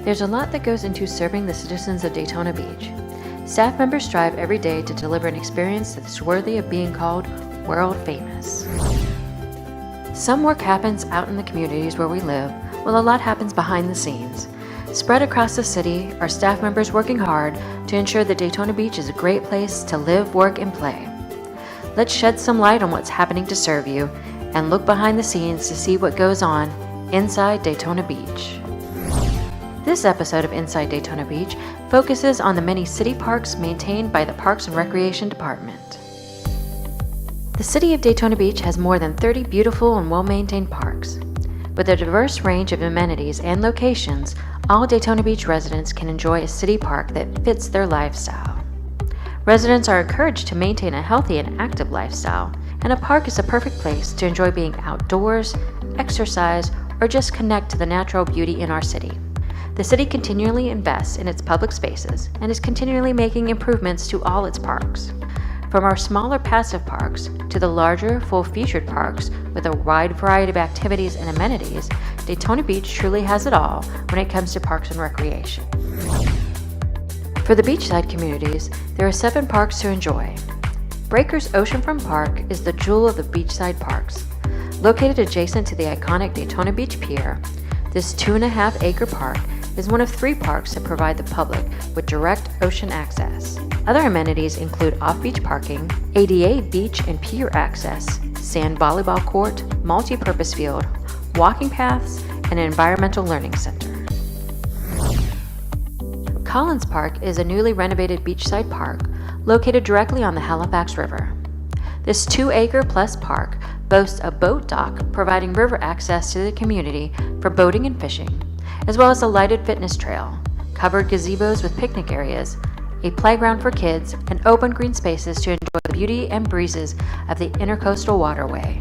There's a lot that goes into serving the citizens of Daytona Beach. Staff members strive every day to deliver an experience that's worthy of being called world famous. Some work happens out in the communities where we live, while a lot happens behind the scenes. Spread across the city are staff members working hard to ensure that Daytona Beach is a great place to live, work, and play. Let's shed some light on what's happening to serve you and look behind the scenes to see what goes on inside Daytona Beach. This episode of Inside Daytona Beach focuses on the many city parks maintained by the Parks and Recreation Department. The city of Daytona Beach has more than 30 beautiful and well-maintained parks. With a diverse range of amenities and locations, all Daytona Beach residents can enjoy a city park that fits their lifestyle. Residents are encouraged to maintain a healthy and active lifestyle, and a park is a perfect place to enjoy being outdoors, exercise, or just connect to the natural beauty in our city. The city continually invests in its public spaces and is continually making improvements to all its parks. From our smaller passive parks to the larger, full-featured parks with a wide variety of activities and amenities, Daytona Beach truly has it all when it comes to parks and recreation. For the beachside communities, there are 7 parks to enjoy. Breakers Oceanfront Park is the jewel of the beachside parks. Located adjacent to the iconic Daytona Beach Pier, this 2.5-acre park is one of 3 parks that provide the public with direct ocean access. Other amenities include off-beach parking, ADA beach and pier access, sand volleyball court, multi-purpose field, walking paths, and an environmental learning center. Collins Park is a newly renovated beachside park located directly on the Halifax River. This 2-acre-plus park boasts a boat dock providing river access to the community for boating and fishing, as well as a lighted fitness trail, covered gazebos with picnic areas, a playground for kids, and open green spaces to enjoy the beauty and breezes of the Intercoastal Waterway.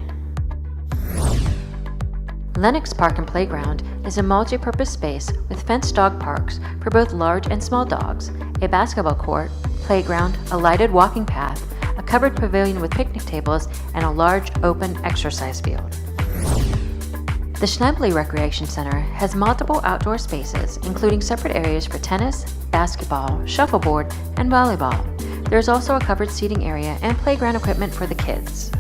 Lenox Park and Playground is a multi-purpose space with fenced dog parks for both large and small dogs, a basketball court, playground, a lighted walking path, a covered pavilion with picnic tables, and a large open exercise field. The Schnebly Recreation Center has multiple outdoor spaces, including separate areas for tennis, basketball, shuffleboard, and volleyball. There is also a covered seating area and playground equipment for the kids.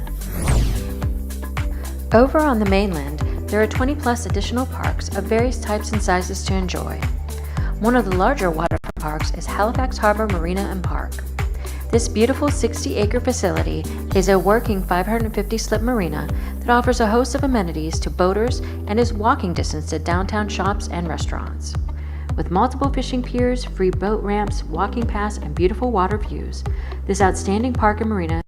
Over on the mainland, there are 20-plus additional parks of various types and sizes to enjoy. One of the larger waterfront parks is Halifax Harbor Marina and Park. This beautiful 60-acre facility is a working 550-slip marina that offers a host of amenities to boaters and is walking distance to downtown shops and restaurants. With multiple fishing piers, free boat ramps, walking paths, and beautiful water views, this outstanding park and marina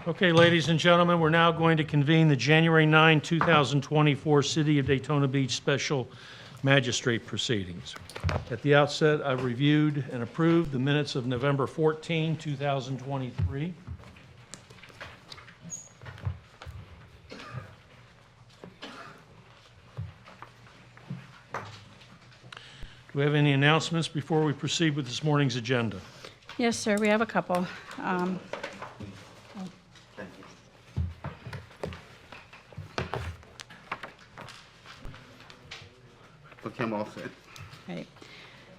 Okay, ladies and gentlemen, we're now going to convene the January 9, 2024 City of Daytona Beach Special Magistrate Proceedings. At the outset, I've reviewed and approved the minutes of November 14, 2023. Do we have any announcements before we proceed with this morning's agenda? Yes, sir, we have a couple. Okay, I'm all set. Okay.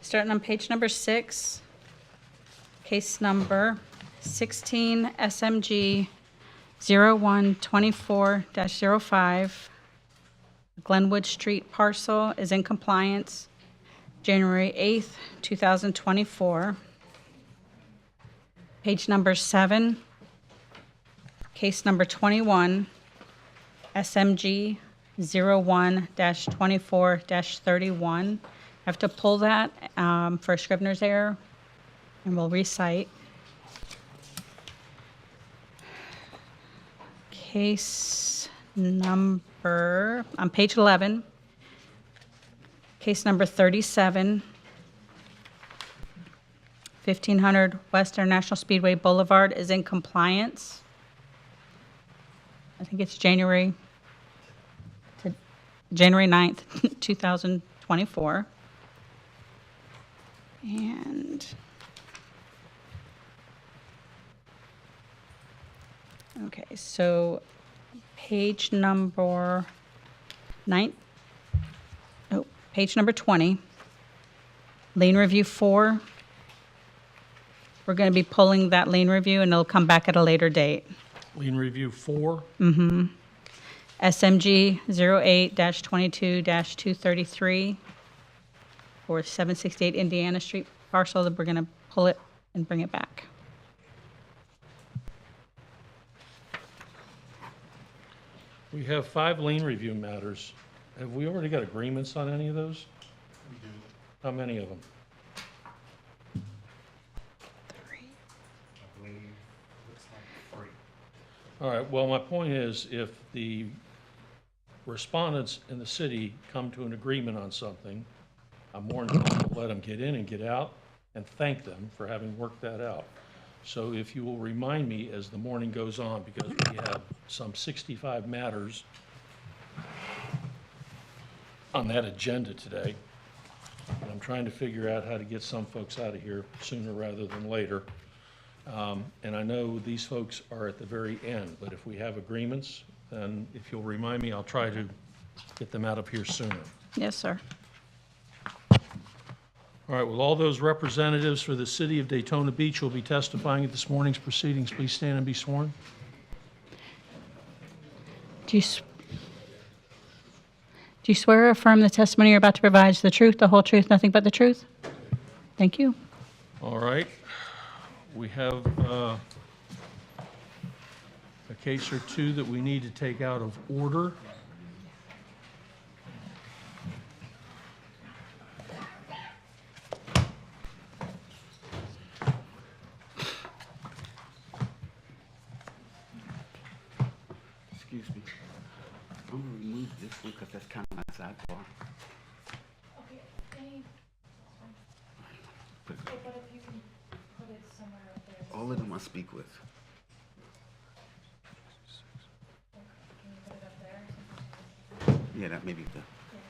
Starting on page number 6, case number 16 SMG 0124-05. Glenwood Street parcel is in compliance January 8th, 2024. Page number 7, case number 21 SMG 01-24-31. I have to pull that for a Scrivener's error, and we'll recite. Case number, on page 11, case number 37, 1500 West International Speedway Boulevard is in compliance. I think it's January 9th, 2024. And okay, so page number 20, lien review 4. We're going to be pulling that lien review and it'll come back at a later date. Lien Review 4. SMG 08-22-233 for 768 Indiana Street parcel, that we're going to pull it and bring it back. We have 5 lien review matters. Have we already got agreements on any of those? We do. How many of them? I believe looks like 3. All right, well, my point is, if the respondents in the city come to an agreement on something, I'm more than willing to let them get in and get out and thank them for having worked that out. So if you will remind me as the morning goes on, because we have some 65 matters on that agenda today, and I'm trying to figure out how to get some folks out of here sooner rather than later. And I know these folks are at the very end, but if we have agreements, then if you'll remind me, I'll try to get them out of here sooner. Yes, sir. All right, well, all those representatives for the city of Daytona Beach will be testifying at this morning's proceedings. Please stand and be sworn. Do you swear or affirm the testimony you're about to provide is the truth, the whole truth, nothing but the truth? Thank you. All right. We have a case or two that we need to take out of order. Excuse me. I'm gonna remove this one because that's kind of my sidebar. Okay, Put it- but if you can put it somewhere up there. All of them I speak with. Can you put it up there? Yeah, that may be the.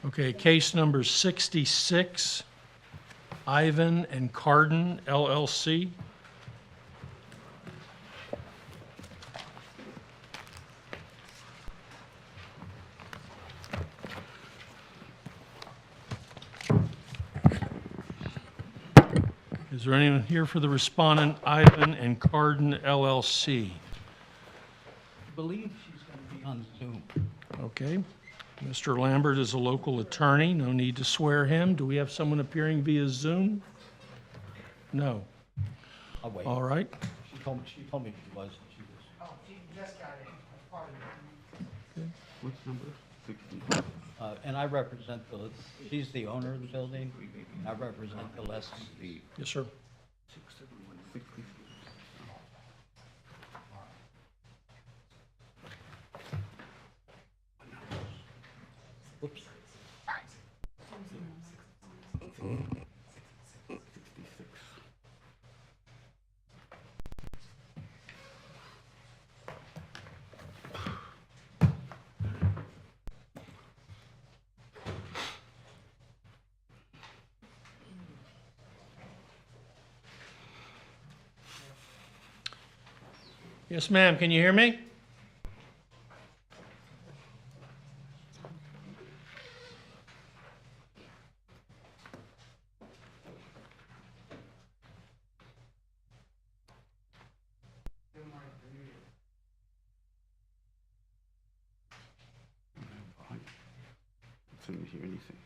Okay, case number 66, Ivan and Carden LLC. Is there anyone here for the respondent, Ivan and Carden LLC? Believe she's going to be on Zoom. Okay. Mr. Lambert is a local attorney. No need to swear him. Do we have someone appearing via Zoom? No. I'll wait. All right. She told me she was. What's number? 60. And I represent she's the owner of the building. I represent the lessee. Yes, sir. 60. Whoops. 66. Yes, ma'am, can you hear me? Couldn't hear anything.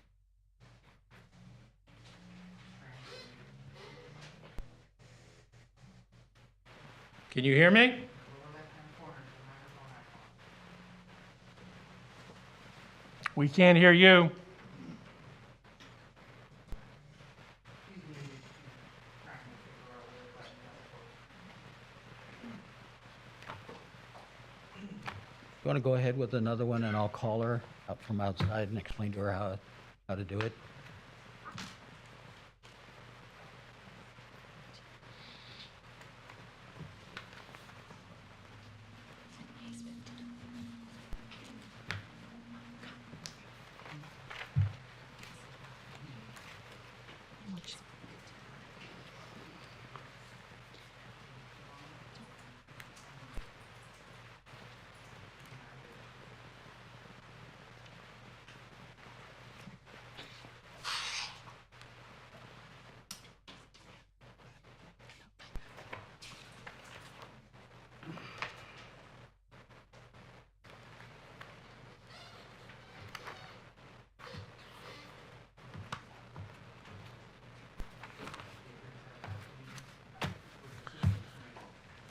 Can you hear me? We can't hear you. You want to go ahead with another one, and I'll call her out from outside and explain to her how to do it?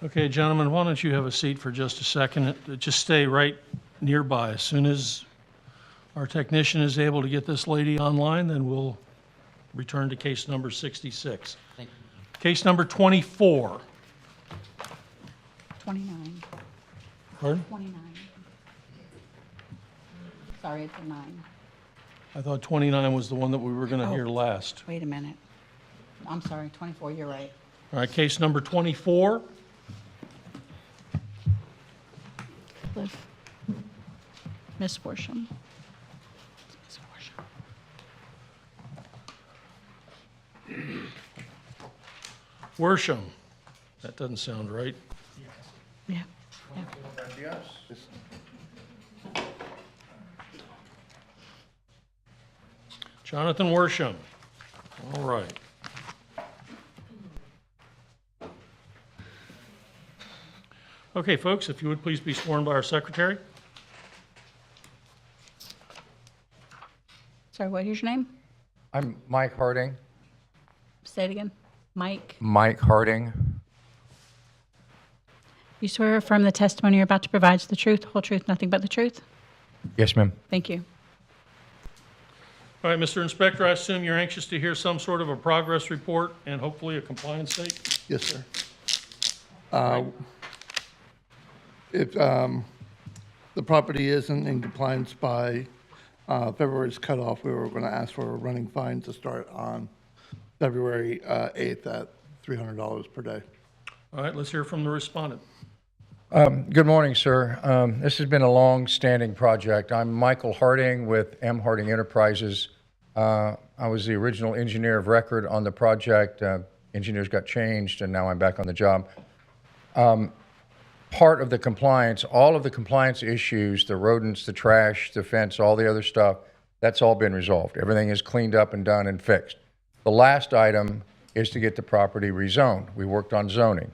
Okay, gentlemen, why don't you have a seat for just a second? Just stay right nearby. As soon as our technician is able to get this lady online, then we'll return to case number 66. Thank you. Case number 24. 29. Pardon? 29. Sorry, it's a 9. I thought 29 was the one that we were going to hear last. Wait a minute. I'm sorry, 24, you're right. All right, case number 24. Cliff. Miss Worsham. Miss Worsham. Worsham. That doesn't sound right. Yeah. Jonathan Worsham. All right. Okay, folks, if you would please be sworn by our secretary. Sorry, what is your name? I'm Mike Harding. Say it again. Mike. Mike Harding. You swear or affirm the testimony you're about to provide is the truth, the whole truth, nothing but the truth? Yes, ma'am. Thank you. All right, Mr. Inspector, I assume you're anxious to hear some sort of a progress report and hopefully a compliance statement? Yes, sir. If the property isn't in compliance by February's cutoff, we were going to ask for a running fine to start on February 8th at $300 per day. All right, let's hear from the respondent. Good morning, sir. This has been a long-standing project. I'm Michael Harding with M. Harding Enterprises. I was the original engineer of record on the project. Engineers got changed, and now I'm back on the job. Part of the compliance, all of the compliance issues, the rodents, the trash, the fence, all the other stuff, that's all been resolved. Everything is cleaned up and done and fixed. The last item is to get the property rezoned. We worked on zoning.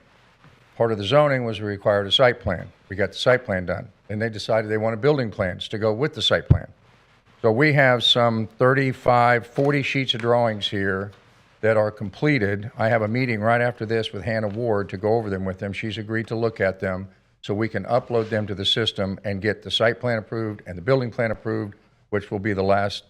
Part of the zoning was we required a site plan. We got the site plan done. And they decided they wanted building plans to go with the site plan. So we have some 35, 40 sheets of drawings here that are completed. I have a meeting right after this with Hannah Ward to go over them with them. She's agreed to look at them so we can upload them to the system and get the site plan approved and the building plan approved, which will be the last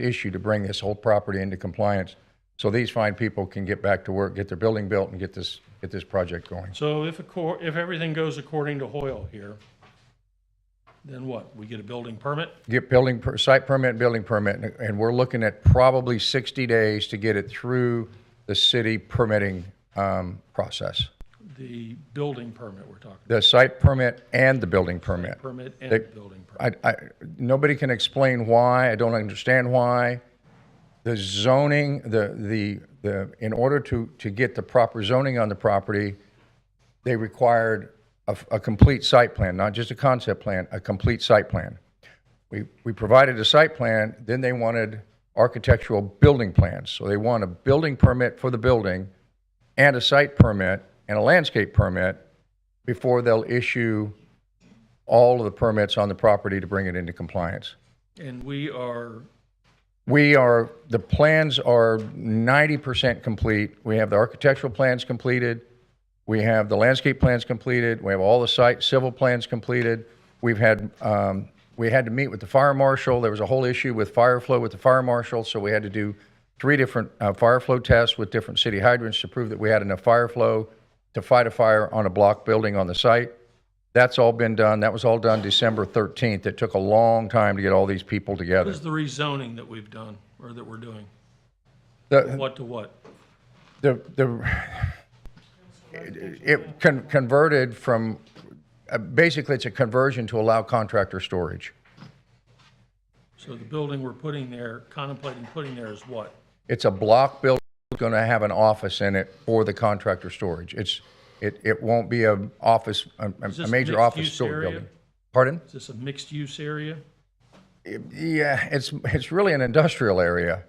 issue to bring this whole property into compliance. So these fine people can get back to work, get their building built, and get this project going. So if everything goes according to Hoyle here, Then what? We get a building permit? Get site permit, and building permit, and we're looking at probably 60 days to get it through the city permitting process. The building permit we're talking about. The site permit and the building permit. Permit and They- building permit. Nobody can explain why. I don't understand why. The zoning, in order to get the proper zoning on the property, they required a complete site plan, not just a concept plan, a complete site plan. We provided a site plan, then they wanted architectural building plans. So they want a building permit for the building and a site permit and a landscape permit before they'll issue all of the permits on the property to bring it into compliance. And we are, The plans are 90% complete. We have the architectural plans completed. We have the landscape plans completed. We have all the site civil plans completed. We had to meet with the fire marshal. There was a whole issue with fire flow with the fire marshal, so we had to do 3 different fire flow tests with different city hydrants to prove that we had enough fire flow to fight a fire on a block building on the site. That's all been done. That was all done December 13th. It took a long time to get all these people what together. is the rezoning that we've done, or that we're doing? The- What to what? It converted from, basically, it's a conversion to allow contractor storage. So the building we're putting there, contemplating putting there is what? It's a block building, going to have an office in it for the contractor storage. It won't be a office, a this major mixed office use storage area? building. Pardon? Is this a mixed-use area? Yeah, it's really an industrial area.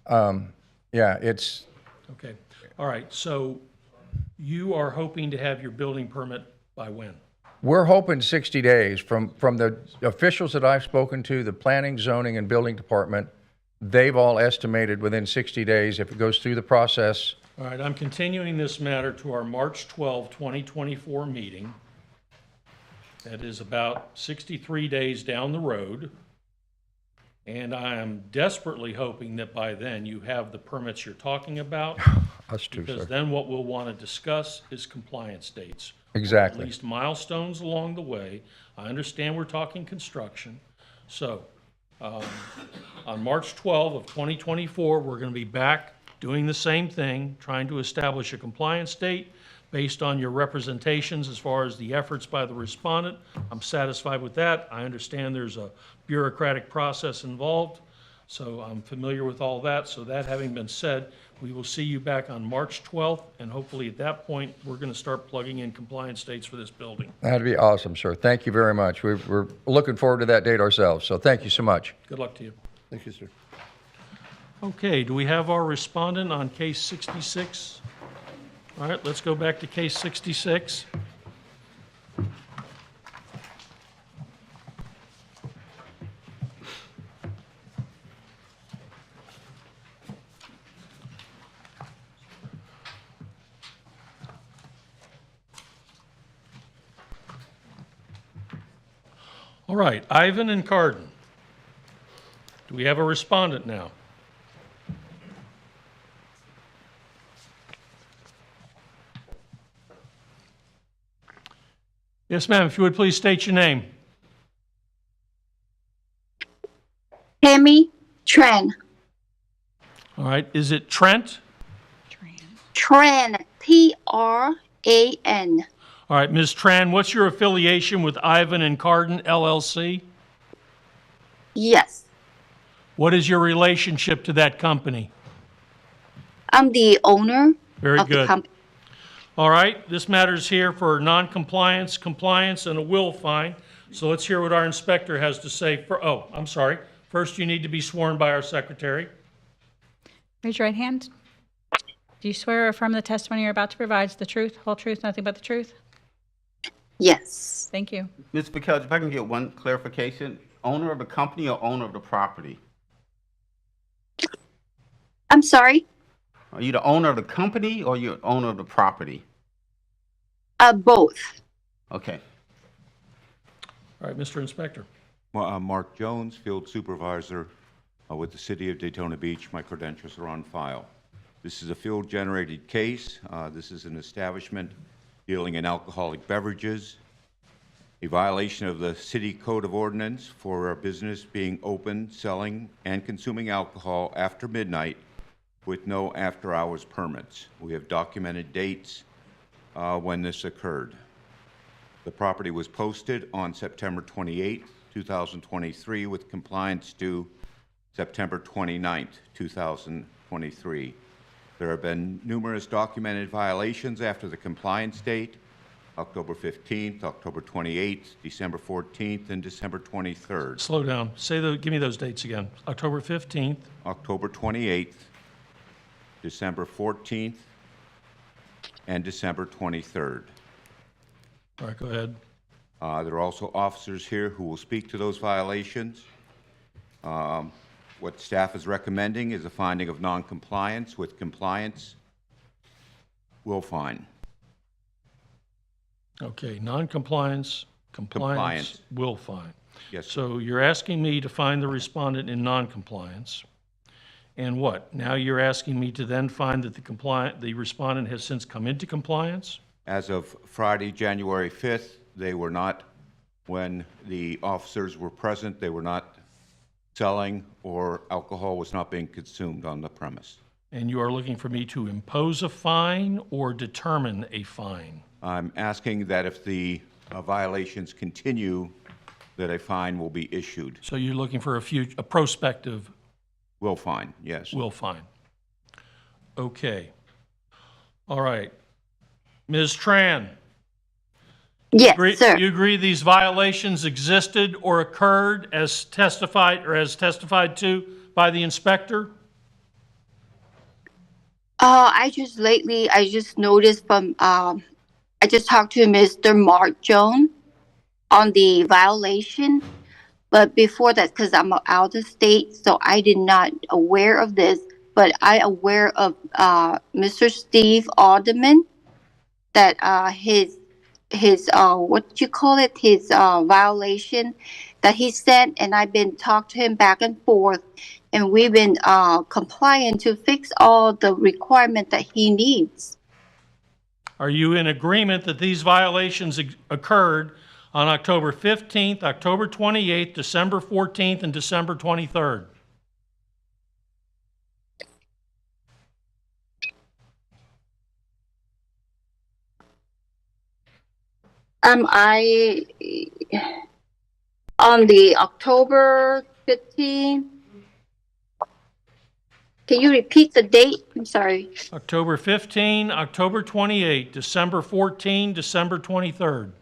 Yeah, it's, Okay, all right, so you are hoping to have your building permit by when? we're hoping 60 days from the officials that I've spoken to, the planning, zoning, and building department. They've all estimated within 60 days, if it goes through the process. All right, I'm continuing this matter to our March 12, 2024 meeting. That is about 63 days down the road. And I am desperately hoping that by then you have the permits you're talking about. Us too, Because sir. then what we'll want to discuss is compliance dates. Exactly. At least milestones along the way. I understand we're talking construction. So, on March 12 of 2024, we're going to be back doing the same thing, trying to establish a compliance date based on your representations as far as the efforts by the respondent. I'm satisfied with that. I understand there's a bureaucratic process involved, so I'm familiar with all that. So that having been said, we will see you back on March 12th, and hopefully at that point, we're going to start plugging in compliance dates for this building. That'd be awesome, sir. Thank you very much. We're looking forward to that date ourselves, so thank you so much. Good luck to you. Thank you, sir. Okay, do we have our respondent on case 66? All right, let's go back to case 66. All right, Ivan and Carden. Do we have a respondent now? Yes, ma'am, if you would please state your name. Tammy Tran. All right, is it Trent? Tran. T-R-A-N. All right, Ms. Tran, what's your affiliation with Ivan and Carden LLC? Yes. What is your relationship to that company? I'm the owner Very of the good. company. All right, this matter's here for non-compliance, compliance, and a will fine. So let's hear what our inspector has to say. I'm sorry. First, you need to be sworn by our secretary. Raise your right hand. Do you swear or affirm the testimony you're about to provide is the truth, whole truth, nothing but the truth? Yes. Thank you. Ms. McKelge, if I can get one clarification, owner of the company or owner of the property? I'm sorry. Are you the owner of the company or you're owner of the property? Both. Okay. All right, Mr. Inspector. Well, I'm Mark Jones, Field Supervisor with the City of Daytona Beach. My credentials are on file. This is a field-generated case. This is an establishment dealing in alcoholic beverages. a violation of the City Code of Ordinance for a business being open, selling, and consuming alcohol after midnight with no after-hours permits. We have documented dates when this occurred. The property was posted on September 28, 2023, with compliance due September 29, 2023. There have been numerous documented violations after the compliance date, October 15th, October 28th, December 14th, and December 23rd. Slow down. Give me those dates again. October 15th, October 28th, December 14th, and December 23rd. all right, go ahead. There are also officers here who will speak to those violations. What staff is recommending is a finding of non-compliance. With compliance, we'll fine. Okay, non-compliance, compliance, Compliance. will fine. Yes, sir. So you're asking me to find the respondent in non-compliance. And what? Now you're asking me to then find that the respondent has since come into compliance? As of Friday, January 5th, they were not, when the officers were present, they were not selling or alcohol was not being consumed on the premise. And you are looking for me to impose a fine or determine a fine? I'm asking that if the violations continue, that a fine will be issued. So you're looking for a prospective Will fine, yes. will fine. Okay. All right. Ms. Tran? Yes, sir. You agree these violations existed or occurred as testified to by the inspector? I just noticed from, I just talked to Mr. Mark Jones on the violation. But before that, because I'm out of state, so I did not aware of this, but I aware of, Mr. Steve Alderman, that, his what you call it, his violation that he sent, and I've been talking to him back and forth, and we've been complying to fix all the requirement that he needs. Are you in agreement that these violations occurred on October 15th, October 28th, December 14th, and December 23rd? I on the October 15th. Can you repeat the date? I'm sorry. October 15, October 28, December 14, December 23rd.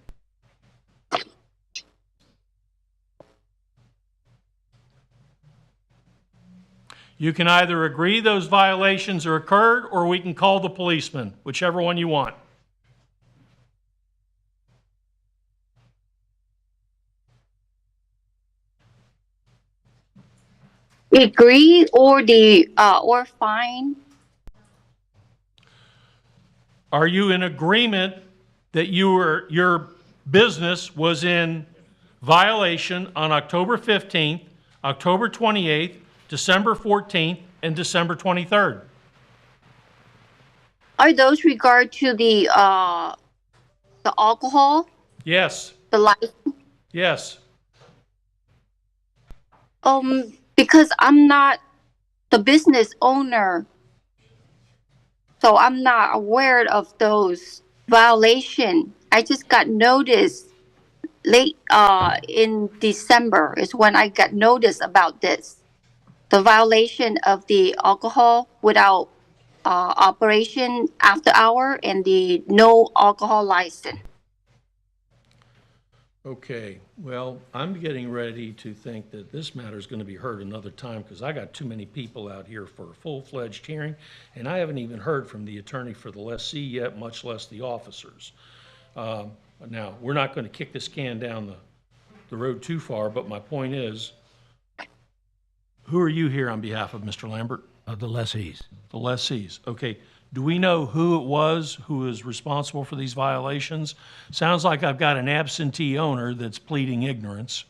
You can either agree those violations are occurred, or we can call the policeman, whichever one you want. Agree or fine? Are you in agreement that your business was in violation on October 15th, October 28th, December 14th, and December 23rd? Are those regard to the alcohol, Yes, the license? yes. Because I'm not the business owner, so I'm not aware of those violations. I just got notice late in December is when I got notice about this. The violation of the alcohol without operation after hour and the no alcohol license. Okay, well, I'm getting ready to think that this matter is going to be heard another time because I got too many people out here for a full-fledged hearing, and I haven't even heard from the attorney for the lessee yet, much less the officers. Now, we're not going to kick this can down the road too far, but my point is, who are you here on behalf of, Mr. Lambert? Of the lessees. The lessees. Okay. Do we know who it was who is responsible for these violations? Sounds like I've got an absentee owner that's pleading ignorance.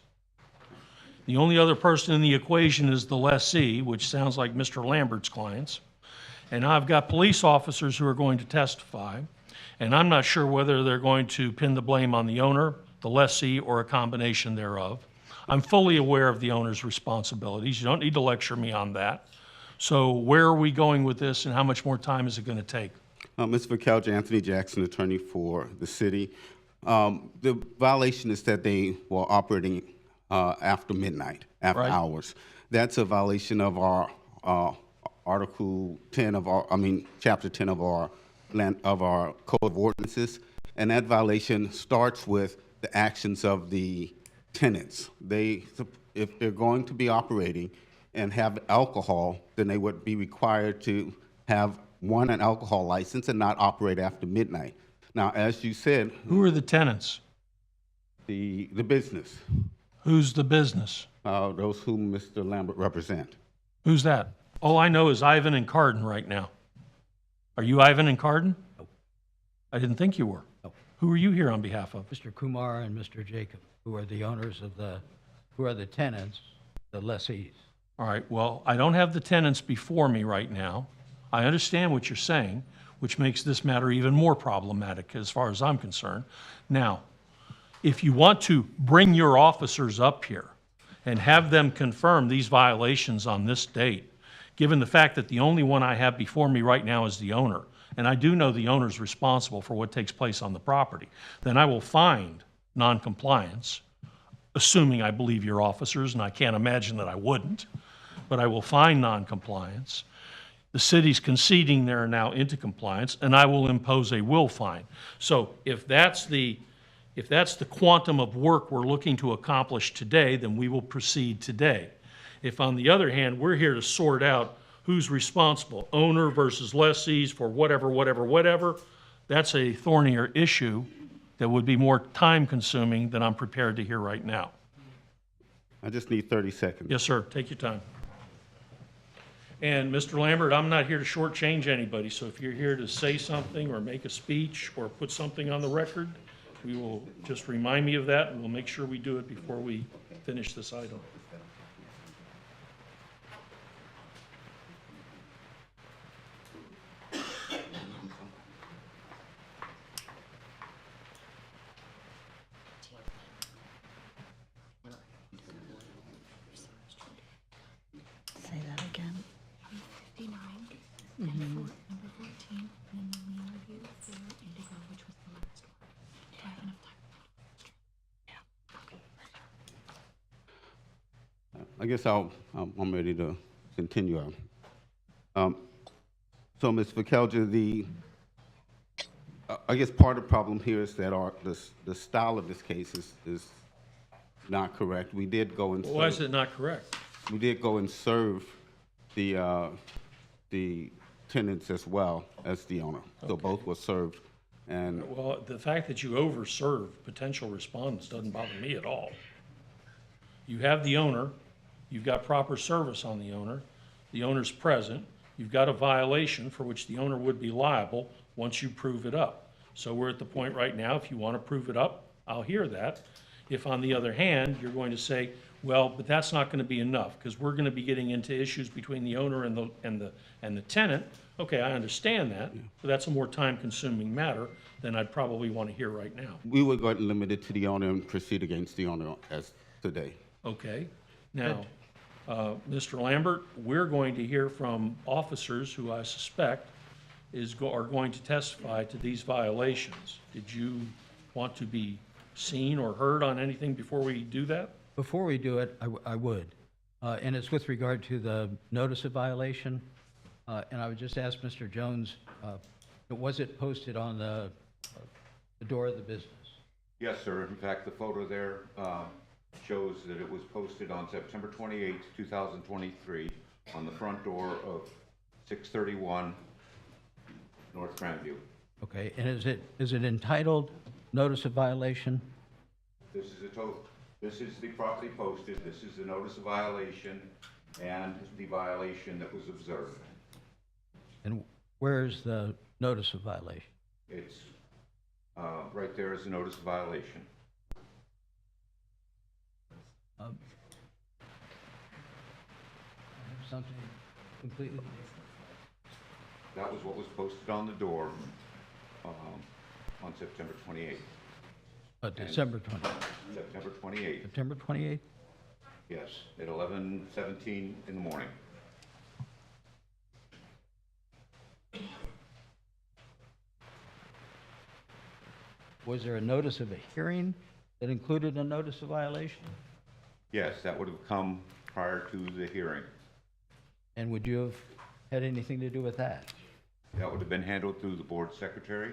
The only other person in the equation is the lessee, which sounds like Mr. Lambert's clients. And I've got police officers who are going to testify. And I'm not sure whether they're going to pin the blame on the owner, the lessee, or a combination thereof. I'm fully aware of the owner's responsibilities. You don't need to lecture me on that. So where are we going with this, and how much more time is it going to take? Mr. McKelge, Anthony Jackson, attorney for the city. The violation is that they were operating after midnight, after Right. hours. That's a violation of our Article 10 of our, Chapter 10 of our Code of Ordinances, and that violation starts with the actions of the tenants. If they're going to be operating and have alcohol, then they would be required to have, one, an alcohol license and not operate after midnight. Now, as you said, Who are the tenants? the business, Who's the business? those whom Mr. Lambert represent. Who's that? All I know is Ivan and Carden right now. Are you Ivan and Carden? No. I didn't think you were. No. Who are you here on behalf of? Mr. Kumar and Mr. Jacob, who are the owners of who are the tenants, the lessees. All right, well, I don't have the tenants before me right now. I understand what you're saying, which makes this matter even more problematic as far as I'm concerned. Now, if you want to bring your officers up here and have them confirm these violations on this date, given the fact that the only one I have before me right now is the owner, and I do know the owner's responsible for what takes place on the property, then I will find noncompliance, assuming I believe your officers, and I can't imagine that I wouldn't, but I will find noncompliance. The city's conceding they're now into compliance, and I will impose a will fine. So if that's the quantum of work we're looking to accomplish today, then we will proceed today. If, on the other hand, we're here to sort out who's responsible, owner versus lessees for whatever, that's a thornier issue that would be more time-consuming than I'm prepared to hear right now. I just need 30 seconds. Yes, sir, take your time. And Mr. Lambert, I'm not here to shortchange anybody, so if you're here to say something or make a speech or put something on the record, we will just remind me of that, and we'll make sure we do it before we finish this item. Say that again. 59, and number 14, and then the lien review for Indigo, which was the last one. Do I have enough time? I guess I'm ready to continue on. So, Ms. McKelger, I guess part of the problem here is that the style of this case is not correct. We did go and Why is it not correct? we did go and serve the tenants as well as the owner. So both were served, and Well, the fact that you overserve potential respondents doesn't bother me at all. You have the owner, you've got proper service on the owner's present, you've got a violation for which the owner would be liable once you prove it up. So we're at the point right now, if you want to prove it up, I'll hear that. If, on the other hand, you're going to say, well, but that's not going to be enough, because we're going to be getting into issues between the owner and the tenant, okay, I understand that, but that's a more time-consuming matter than I'd probably want to hear right now. we would go ahead and limit it to the owner and proceed against the owner as today. Okay, now, Mr. Lambert, we're going to hear from officers who I suspect are going to testify to these violations. Did you want to be seen or heard on anything before we do that? Before we do it, I would. And it's with regard to the notice of violation. And I would just ask Mr. Jones, was it posted on the door of the business? Yes, sir. In fact, the photo there shows that it was posted on September 28, 2023, on the front door of 631 North Grandview. Okay, and is it entitled notice of violation? This is the property posted, this is the notice of violation, and the violation that was observed. And where is the notice of violation? It's right there is the notice of violation. I have something completely different. That was what was posted on the door on September 28th. December 20th. September 28th, September 28th? yes, at 11:17 in the morning. Was there a notice of a hearing that included a notice of violation? Yes, that would have come prior to the hearing. And would you have had anything to do with that? That would have been handled through the board secretary.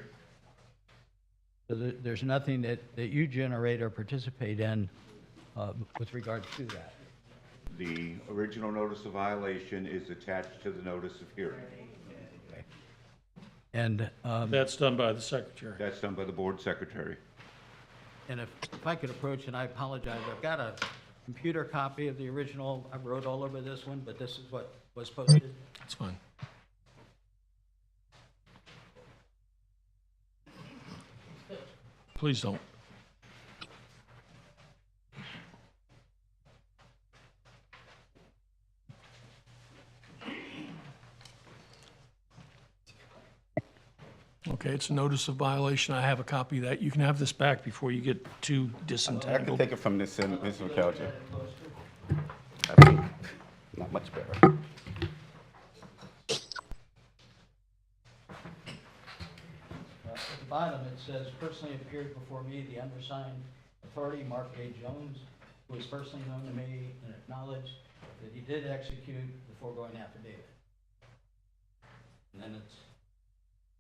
So there's nothing that you generate or participate in with regard to that? The original notice of violation is attached to the notice of hearing. And, That's done by the secretary. That's done by the board secretary. and if I could approach, and I apologize, I've got a computer copy of the original. I wrote all over this one, but this is what was posted. That's fine. Please don't. Okay, it's a notice of violation. I have a copy of that. You can have this back before you get too I can disentangled. take it from this end, Mr. McAllister. I think, not much better. At the bottom, it says, personally appeared before me, the undersigned authority, Mark A. Jones, who is personally known to me and acknowledged that he did execute the foregoing affidavit. And then it's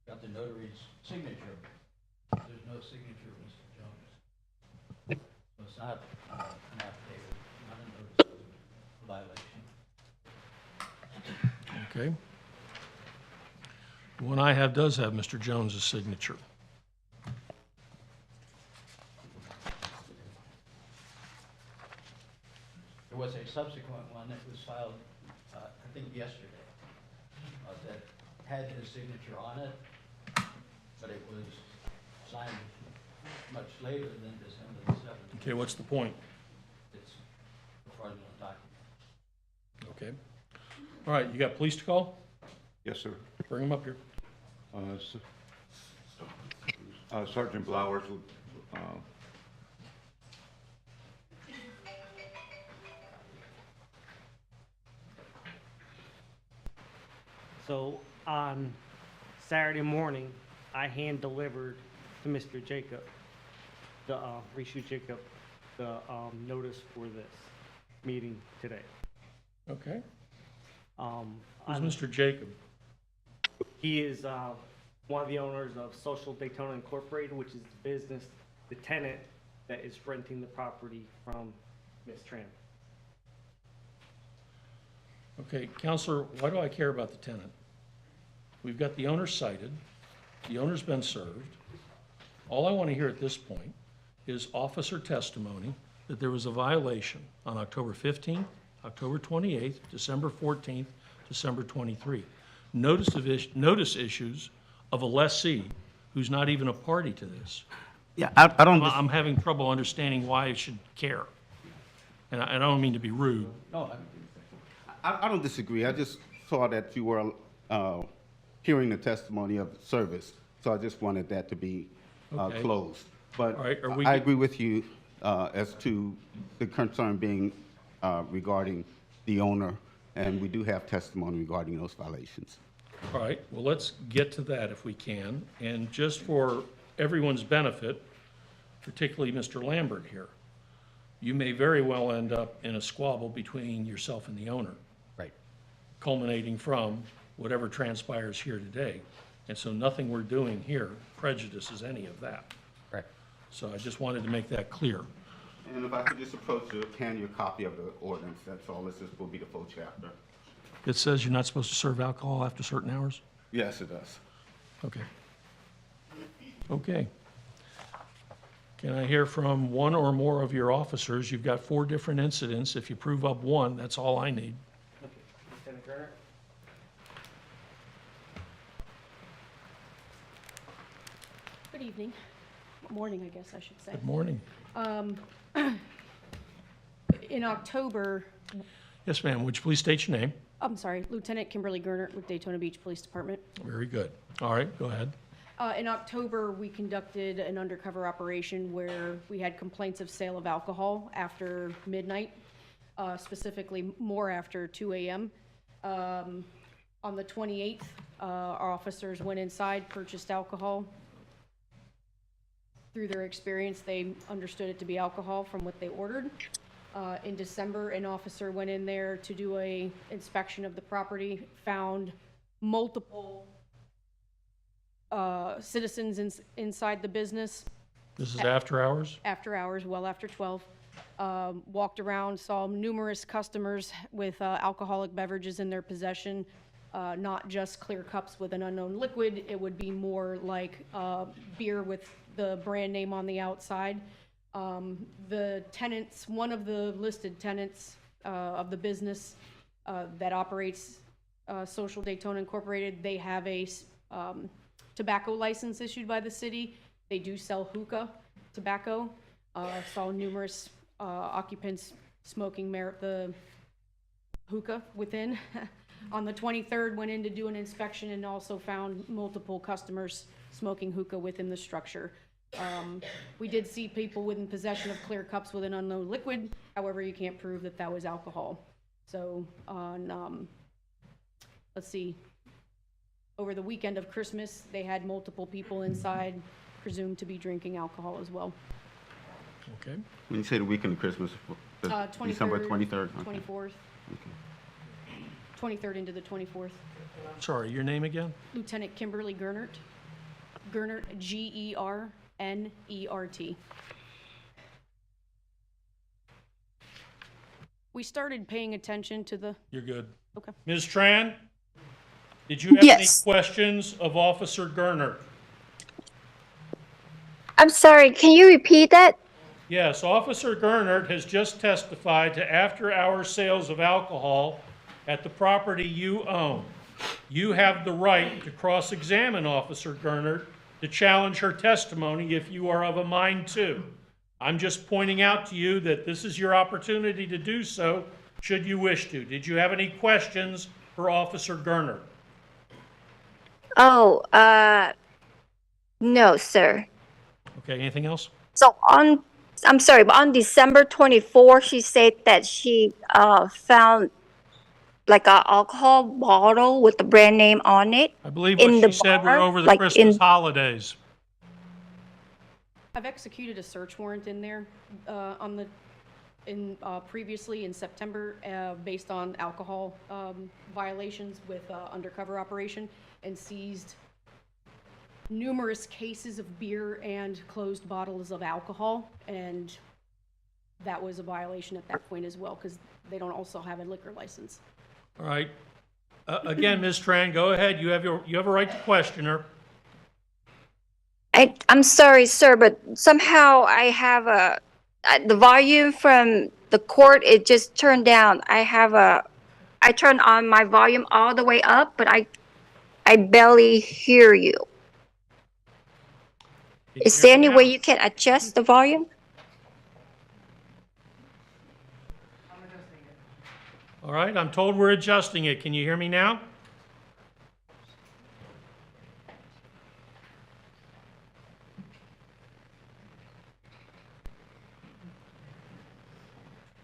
got the notary's signature. There's no signature of Mr. Jones. So it's not an affidavit, not a notice of violation. Okay. The one I have does have Mr. Jones's signature. There was a subsequent one that was filed, I think yesterday, that had his signature on it, but it was signed much later than December the 7th. Okay, what's the point? It's a fraudulent document. Okay. All right, you got police to call? Yes, sir. Bring them up here. Sergeant Blowers would, So on Saturday morning, I hand delivered to Mr. Jacob, the, Rishu Jacob, the, notice for this meeting today. Okay. Who's Who's on- Mr. Jacob? He is, one of the owners of Social Daytona Incorporated, which is the business, the tenant that is renting the property from Ms. Tran. Okay, Counselor, why do I care about the tenant? We've got the owner cited, the owner's been served. All I want to hear at this point is officer testimony that there was a violation on October 15th, October 28th, December 14th, December 23. Notice issues of a lessee who's not even a party to this. Yeah, I don't, I'm having trouble understanding why I should care. And I don't mean to be rude. No, I don't disagree. I just saw that you were hearing the testimony of the service, so I just wanted that to be Okay. closed. But All right, are we I good? agree with you as to the concern being regarding the owner, and we do have testimony regarding those violations. All right, well, let's get to that if we can. And just for everyone's benefit, particularly Mr. Lambert here, you may very well end up in a squabble between yourself and the owner, right. culminating from whatever transpires here today. And so nothing we're doing here prejudices any of that. Right. So I just wanted to make that clear. And if I could just approach you, hand you a copy of the ordinance, that's all. This will be the full chapter. It says you're not supposed to serve alcohol after certain hours? Yes, it does. Okay. Okay. Can I hear from one or more of your officers? You've got 4 different incidents. If you prove up one, that's all I need. Okay, Lieutenant Gerner? Good evening. Morning, I guess I should say. Good morning. In October, Yes, ma'am. Would you please state your name? I'm sorry, Lieutenant Kimberly Gernert with Daytona Beach Police Department. Very good. All right, go ahead. In October, we conducted an undercover operation where we had complaints of sale of alcohol after midnight, specifically more after 2 a.m. On the 28th, our officers went inside, purchased alcohol. Through their experience, they understood it to be alcohol from what they ordered. In December, an officer went in there to do a inspection of the property, found multiple citizens inside the business. This is after hours? After hours, well after 12. Walked around, saw numerous customers with alcoholic beverages in their possession, not just clear cups with an unknown liquid. It would be more like beer with the brand name on the outside. The tenants, one of the listed tenants of the business that operates Social Daytona Incorporated, they have a tobacco license issued by the city. They do sell hookah tobacco. Saw numerous occupants smoking the hookah within. On the 23rd, went in to do an inspection and also found multiple customers smoking hookah within the structure. We did see people within possession of clear cups with an unknown liquid. However, you can't prove that that was alcohol. So on, let's see, over the weekend of Christmas, they had multiple people inside, presumed to be drinking alcohol as well. Okay. When you say the weekend of Christmas, December 23rd? 24th. 23rd into the 24th. Sorry, your name again? Lieutenant Kimberly Gernert. Gernert, Gernert. We started paying attention to the... You're good. Okay. Ms. Tran, did you have any questions of Officer Gernert? I'm sorry, can you repeat that? Yes, Officer Gernert has just testified to after-hour sales of alcohol at the property you own. You have the right to cross-examine Officer Gernert to challenge her testimony if you are of a mind to. I'm just pointing out to you that this is your opportunity to do so, should you wish to. Did you have any questions for Officer Gernert? Oh, no, sir. Okay, anything else? So I'm sorry, but on December 24th, she said that she found like an alcohol bottle with the brand name on it. I believe in what the she said were bar, over the like Christmas holidays. I've executed a search warrant in there previously in September based on alcohol violations with undercover operation, and seized numerous cases of beer and closed bottles of alcohol, and that was a violation at that point as well because they don't also have a liquor license. All right. Again, Ms. Tran, go ahead. You have a right to question her. I'm sorry, sir, but somehow I have the volume from the court, it just turned down. I turned on my volume all the way up, but I barely hear you. Is there any way you can adjust the volume? All right, I'm told we're adjusting it. Can you hear me now?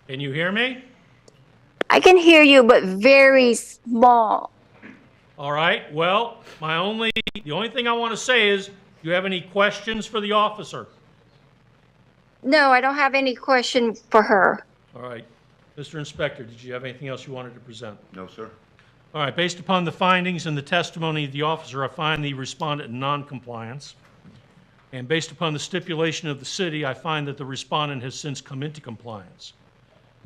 Can you hear me? I can hear you, but very small. All right, well, the only thing I want to say is, do you have any questions for the officer? No, I don't have any question for her. All right. Mr. Inspector, did you have anything else you wanted to present? No, sir. All right, based upon the findings and the testimony of the officer, I find the respondent in non-compliance. And based upon the stipulation of the city, I find that the respondent has since come into compliance.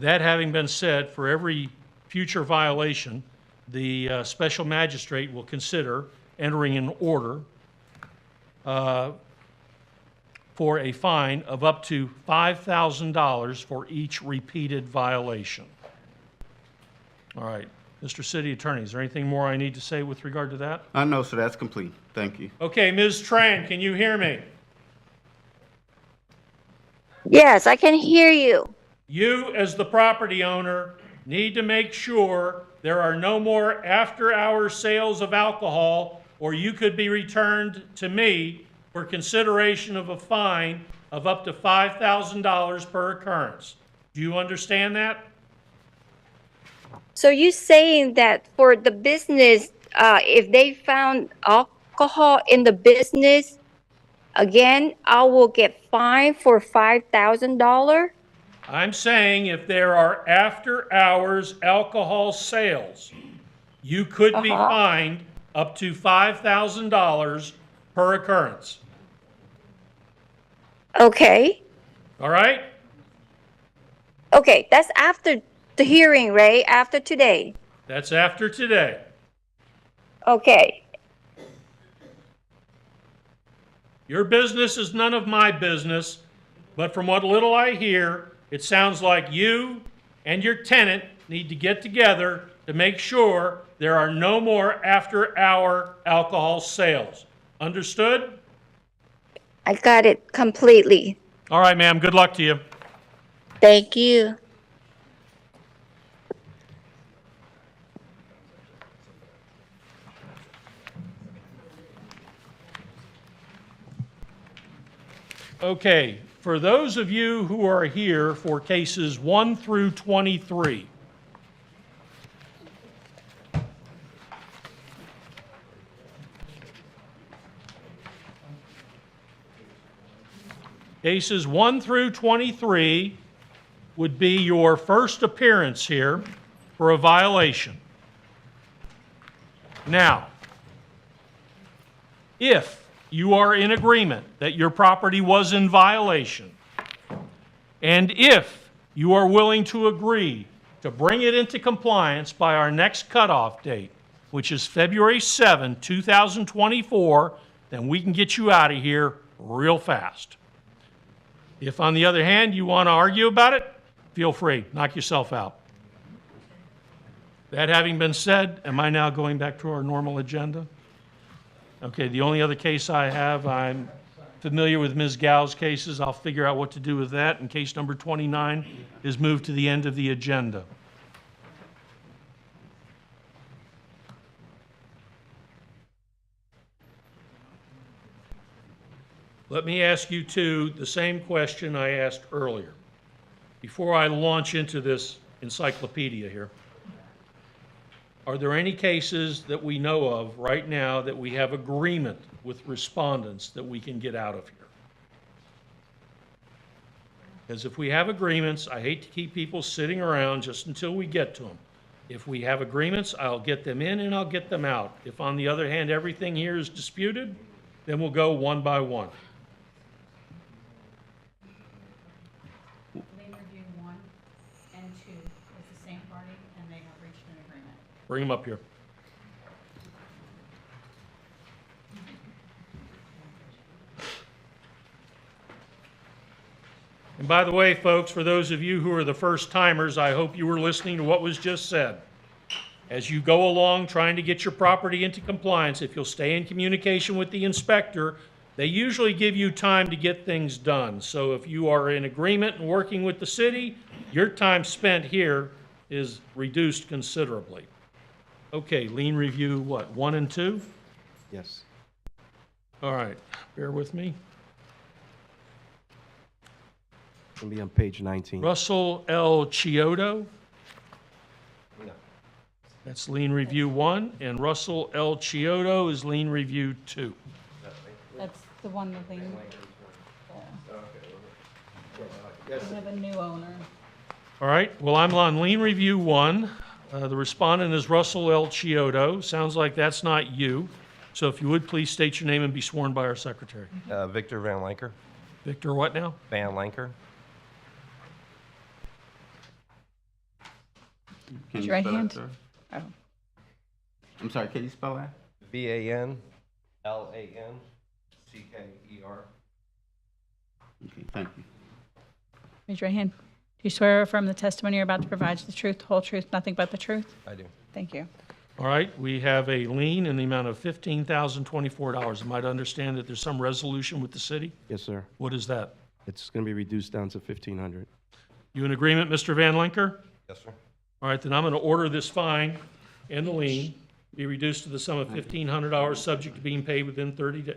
That having been said, for every future violation, the special magistrate will consider entering an order for a fine of up to $5,000 for each repeated violation. All right, Mr. City Attorney, is there anything more I need to say with regard to that? No, sir, that's complete. Thank you. Okay, Ms. Tran, can you hear me? Yes, I can hear you. You, as the property owner, need to make sure there are no more after-hour sales of alcohol or you could be returned to me for consideration of a fine of up to $5,000 per occurrence. Do you understand that? So you saying that for the business, if they found alcohol in the business, again, I will get fined for $5,000? I'm saying if there are after-hours alcohol sales, you could be fined up to $5,000 per occurrence. Okay. All right? Okay, that's after the hearing, right? After today. That's after today. Okay. Your business is none of my business, but from what little I hear, it sounds like you and your tenant need to get together to make sure there are no more after-hour alcohol sales. Understood? I got it completely. All right, ma'am. Good luck to you. Thank you. Okay, for those of you who are here for cases 1 through 23, cases 1 through 23 would be your first appearance here for a violation. Now, if you are in agreement that your property was in violation, and if you are willing to agree to bring it into compliance by our next cutoff date, which is February 7, 2024, then we can get you out of here real fast. If, on the other hand, you want to argue about it, feel free, knock yourself out. That having been said, am I now going back to our normal agenda? Okay, the only other case I have, I'm familiar with Ms. Gao's cases. I'll figure out what to do with that, and case number 29 is moved to the end of the agenda. Let me ask you two the same question I asked earlier. Before I launch into this encyclopedia here, are there any cases that we know of right now that we have agreement with respondents that we can get out of here? Because if we have agreements, I hate to keep people sitting around just until we get to them. If we have agreements, I'll get them in and I'll get them out. If, on the other hand, everything here is disputed, then we'll go one by one. Lane review 1 and 2 is the same party, and they have reached an agreement. Bring them up here. And by the way, folks, for those of you who are the first timers, I hope you were listening to what was just said. As you go along trying to get your property into compliance, if you'll stay in communication with the inspector, they usually give you time to get things done. So if you are in agreement and working with the city, your time spent here is reduced considerably. Okay, lien review, what, 1 and 2? Yes. All right, bear with me. It'll be on page 19. Russell L. Chiodo, No. that's lien review 1, and Russell L. Chiodo is lien review 2. That's the one that they, we have a new owner. All right, well, I'm on lien review 1. The respondent is Russell L. Chiodo. Sounds like that's not you. So if you would, please state your name and be sworn by our secretary. Victor Van Lanker. Victor, what now? Van Lanker. Raise your right hand. Oh. I'm sorry, can you spell that? VANLANCKER. Okay, thank you. Raise your right hand. Do you swear or affirm the testimony you're about to provide is the truth, the whole truth, nothing but the truth? I do. Thank you. All right, we have a lien in the amount of $15,024. Am I to understand that there's some resolution with the city? Yes, sir. What is that? It's going to be reduced down to 1,500. You in agreement, Mr. Van Lenker? Yes, sir. All right, then I'm going to order this fine and the lien be reduced to the sum of $1,500, subject to being paid within 30 days.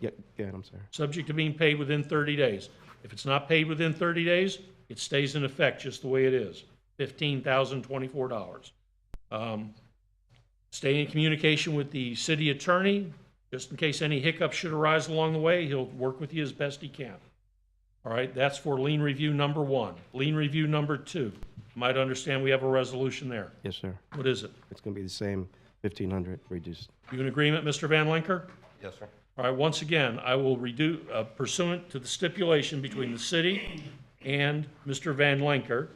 Yeah, I'm sorry. Subject to being paid within 30 days. If it's not paid within 30 days, it stays in effect just the way it is, $15,024. Stay in communication with the city attorney, just in case any hiccups should arise along the way. He'll work with you as best he can. All right, that's for lien review number 1. Lien review number 2. You might understand we have a resolution there. Yes, sir. What is it? It's going to be the same 1,500 reduced. You in agreement, Mr. Van Linker? Yes, sir. All right, once again, I will redo, pursuant to the stipulation between the city and Mr. Van Lenker,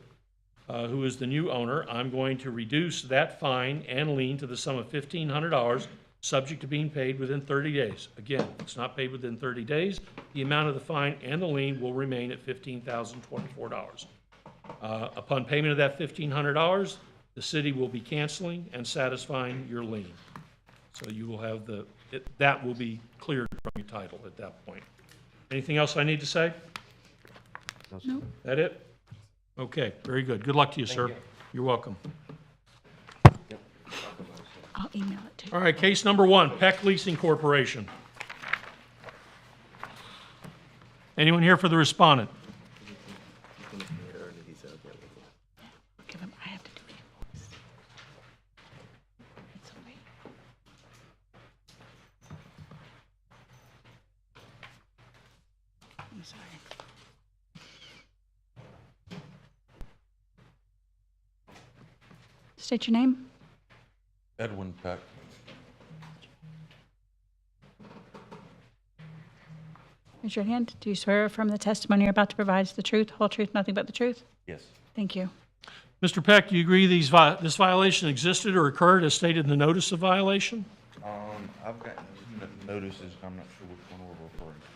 who is the new owner, I'm going to reduce that fine and lien to the sum of $1,500, subject to being paid within 30 days. Again, if it's not paid within 30 days, the amount of the fine and the lien will remain at $15,024. Upon payment of that $1,500, the city will be canceling and satisfying your lien. So you will have that will be cleared from your title at that point. Anything else I need to say? No. That it? Okay, very good. Good luck to you, sir. You're welcome. I'll email it to you. All right, case number 1, Peck Leasing Corporation. Anyone here for the respondent? Give him, I have to do the invoice. It's okay. I'm sorry. State your name. Edwin Peck. Raise your hand. Do you swear or affirm the testimony you're about to provide is the truth, whole truth, nothing but the truth? Yes. Thank you. Mr. Peck, do you agree this violation existed or occurred as stated in the notice of violation? I've gotten notices, I'm not sure which one we're referring to.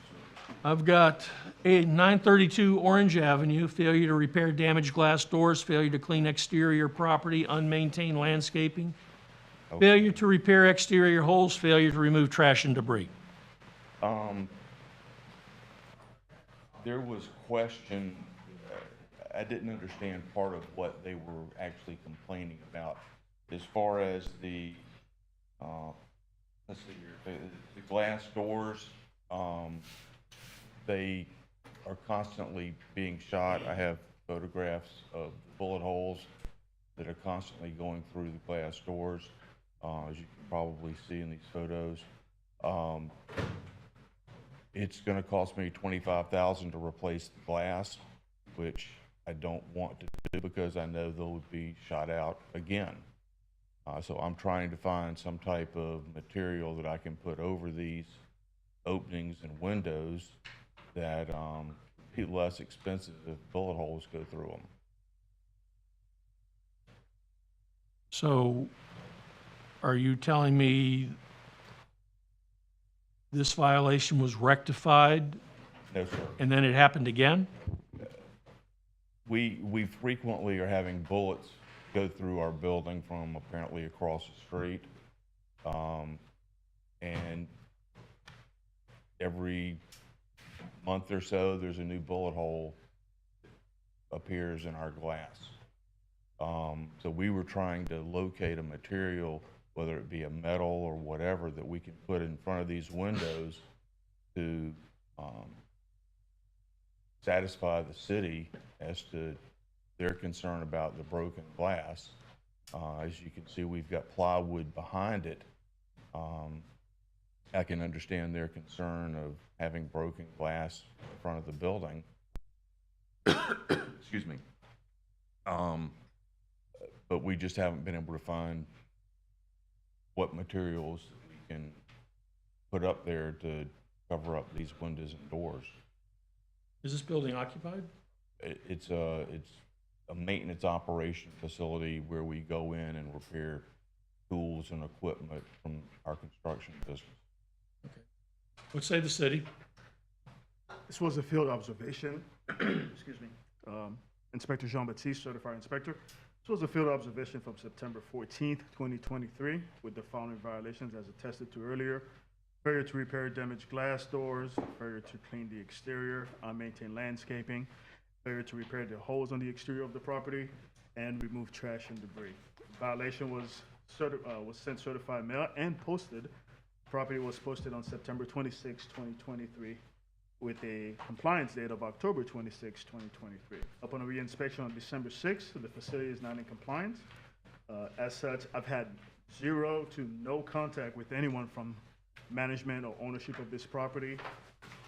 I've got 932 Orange Avenue, failure to repair damaged glass doors, failure to clean exterior property, unmaintained landscaping, failure to repair exterior holes, failure to remove trash and debris. There was question, I didn't understand part of what they were actually complaining about. As far as the, let's see here, the glass doors, they are constantly being shot. I have photographs of bullet holes that are constantly going through the glass doors, as you can probably see in these photos. It's going to cost me $25,000 to replace the glass, which I don't want to do because I know they'll be shot out again. So I'm trying to find some type of material that I can put over these openings and windows that be less expensive if bullet holes go through them. So are you telling me this violation was rectified No, sir. and then it happened again? We frequently are having bullets go through our building from apparently across the street. And every month or so, there's a new bullet hole appears in our glass. So we were trying to locate a material, whether it be a metal or whatever, that we can put in front of these windows to satisfy the city as to their concern about the broken glass. As you can see, we've got plywood behind it. I can understand their concern of having broken glass in front of the building. Excuse me. But we just haven't been able to find what materials we can put up there to cover up these windows and doors. Is this building occupied? It's a maintenance operation facility where we go in and repair tools and equipment from our construction business. Okay. What say the city? This was a field observation. Excuse me. Inspector Jean-Baptiste, certified inspector. This was a field observation from September 14th, 2023, with the following violations as attested to earlier. Failure to repair damaged glass doors, failure to clean the exterior, unmaintained landscaping, failure to repair the holes on the exterior of the property, and remove trash and debris. Violation was was sent certified mail and posted. Property was posted on September 26, 2023, with a compliance date of October 26, 2023. Upon a reinspection on December 6th, the facility is not in compliance. As such, I've had zero to no contact with anyone from management or ownership of this property.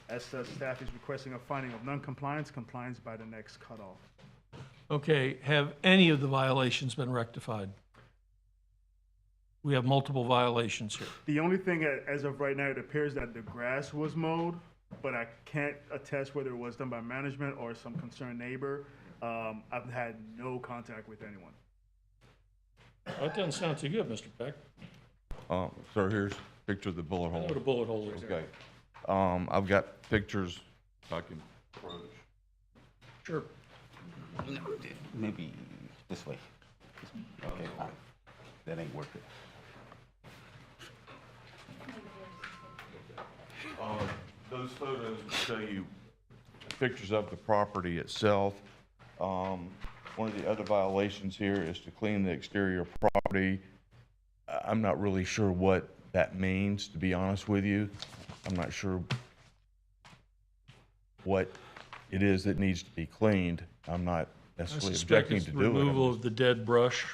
As such, staff is requesting a finding of non-compliance, compliance by the next cutoff. Okay, have any of the violations been rectified? We have multiple violations here. The only thing, as of right now, it appears that the grass was mowed, but I can't attest whether it was done by management or some concerned neighbor. I've had no contact with anyone. That doesn't sound too good, Mr. Peck. Sir, here's a picture of the bullet hole. What a bullet hole is. Okay. I've got pictures, if I can approach. Sure. Maybe this way. Okay, fine. That ain't working. Those photos will show you pictures of the property itself. One of the other violations here is to clean the exterior property. I'm not really sure what that means, to be honest with you. I'm not sure what it is that needs to be cleaned. I'm not I necessarily suspect objecting it's to do it. removal of the dead brush.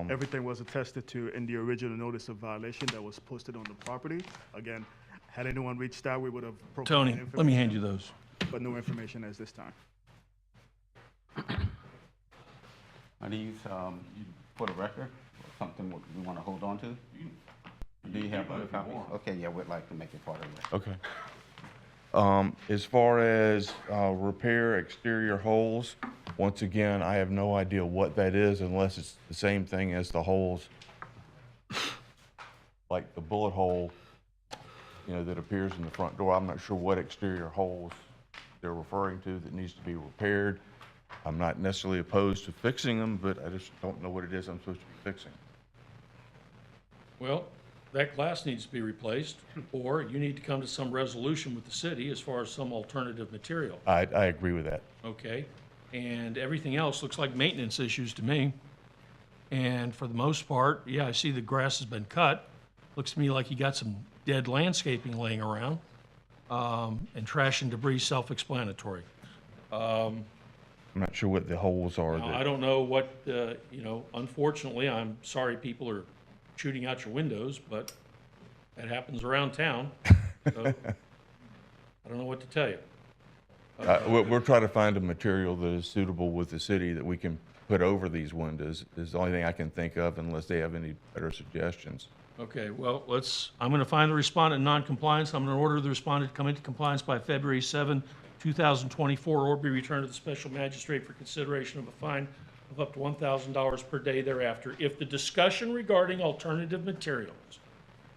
Everything was attested to in the original notice of violation that was posted on the property. Again, had anyone reached out, we would have Tony, provided let me hand information, you those. but no information as this time. Are these, for the record, something we want to hold on to? Do you have other copies? Okay, yeah, we'd like to make it part of it. Okay. As far as repair exterior holes, once again, I have no idea what that is unless it's the same thing as the holes, like the bullet hole, you know, that appears in the front door. I'm not sure what exterior holes they're referring to that needs to be repaired. I'm not necessarily opposed to fixing them, but I just don't know what it is I'm supposed to be fixing. Well, that glass needs to be replaced, or you need to come to some resolution with the city as far as some alternative material. I agree with that. Okay? And everything else looks like maintenance issues to me. And for the most part, yeah, I see the grass has been cut. Looks to me like you got some dead landscaping laying around. And trash and debris, self-explanatory. I'm not sure what the holes are. Now, I don't know what, you know, unfortunately, I'm sorry people are shooting out your windows, but that happens around town. So I don't know what to tell you. We're trying to find a material that is suitable with the city that we can put over these windows. Is the only thing I can think of unless they have any better suggestions. Okay, well, I'm going to find the respondent in non-compliance. I'm going to order the respondent to come into compliance by February 7, 2024, or be returned to the special magistrate for consideration of a fine of up to $1,000 per day thereafter. If the discussion regarding alternative materials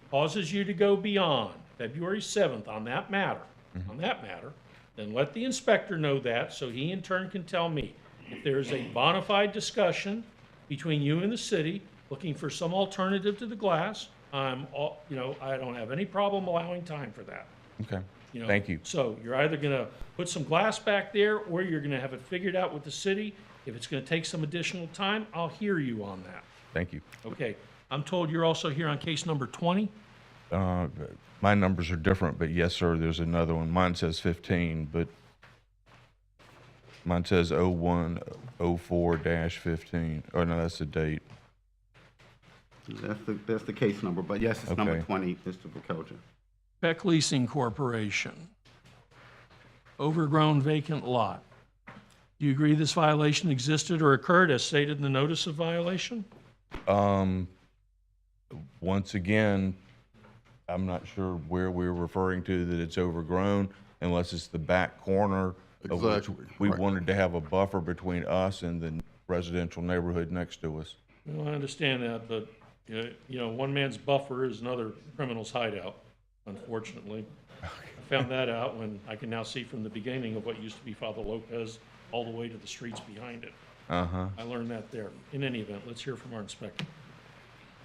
causes you to go beyond February 7th on that matter, then let the inspector know that, so he in turn can tell me. If there is a bona fide discussion between you and the city looking for some alternative to the glass, I don't have any problem allowing time for that. Okay, You know, thank you. So you're either gonna put some glass back there, or you're gonna have it figured out with the city. If it's gonna take some additional time, I'll hear you on that. Thank you. Okay, I'm told you're also here on case number 20? My numbers are different, but yes, sir, there's another one. Mine says 15, but mine says 0104-15. Oh, no, that's the date. That's the case number, but yes, it's number Okay. 20, Mr. Verkelcher. Peck Leasing Corporation. Overgrown vacant lot. Do you agree this violation existed or occurred as stated in the notice of violation? Once again, I'm not sure where we're referring to that it's overgrown unless it's the back corner of which Exactly, we right. wanted to have a buffer between us and the residential neighborhood next to us. Well, I understand that, but, you know, one man's buffer is another criminal's hideout, unfortunately. I found that out when I can now see from the beginning of what used to be Father Lopez all the way to the streets behind it. Uh-huh. I learned that there. In any event, let's hear from our inspector.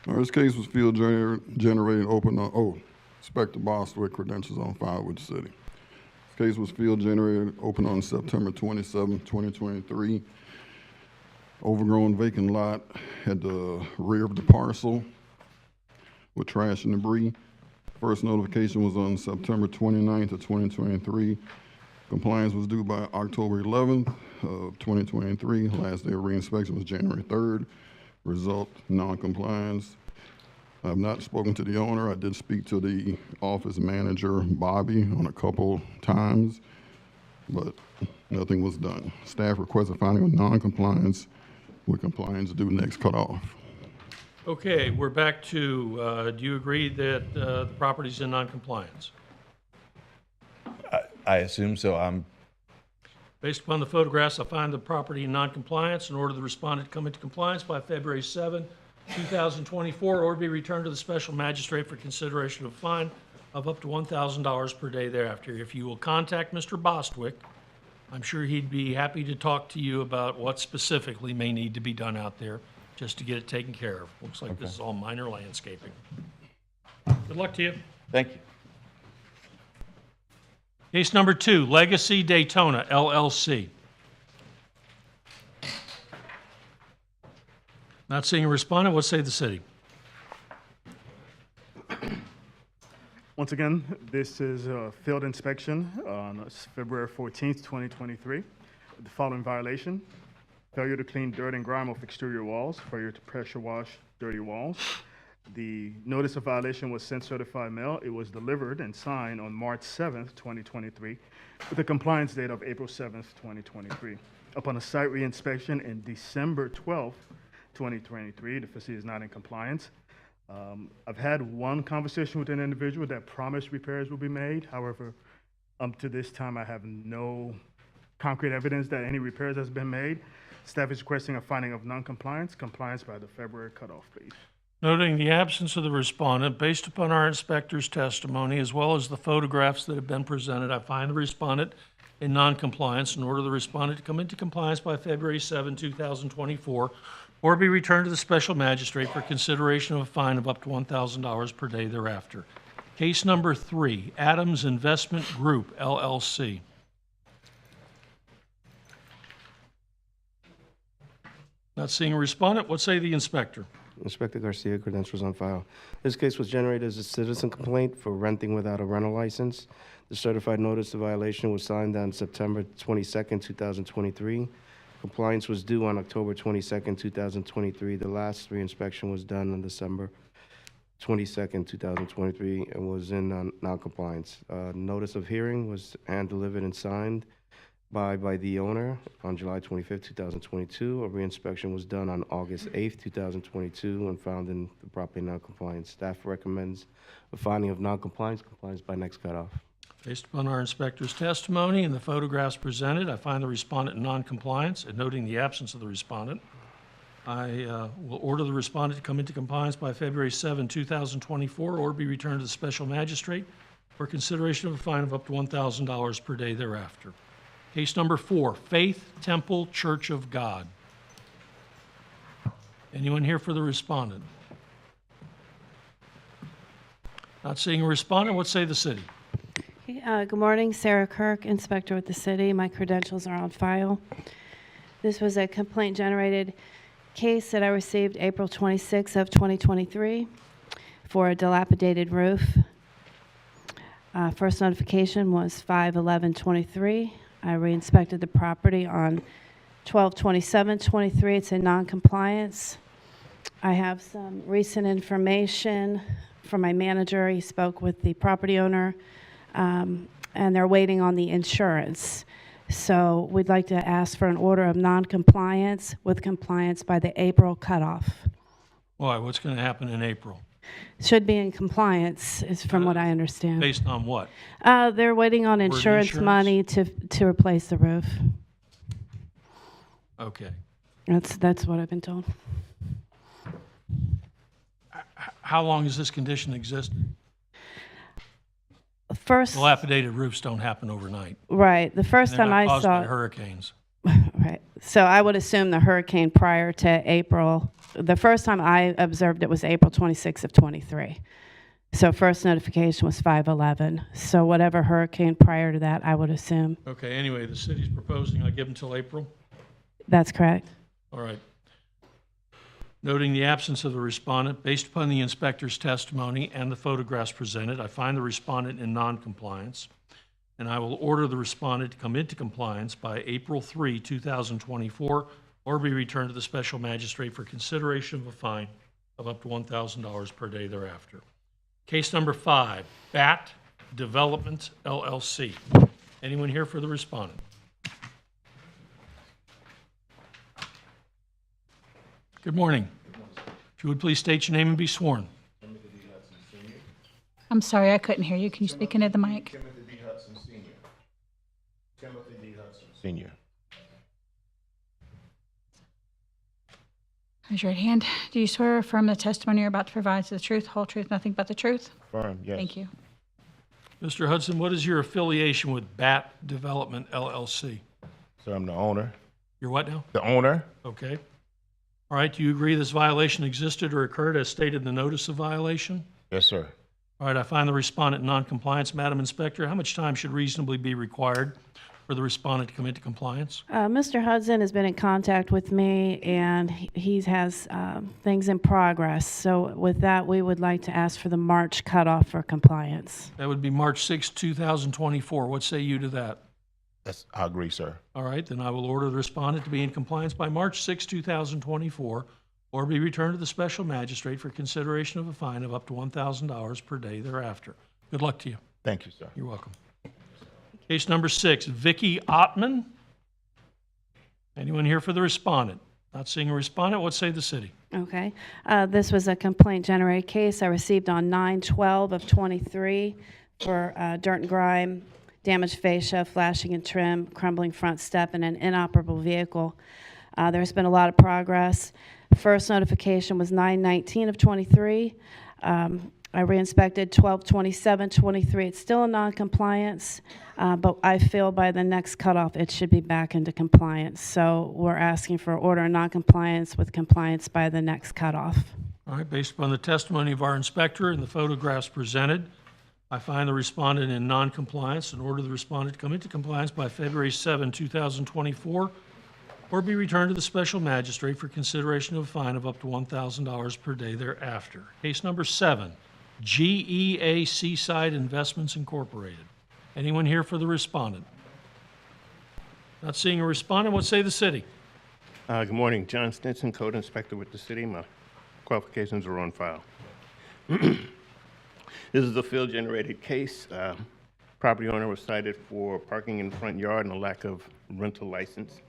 This case was field generated open on, Inspector Bostwick, credentials on file with the city. This case was field generated open on September 27, 2023. overgrown vacant lot at the rear of the parcel with trash and debris. First notification was on September 29th of 2023. Compliance was due by October 11th of 2023. Last day of reinspection was January 3rd. Result, non-compliance. I have not spoken to the owner. I did speak to the office manager, Bobby, on a couple times, but nothing was done. Staff requests a finding of non-compliance with compliance due next cutoff. Okay, we're back to, do you agree that the property's in noncompliance? I assume so. Based upon the photographs, I find the property in noncompliance and order the respondent to come into compliance by February 7, 2024, or be returned to the special magistrate for consideration of a fine of up to $1,000 per day thereafter. If you will contact Mr. Bostwick, I'm sure he'd be happy to talk to you about what specifically may need to be done out there just to get it taken care of. Looks like this is all minor landscaping. Good luck to you. Thank you. Case number 2, Legacy Daytona, LLC. Not seeing a respondent, what say the city? Once again, this is a field inspection on February 14th, 2023. The following violation: failure to clean dirt and grime off exterior walls, failure to pressure wash dirty walls. The notice of violation was sent certified mail. It was delivered and signed on March 7th, 2023, with a compliance date of April 7th, 2023. Upon a site reinspection in December 12th, 2023, the facility is not in compliance. I've had one conversation with an individual that promised repairs will be made. However, up to this time, I have no concrete evidence that any repairs has been made. Staff is requesting a finding of non-compliance, compliance by the February cutoff, please. Noting the absence of the respondent, based upon our inspector's testimony, as well as the photographs that have been presented, I find the respondent in noncompliance and order the respondent to come into compliance by February 7, 2024, or be returned to the special magistrate for consideration of a fine of up to $1,000 per day thereafter. Case number 3, Adams Investment Group, LLC. Not seeing a respondent, what say the inspector? Inspector Garcia, credentials on file. This case was generated as a citizen complaint for renting without a rental license. The certified notice of violation was signed on September 22nd, 2023. Compliance was due on October 22nd, 2023. The last reinspection was done on December 22nd, 2023, and was in non-compliance. Notice of hearing was hand-delivered and signed by the owner on July 25th, 2022. A reinspection was done on August 8th, 2022, and found in the property non-compliance. Staff recommends a finding of non-compliance, compliance by next cutoff. Based upon our inspector's testimony and the photographs presented, I find the respondent in noncompliance, and noting the absence of the respondent, I will order the respondent to come into compliance by February 7, 2024, or be returned to the special magistrate for consideration of a fine of up to $1,000 per day thereafter. Case number 4, Faith Temple Church of God. Anyone here for the respondent? Not seeing a respondent, what say the city? Good morning, Sarah Kirk, inspector with the city. My credentials are on file. This was a complaint-generated case that I received April 26th of 2023 for a dilapidated roof. First notification was 5/11/23. I re-inspected the property on 12/27/23. It's in non-compliance. I have some recent information from my manager. He spoke with the property owner, and they're waiting on the insurance. So we'd like to ask for an order of non-compliance with compliance by the April cutoff. Why? What's going to happen in April? Should be in compliance, is from what I understand. Based on what? They're waiting on insurance money to replace the roof. Okay. That's what I've been told. How long has this condition existed? First, dilapidated roofs don't happen overnight. Right. The first time I caused saw by hurricanes. Right. So I would assume the hurricane prior to April. The first time I observed it was April 26th of 23. So first notification was 5/11. So whatever hurricane prior to that, I would assume. Okay. Anyway, the city's proposing I give them till April. That's correct. All right. Noting the absence of the respondent, based upon the inspector's testimony and the photographs presented, I find the respondent in noncompliance, and I will order the respondent to come into compliance by April 3, 2024, or be returned to the special magistrate for consideration of a fine of up to $1,000 per day thereafter. Case number 5, BAT Development, LLC. Anyone here for the respondent? Good morning. If you would please state your name and be sworn. I'm sorry, I couldn't hear you. Can you speak into the mic? Timothy D. Hudson Sr. Timothy D. Hudson Sr. Raise your right hand. Do you swear or affirm the testimony you're about to provide is the truth, whole truth, nothing but the truth? Affirm, yes. Thank you. Mr. Hudson, what is your affiliation with BAT Development, LLC? So I'm the owner. You're what now? The owner? Okay. All right, do you agree this violation existed or occurred as stated in the notice of violation? Yes, sir. All right, I find the respondent in noncompliance. Madam Inspector, how much time should reasonably be required for the respondent to come into compliance? Mr. Hudson has been in contact with me, and he has things in progress. So with that, we would like to ask for the March cutoff for compliance. That would be March 6, 2024. What say you to that? I agree, sir. All right, then I will order the respondent to be in compliance by March 6, 2024, or be returned to the special magistrate for consideration of a fine of up to $1,000 per day thereafter. Good luck to you. Thank you, sir. You're welcome. Case number 6, Vicky Ottman. Anyone here for the respondent? Not seeing a respondent, what say the city? Okay. This was a complaint-generated case I received on 9/12 of 23 for dirt and grime, damaged fascia, flashing and trim, crumbling front step, and an inoperable vehicle. There's been a lot of progress. First notification was 9/19 of 23. I re-inspected 12/27/23. It's still in non-compliance, but I feel by the next cutoff it should be back into compliance. So we're asking for order of non-compliance with compliance by the next cutoff. All right, based upon the testimony of our inspector and the photographs presented, I find the respondent in non-compliance and order the respondent to come into compliance by February 7, 2024, or be returned to the special magistrate for consideration of a fine of up to $1,000 per day thereafter. Case number 7, GEA Seaside Investments Incorporated. Anyone here for the respondent? Not seeing a respondent, what say the city? Good morning, John Stinson, Code Inspector with the city. My qualifications are on file. This is a field-generated case. Property owner was cited for parking in the front yard and a lack of rental license.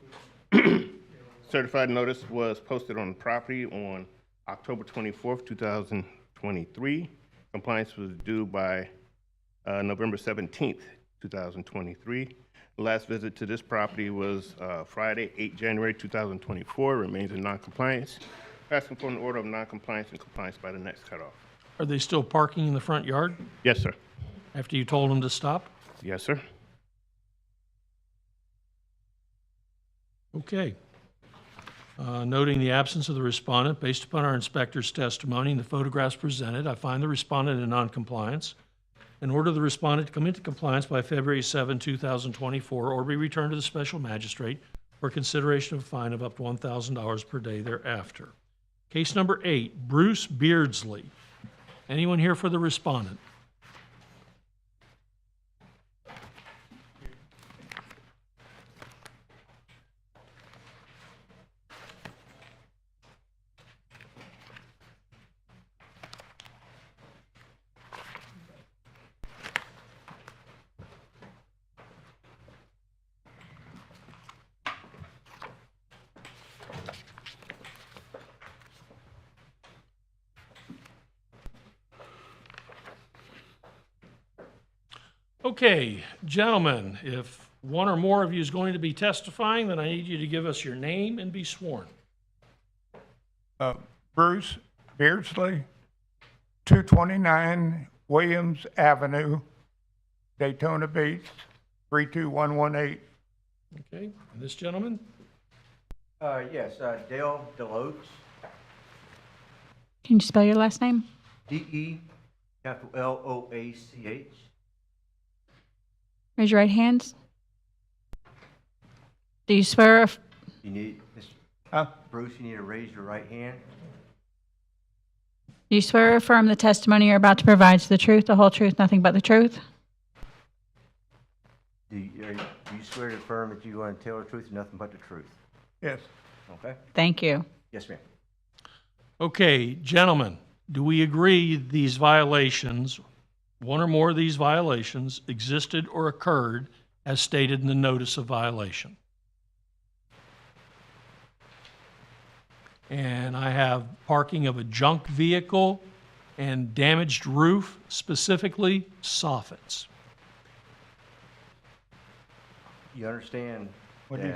Certified notice was posted on the property on October 24th, 2023. Compliance was due by November 17th, 2023. The last visit to this property was Friday, 8 January 2024. Remains in non-compliance. Asking for an order of non-compliance and compliance by the next cutoff. Are they still parking in the front yard Yes, sir. after you told them to stop? Yes, sir. Okay. Noting the absence of the respondent, based upon our inspector's testimony and the photographs presented, I find the respondent in noncompliance and order the respondent to come into compliance by February 7, 2024, or be returned to the special magistrate for consideration of a fine of up to $1,000 per day thereafter. Case number 8, Bruce Beardsley. Anyone here for the respondent? Okay, gentlemen, if one or more of you is going to be testifying, then I need you to give us your name and be sworn. Bruce Beardsley, 229 Williams Avenue, Daytona Beach, 32118. Okay, and this gentleman? Yes, Dale Deloach, Can you spell your last name? D-E, capital L-O-A-C-H. Raise your right hands. Do you swear? You need, Bruce, you need to raise your right hand. You swear or affirm the testimony you're about to provide is the truth, the whole truth, nothing but the truth? Do you swear to affirm that you're going to tell the truth and nothing but the truth? Yes. Okay? Thank you. Yes, ma'am. Okay, gentlemen, do we agree these violations, one or more of these violations, existed or occurred as stated in the notice of violation? And I have parking of a junk vehicle and damaged roof, specifically soffits. You understand What do you-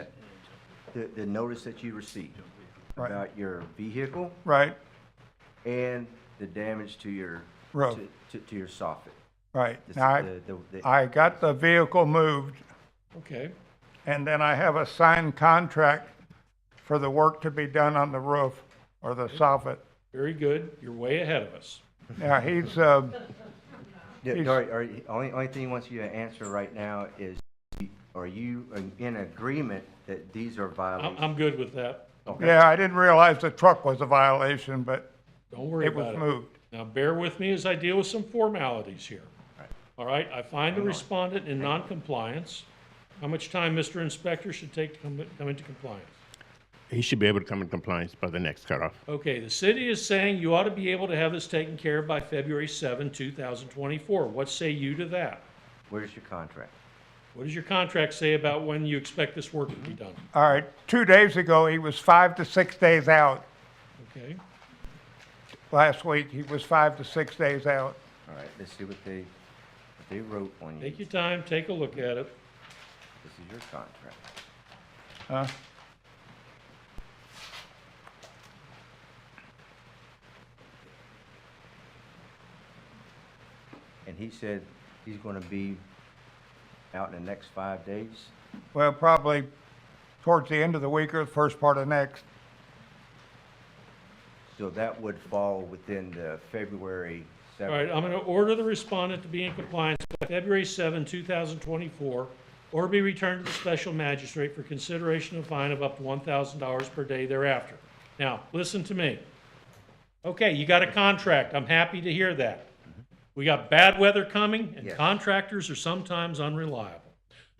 that the notice that you received Right. about your vehicle Right, and the damage to your Roof. to your soffit. right. This- Now, I got the vehicle moved, Okay. and then I have a signed contract for the work to be done on the roof or the soffit. Very good. You're way ahead of us. Now, he's, Only thing he wants you to answer right now is, are you in agreement that these are violations? I'm good with that. Okay. yeah, I didn't realize the truck was a violation, but Don't worry it about was it. moved. Now, bear with me as I deal with some formalities here. All right, I find the respondent in noncompliance. How much time, Mr. Inspector, should take to come into compliance? He should be able to come in compliance by the next cutoff. Okay, the city is saying you ought to be able to have this taken care of by February 7, 2024. What say you to that? Where's your contract? What does your contract say about when you expect this work to be done? All right, 2 days ago, he was 5 to 6 days out. Okay, Last week, he was 5 to 6 days out. All right, let's see what they wrote on you. take your time, take a look at it. This is your contract. Huh? And he said he's going to be out in the next 5 days? Well, probably towards the end of the week or the first part of next. So that would fall within the February 7th. All right, I'm going to order the respondent to be in compliance by February 7, 2024, or be returned to the special magistrate for consideration of a fine of up to $1,000 per day thereafter. Now, listen to me. Okay, you got a contract. I'm happy to hear that. We got bad weather coming, and Yes. contractors are sometimes unreliable.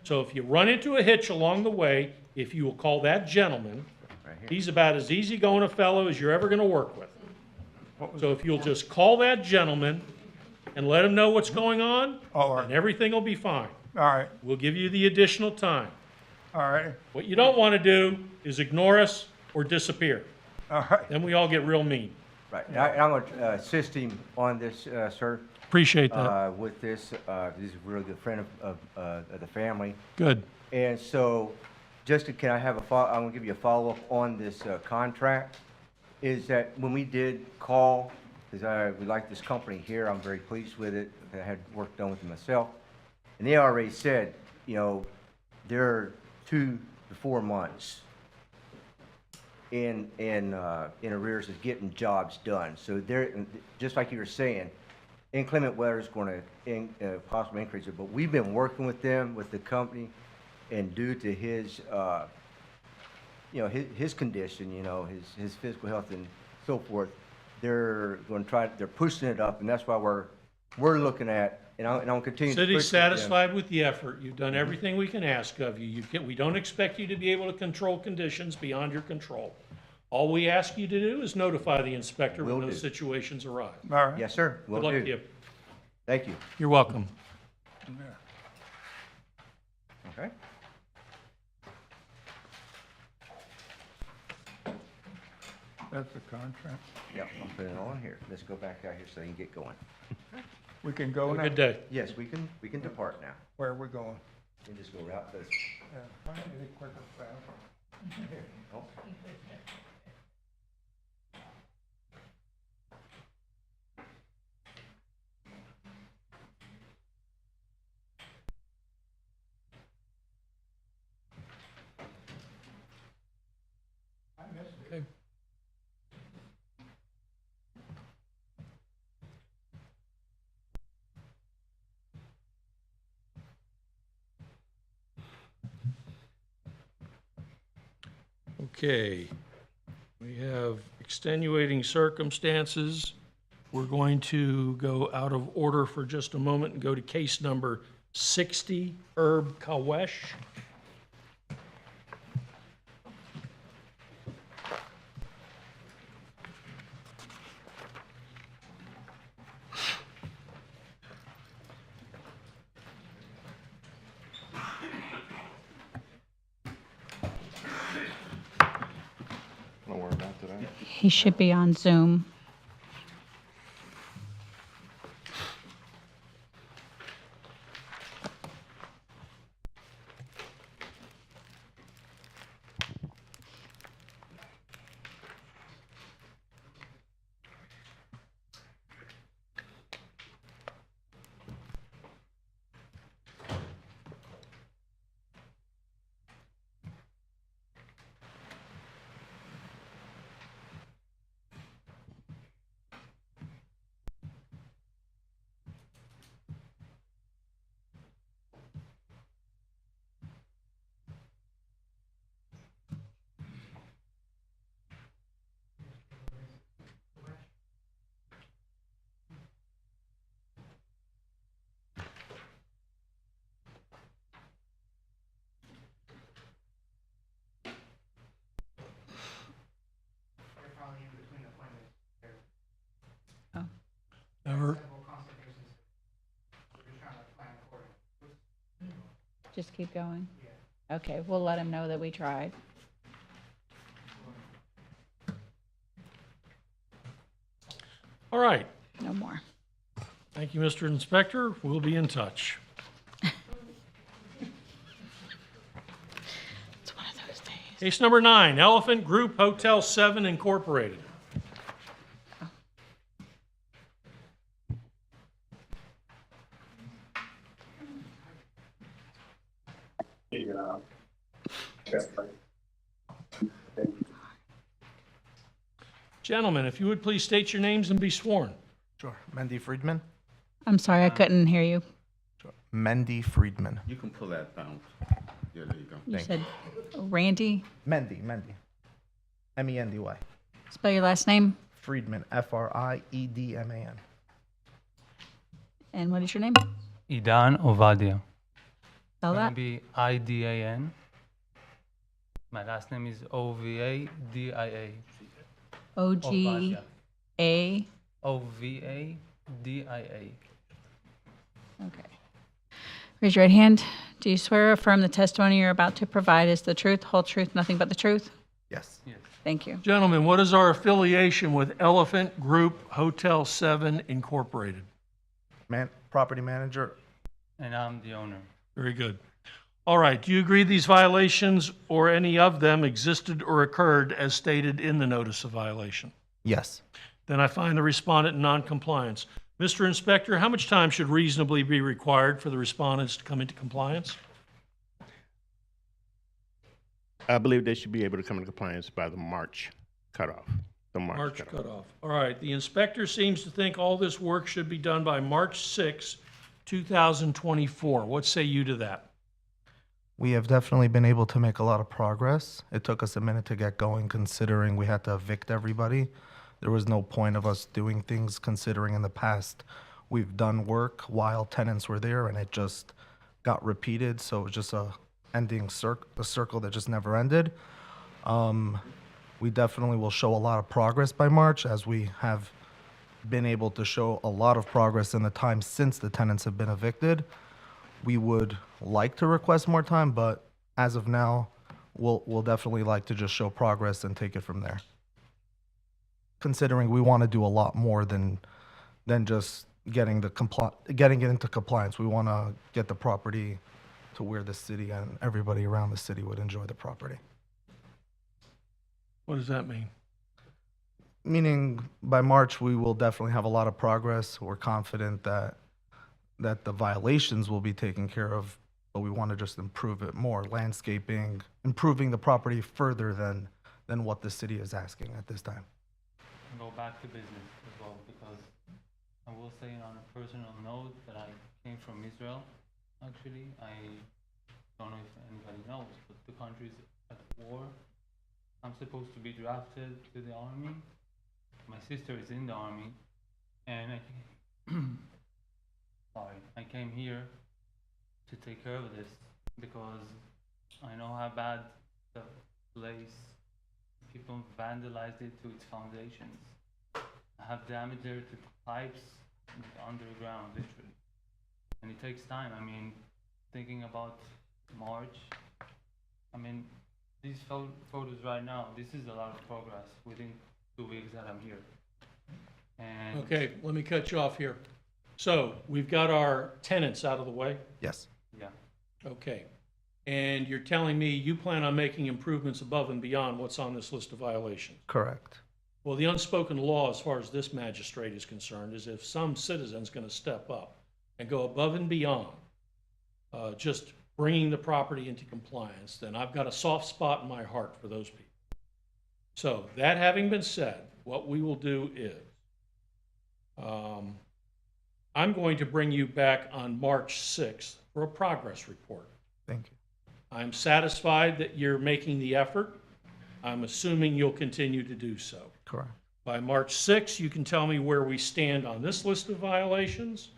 So if you run into a hitch along the way, if you will call that gentleman, Right here. he's about as easygoing a fellow as you're ever going to work with. So if you'll just call that gentleman and let him know what's going on, All right, and everything will be fine. all right, We'll give you the additional time. all right, What you don't want to do is ignore us or disappear. all right. Then we all get real mean. Right. I'm going to assist him on this, sir. Appreciate that. With this, he's a really good friend of the family. Good. And so, can I have I'm going to give you a follow-up on this contract. Is that when we did call, because we like this company here, I'm very pleased with it. I had work done with them myself. And they already said, they're 2 to 4 months in arrears of getting jobs done. So they're, just like you were saying, inclement weather is going to possibly increase it. But we've been working with them, with the company, and due to his, his condition, his physical health and so forth, they're pushing it up, and that's why we're looking at, and I'll continue to push City's with them. satisfied with the effort. You've done everything we can ask of you. We don't expect you to be able to control conditions beyond your control. All we ask you to do is notify the inspector when Will those do. situations arise. All right. Yes, sir. Good Will luck do. to you. Thank you. You're welcome. Okay. That's the contract. Yep, I'll put it on here. Let's go back out here so you can get going. We can go Have a now? good day. Yes, we can depart now. Where are we going? We can just go right this. Yeah, find it quicker, faster. Oh. Okay. Okay, we have extenuating circumstances We're going to go out of order for just a moment and go to case number 60, Herb Kawesh. Don't worry about that. He should be on Zoom. Ever? Just keep going? Okay, we'll let him know that we tried. All right. No more. Thank you, Mr. Inspector. We'll be in touch. It's one of those days. Case number 9, Elephant Group Hotel 7 Incorporated. Gentlemen, if you would please state your names and be sworn. Sure. Mendy Friedman? I'm sorry, I couldn't hear you. Mendy Friedman. You can pull that down. Yeah, there you go. You said Randy? Mendy. M-E-N-D-Y. Spell your last name. Friedman. F-R-I-E-D-M-A-N. And what is your name? Idan Ovadia. Spell Gonna that. be I-D-A-N. My last name is O-V-A-D-I-A. O-G-A. O-V-A-D-I-A. Okay. Raise your right hand. Do you swear or affirm the testimony you're about to provide is the truth, whole truth, nothing but the truth? Yes. Yes. Thank you. Gentlemen, what is our affiliation with Elephant Group Hotel 7 Incorporated? Property manager. And I'm the owner. Very good. All right, do you agree these violations or any of them existed or occurred as stated in the notice of violation? Yes. Then I find the respondent in noncompliance. Mr. Inspector, how much time should reasonably be required for the respondents to come into compliance? I believe they should be able to come into compliance by the March cutoff. The March cutoff. All right, the inspector seems to think all this work should be done by March 6, 2024. What say you to that? We have definitely been able to make a lot of progress. It took us a minute to get going considering we had to evict everybody. There was no point of us doing things considering in the past we've done work while tenants were there and it just got repeated. So it was just a circle that just never ended. We definitely will show a lot of progress by March as we have been able to show a lot of progress in the time since the tenants have been evicted. We would like to request more time, but as of now, we'll definitely like to just show progress and take it from there. Considering we want to do a lot more than just getting it into compliance. We want to get the property to where the city and everybody around the city would enjoy the property. What does that mean? Meaning by March, we will definitely have a lot of progress. We're confident that the violations will be taken care of, but we want to just improve it more. Landscaping, improving the property further than what the city is asking at this time. Go back to business as well, because I will say on a personal note that I came from Israel. Actually, I don't know if anybody knows, but the country's at war. I'm supposed to be drafted to the army. My sister is in the army, And sorry, I came here to take care of this because I know how bad the place, people vandalized it to its foundations. I have damage there to the pipes underground, literally. And it takes time. I mean, thinking about March, I mean, these photos right now, this is a lot of progress within 2 weeks that I'm here. And Okay, let me cut you off here. So we've got our tenants out of the way? Yes. yeah, Okay. And you're telling me you plan on making improvements above and beyond what's on this list of violations? Correct. Well, the unspoken law, as far as this magistrate is concerned, is if some citizen's going to step up and go above and beyond just bringing the property into compliance, then I've got a soft spot in my heart for those people. So that having been said, what we will do is I'm going to bring you back on March 6th for a progress report. Thank you. I'm satisfied that you're making the effort. I'm assuming you'll continue to do so. Correct. By March 6th, you can tell me where we stand on this list of violations.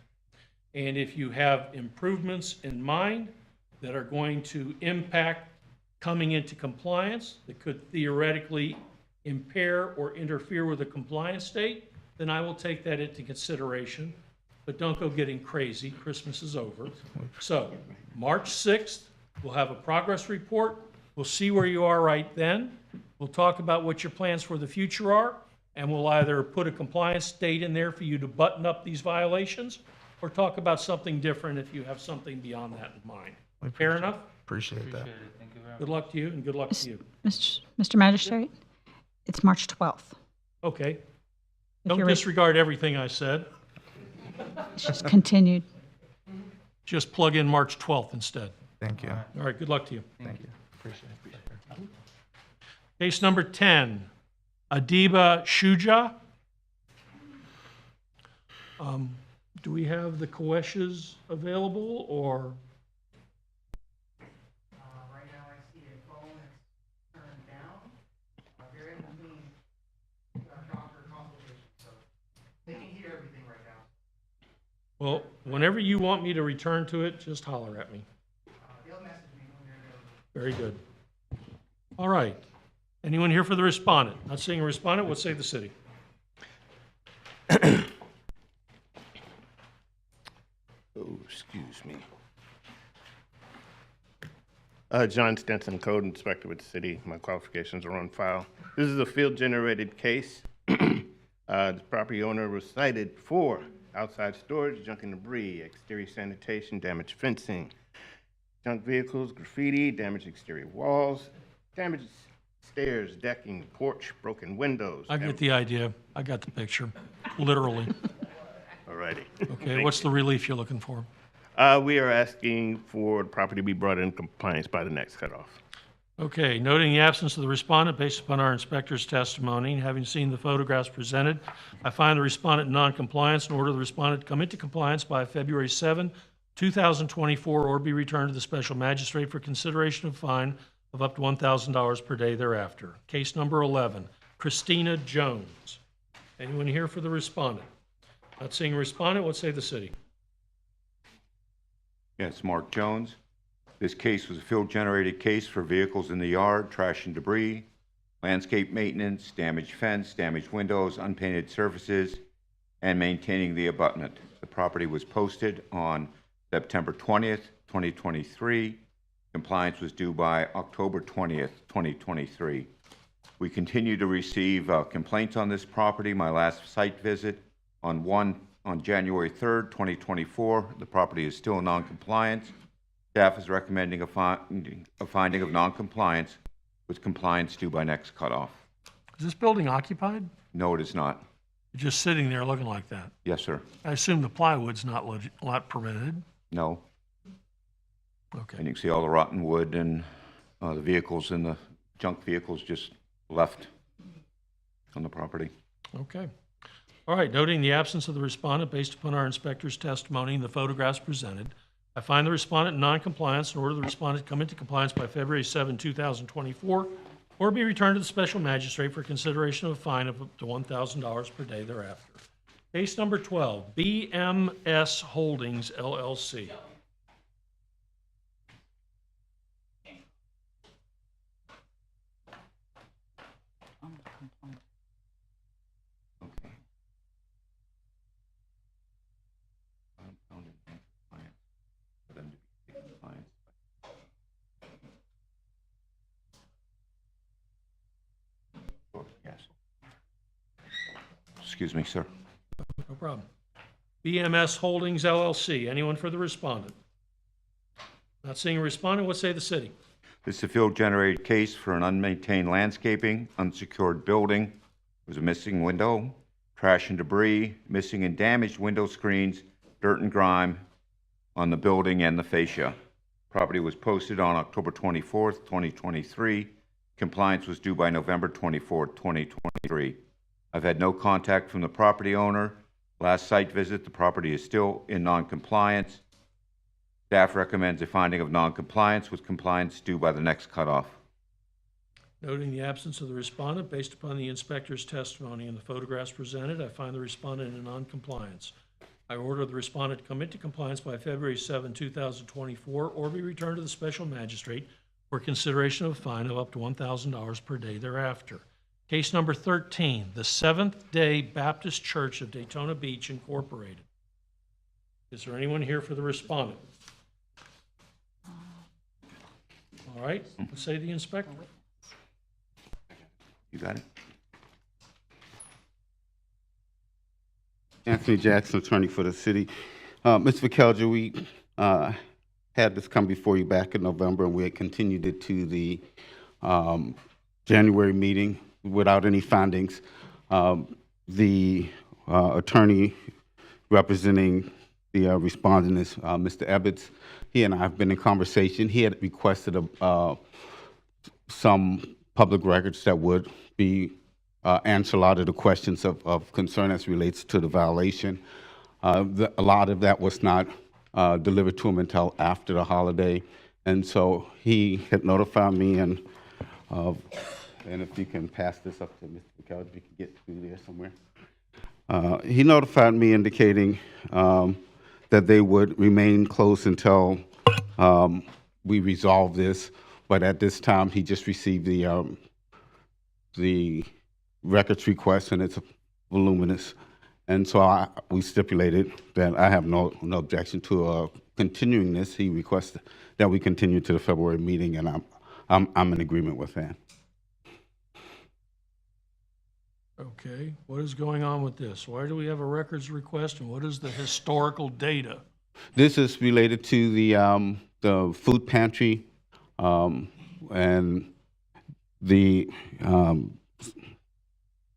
And if you have improvements in mind that are going to impact coming into compliance, that could theoretically impair or interfere with the compliance state, then I will take that into consideration. But don't go getting crazy. Christmas is over. So March 6th, we'll have a progress report. We'll see where you are right then. We'll talk about what your plans for the future are, and we'll either put a compliance date in there for you to button up these violations, or talk about something different if you have something beyond that in mind. Fair enough? Appreciate that. appreciate it. Thank you very much. Good luck to you, and good luck to you. Mr. Magistrate, it's March 12th. Okay. If Don't you're re- disregard everything I said. It's just continued. Just plug in March 12th instead. Thank you. All right, good luck to you. Thank you. Appreciate it. Case number 10, Adiba Shuja. Do we have the Koeshes available, or? Right now I see a phone that's turned down. They're in between doctor consultations, so they can hear everything right now. Well, whenever you want me to return to it, just holler at me. They'll message me when they're available. Very good. All right. Anyone here for the respondent? Not seeing a respondent, what say the city? Oh, excuse me. John Stenson, Code Inspector with the city. My qualifications are on file. This is a field-generated case. The property owner was cited for outside storage, junk and debris, exterior sanitation, damaged fencing, junk vehicles, graffiti, damaged exterior walls, damaged stairs, decking, porch, broken windows. I get the idea. I got the picture, literally. All righty. Okay, what's the relief you're looking for? We are asking for the property to be brought in compliance by the next cutoff. Okay, noting the absence of the respondent based upon our inspector's testimony, and having seen the photographs presented, I find the respondent in non-compliance and order the respondent to come into compliance by February 7, 2024, or be returned to the special magistrate for consideration of fine of up to $1,000 per day thereafter. Case number 11, Christina Jones. Anyone here for the respondent? Not seeing a respondent, what say the city? Yes, Mark Jones. This case was a field-generated case for vehicles in the yard, trash and debris, landscape maintenance, damaged fence, damaged windows, unpainted surfaces, and maintaining the abutment. The property was posted on September 20th, 2023. Compliance was due by October 20th, 2023. We continue to receive complaints on this property. My last site visit on January 3rd, 2024, the property is still in non-compliance. Staff is recommending a finding of non-compliance with compliance due by next cutoff. Is this building occupied? No, it is not. You're just sitting there looking like that. Yes, sir. I assume the plywood's not permitted. No. Okay. And you can see all the rotten wood and the vehicles and the junk vehicles just left on the property. Okay. All right, noting the absence of the respondent based upon our inspector's testimony and the photographs presented, I find the respondent in non-compliance and order the respondent to come into compliance by February 7, 2024, or be returned to the special magistrate for consideration of a fine of up to $1,000 per day thereafter. Case number 12, BMS Holdings LLC. For them to be compliant. Yes. Excuse me, sir. No problem. BMS Holdings LLC. Anyone for the respondent? Not seeing a respondent, what say the city? This is a field-generated case for an unmaintained landscaping, unsecured building. There was a missing window, trash and debris, missing and damaged window screens, dirt and grime on the building and the fascia. Property was posted on October 24th, 2023. Compliance was due by November 24th, 2023. I've had no contact from the property owner. Last site visit, the property is still in non-compliance. Staff recommends a finding of non-compliance with compliance due by the next cutoff. Noting the absence of the respondent, based upon the inspector's testimony and the photographs presented, I find the respondent in non-compliance. I order the respondent to come into compliance by February 7, 2024, or be returned to the special magistrate for consideration of a fine of up to $1,000 per day thereafter. Case number 13, the Seventh-day Baptist Church of Daytona Beach, Incorporated. Is there anyone here for the respondent? All right, let's say the inspector. You got it? Anthony Jackson, attorney for the city. Mr. McKelger, we had this come before you back in November, and we had continued it to the January meeting without any findings. The attorney representing the respondent is Mr. Ebbets. He and I have been in conversation. He had requested some public records that would be answer a lot of the questions of concern as relates to the violation. A lot of that was not delivered to him until after the holiday, and so he had notified me, and if you can pass this up to Mr. McKelvey, if you can get through there somewhere. He notified me indicating that they would remain closed until we resolve this, but at this time, he just received the records request, and it's voluminous. And so we stipulated that I have no objection to continuing this. He requested that we continue to the February meeting, and I'm in agreement with that. Okay, what is going on with this? Why do we have a records request, and what is the historical data? This is related to the food pantry, and the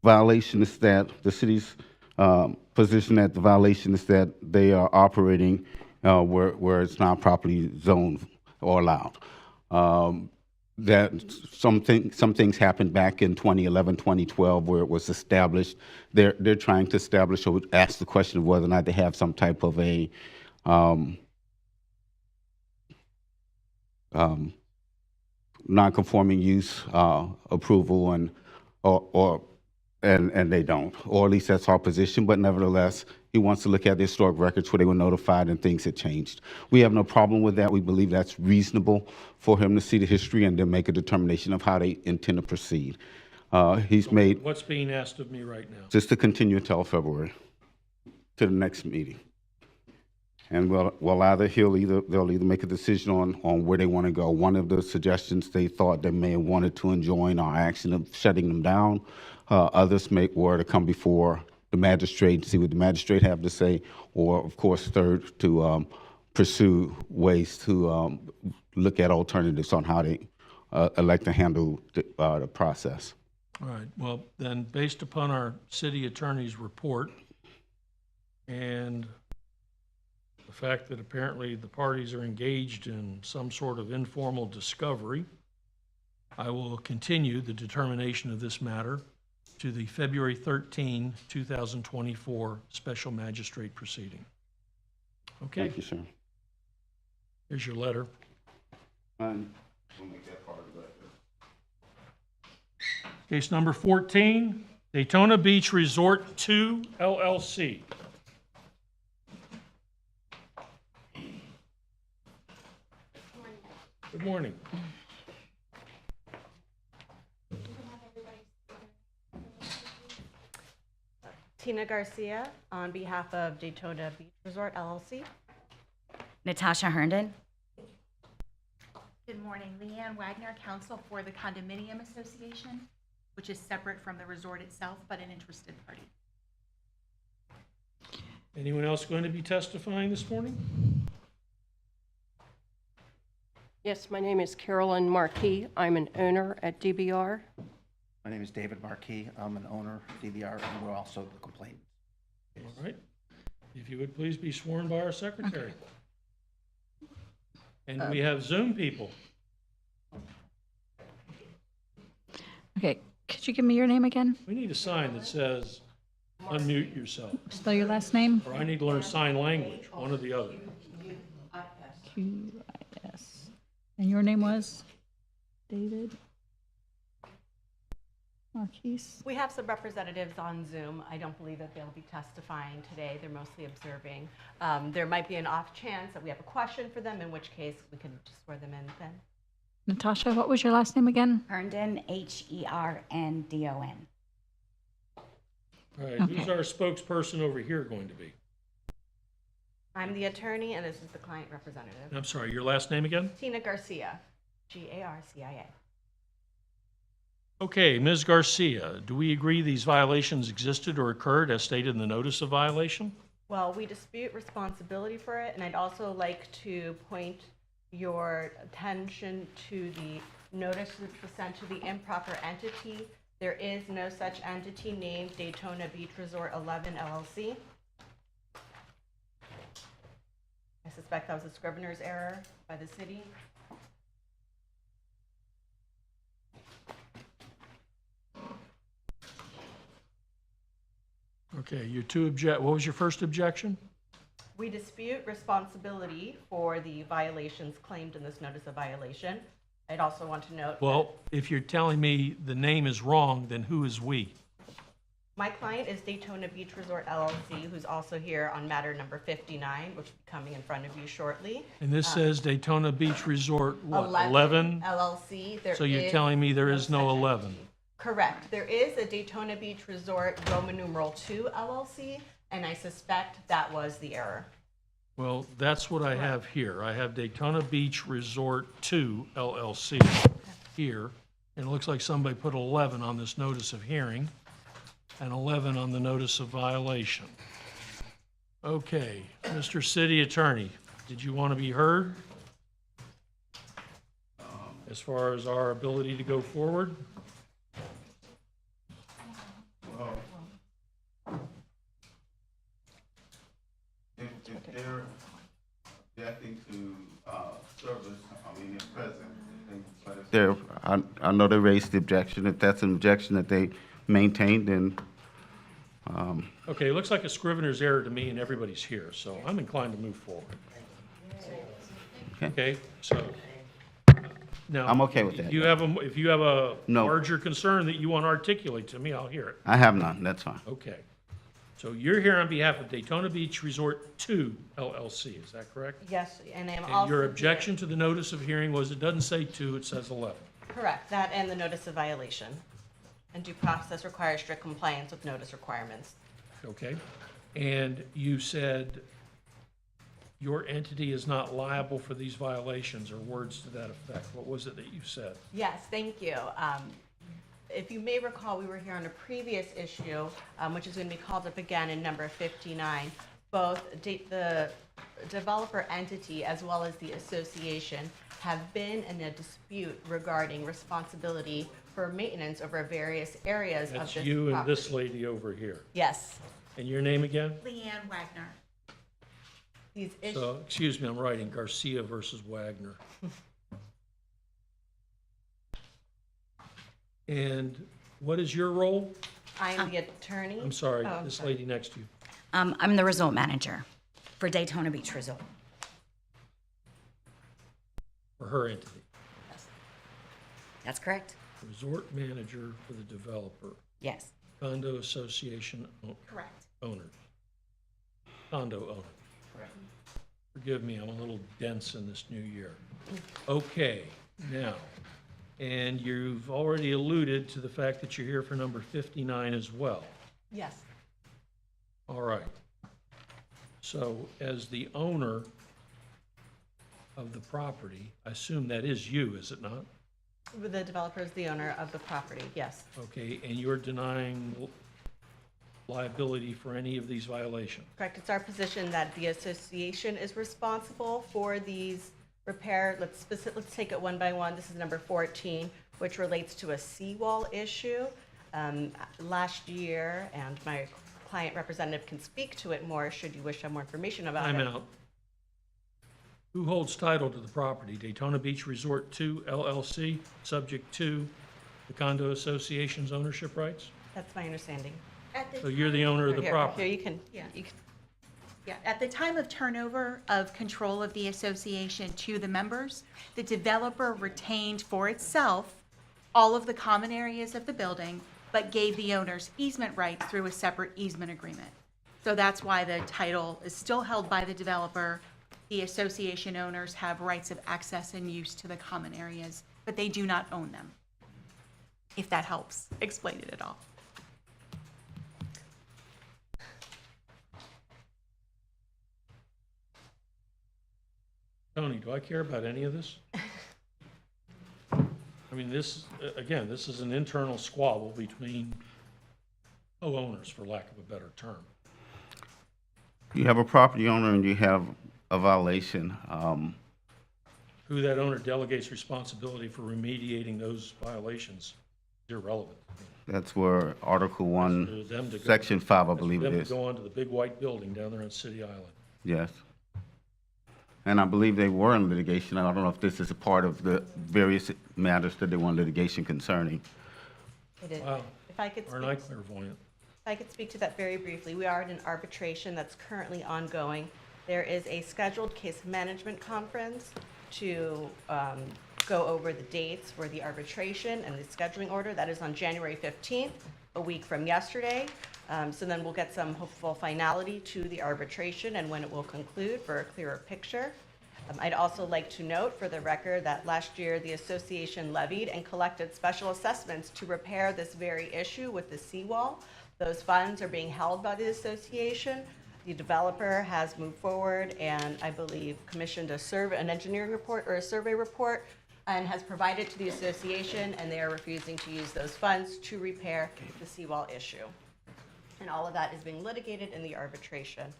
violation is that the city's position that the violation is that they are operating where it's not properly zoned or allowed. That some things happened back in 2011, 2012, where it was established. They're trying to establish or ask the question of whether or not they have some type of a non-conforming use approval, and they don't, or at least that's our position. But nevertheless, he wants to look at the historic records where they were notified and things had changed. We have no problem with that. We believe that's reasonable for him to see the history and then make a determination of how they intend to proceed. He's made What's being asked of me right now? just to continue until February, to the next meeting. And they'll either make a decision on where they want to go. One of the suggestions they thought they may have wanted to enjoin our action of shutting them down. Others were to come before the magistrate, see what the magistrate have to say, or of course, third, to pursue ways to look at alternatives on how they elect to handle the process. All right, well, then, based upon our city attorney's report and the fact that apparently the parties are engaged in some sort of informal discovery, I will continue the determination of this matter to the February 13, 2024 special magistrate proceeding. Okay. Thank you, sir. Here's your letter. We'll make that part of that. Case number 14, Daytona Beach Resort 2 LLC. Good morning. Tina Garcia on behalf of Daytona Beach Resort LLC. Natasha Herndon. Good morning, Leanne Wagner, counsel for the Condominium Association, which is separate from the resort itself, but an interested party. Anyone else going to be testifying this morning? Yes, my name is Carolyn Marquis. I'm an owner at DBR. My name is David Marquis. I'm an owner of DVR, and we're also the complainant. All right. If you would please be sworn by our secretary. And we have Zoom people. Okay, could you give me your name again? We need a sign that says, unmute yourself. Spell your last name. Or I need to learn sign language, one or the other. Q-I-S. And your name was? David? Marquise? We have some representatives on Zoom. I don't believe that they'll be testifying today. They're mostly observing. There might be an off chance that we have a question for them, in which case we can just swear them in then. Natasha, what was your last name again? Herndon, Herndon. All right, who's our spokesperson over here going to be? I'm the attorney, and this is the client representative. I'm sorry, your last name again? Tina Garcia, Garcia. Okay, Ms. Garcia, do we agree these violations existed or occurred as stated in the notice of violation? Well, we dispute responsibility for it, and I'd also like to point your attention to the notice which was sent to the improper entity. There is no such entity named Daytona Beach Resort 11 LLC. I suspect that was a scrivener's error by the city. Okay, what was your first objection? We dispute responsibility for the violations claimed in this notice of violation. I'd also want to note. Well, if you're telling me the name is wrong, then who is we? My client is Daytona Beach Resort LLC, who's also here on matter number 59, which will be coming in front of you shortly. And this says Daytona Beach Resort, what, 11 LLC. There So you're is telling me there is no 11? Correct. There is a Daytona Beach Resort Roman numeral 2 LLC, and I suspect that was the error. Well, that's what I have here. I have Daytona Beach Resort 2 LLC here, and it looks like somebody put 11 on this notice of hearing and 11 on the notice of violation. Okay, Mr. City Attorney, did you want to be heard as far as our ability to go forward? If they're objecting to service, I mean, if present, but if they're, I know they raised the objection. If that's an objection that they maintain, then. Okay, it looks like a scrivener's error to me and everybody's here, so I'm inclined to move forward. Okay, so. Now, I'm okay with that. If you have a No. larger concern that you want to articulate to me, I'll hear it. I have none, that's fine. Okay. So you're here on behalf of Daytona Beach Resort 2 LLC, is that correct? Yes, and I'm And also. your objection to the notice of hearing was it doesn't say 2, it says 11. Correct, that and the notice of violation. And due process requires strict compliance with notice requirements. Okay? And you said your entity is not liable for these violations, or words to that effect. What was it that you said? Yes, thank you. If you may recall, we were here on a previous issue, which is going to be called up again in number 59. Both the developer entity as well as the association have been in a dispute regarding responsibility for maintenance over various areas of this That's you and property. this lady over here. Yes. And your name again? Leanne Wagner. These issues. So, excuse me, I'm writing Garcia versus Wagner. And what is your role? I am the attorney. I'm sorry, Oh, I'm this sorry. lady next to you. I'm the resort manager for Daytona Beach Resort. For her entity. That's correct. Resort manager for the developer. Yes. Condo association Correct. owners. Condo owner. Correct. Forgive me, I'm a little dense in this new year. Okay, now, and you've already alluded to the fact that you're here for number 59 as well. Yes. All right. So as the owner of the property, I assume that is you, is it not? The developer is the owner of the property, yes. Okay, and you're denying liability for any of these violations? Correct. It's our position that the association is responsible for these repair. Let's take it one by one. This is number 14, which relates to a seawall issue. Last year, and my client representative can speak to it more should you wish to have more information about it. Time out. Who holds title to the property? Daytona Beach Resort 2 LLC, subject to the condo association's ownership rights? That's my understanding. So you're the owner of the Here, property? Here, you can. Yeah. Yeah, at the time of turnover of control of the association to the members, the developer retained for itself all of the common areas of the building, but gave the owners easement rights through a separate easement agreement. So that's why the title is still held by the developer. The association owners have rights of access and use to the common areas, but they do not own them, if that helps explain it at all. Tony, do I care about any of this? I mean, this, again, this is an internal squabble between co-owners, for lack of a better term. You have a property owner and you have a violation. Who that owner delegates responsibility for remediating those violations is irrelevant. That's where Article For 1, them to go- Section 5, I that's for believe it them to is. go onto the big white building down there on City Island. Yes. And I believe they were in litigation. I don't know if this is a part of the various matters that they were in litigation concerning. It is. Wow. If I could Aren't I clairvoyant? If I could speak to that very briefly, we are in an arbitration that's currently ongoing. There is a scheduled case management conference to go over the dates for the arbitration and the scheduling order. That is on January 15th, a week from yesterday. So then we'll get some hopeful finality to the arbitration and when it will conclude for a clearer picture. I'd also like to note for the record that last year the association levied and collected special assessments to repair this very issue with the seawall. Those funds are being held by the association. The developer has moved forward and I believe commissioned an engineering report or a survey report and has provided to the association, and they are refusing to use those funds to repair the seawall issue. And all of that is being litigated in the arbitration.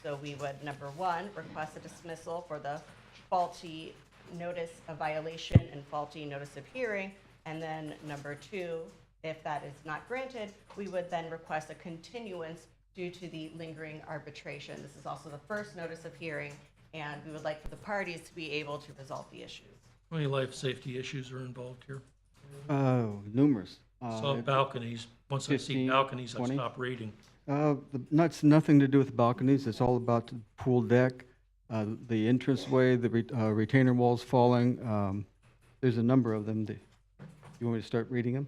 So we would, number one, request a dismissal for the faulty notice of violation and faulty notice of hearing. And then number two, if that is not granted, we would then request a continuance due to the lingering arbitration. This is also the first notice of hearing, and we would like for the parties to be able to resolve the issues. How many life safety issues are involved here? Numerous. Saw balconies. Once I see 15, balconies, I 20. stop reading. That's nothing to do with the balconies. It's all about the pool deck, the entranceway, the retainer walls falling. There's a number of them. You want me to start reading them?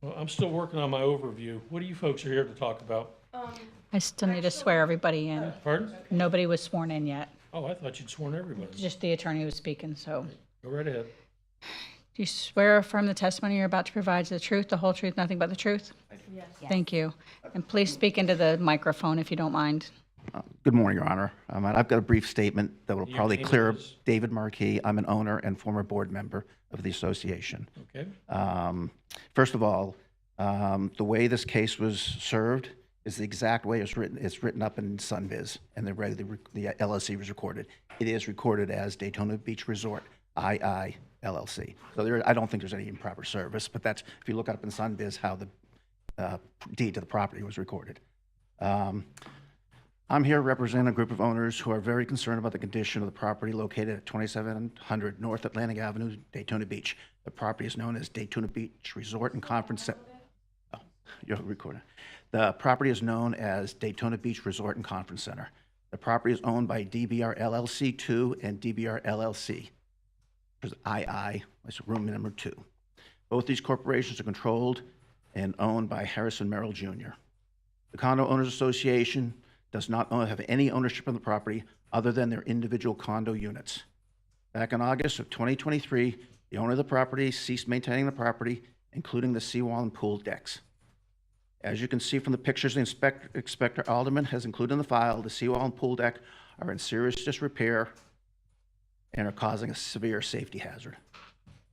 Well, I'm still working on my overview. What do you folks are here to talk about? I still need to swear everybody in. Pardon? Nobody was sworn in yet. Oh, I thought you'd sworn everybody. Just the attorney was speaking, so. Go right ahead. Do you swear or affirm the testimony you're about to provide is the truth, the whole truth, nothing but the truth? Yes. Thank you. And please speak into the microphone if you don't mind. Good morning, Your Honor. I've got a brief statement that will Your probably name clear up. is? David Marquis. I'm an owner and former board member of the association. Okay. First of all, the way this case was served is the exact way it's written. It's written up in Sunbiz, and the LLC was recorded. It is recorded as Daytona Beach Resort, II LLC. So I don't think there's any improper service, but that's, if you look up in Sunbiz, how the deed to the property was recorded. I'm here representing a group of owners who are very concerned about the condition of the property located at 2700 North Atlantic Avenue, Daytona Beach. The property is known as Daytona Beach Resort and Conference Center. Oh, you're recording. The property is known as Daytona Beach Resort and Conference Center. The property is owned by DBR LLC 2 and DBR LLC. There's II, that's room number 2. Both these corporations are controlled and owned by Harrison Merrill Jr. The Condo Owners Association does not have any ownership of the property other than their individual condo units. Back in August of 2023, the owner of the property ceased maintaining the property, including the seawall and pool decks. As you can see from the pictures the Inspector Alderman has included in the file, the seawall and pool deck are in serious disrepair and are causing a severe safety hazard.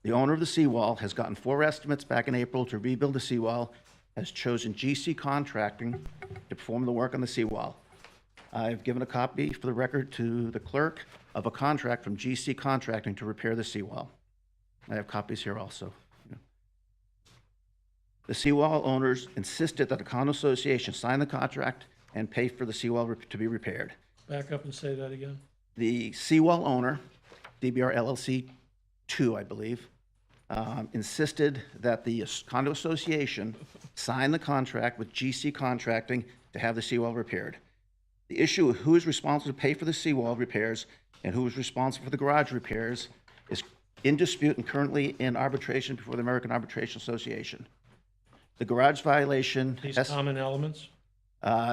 The owner of the seawall has gotten 4 estimates back in April to rebuild the seawall, has chosen GC Contracting to perform the work on the seawall. I've given a copy for the record to the clerk of a contract from GC Contracting to repair the seawall. I have copies here also. The seawall owners insisted that the condo association sign the contract and pay for the seawall to be repaired. Back up and say that again. The seawall owner, DBR LLC 2, I believe, insisted that the condo association sign the contract with GC Contracting to have the seawall repaired. The issue of who is responsible to pay for the seawall repairs and who is responsible for the garage repairs is in dispute and currently in arbitration before the American Arbitration Association. The garage violation... These common elements?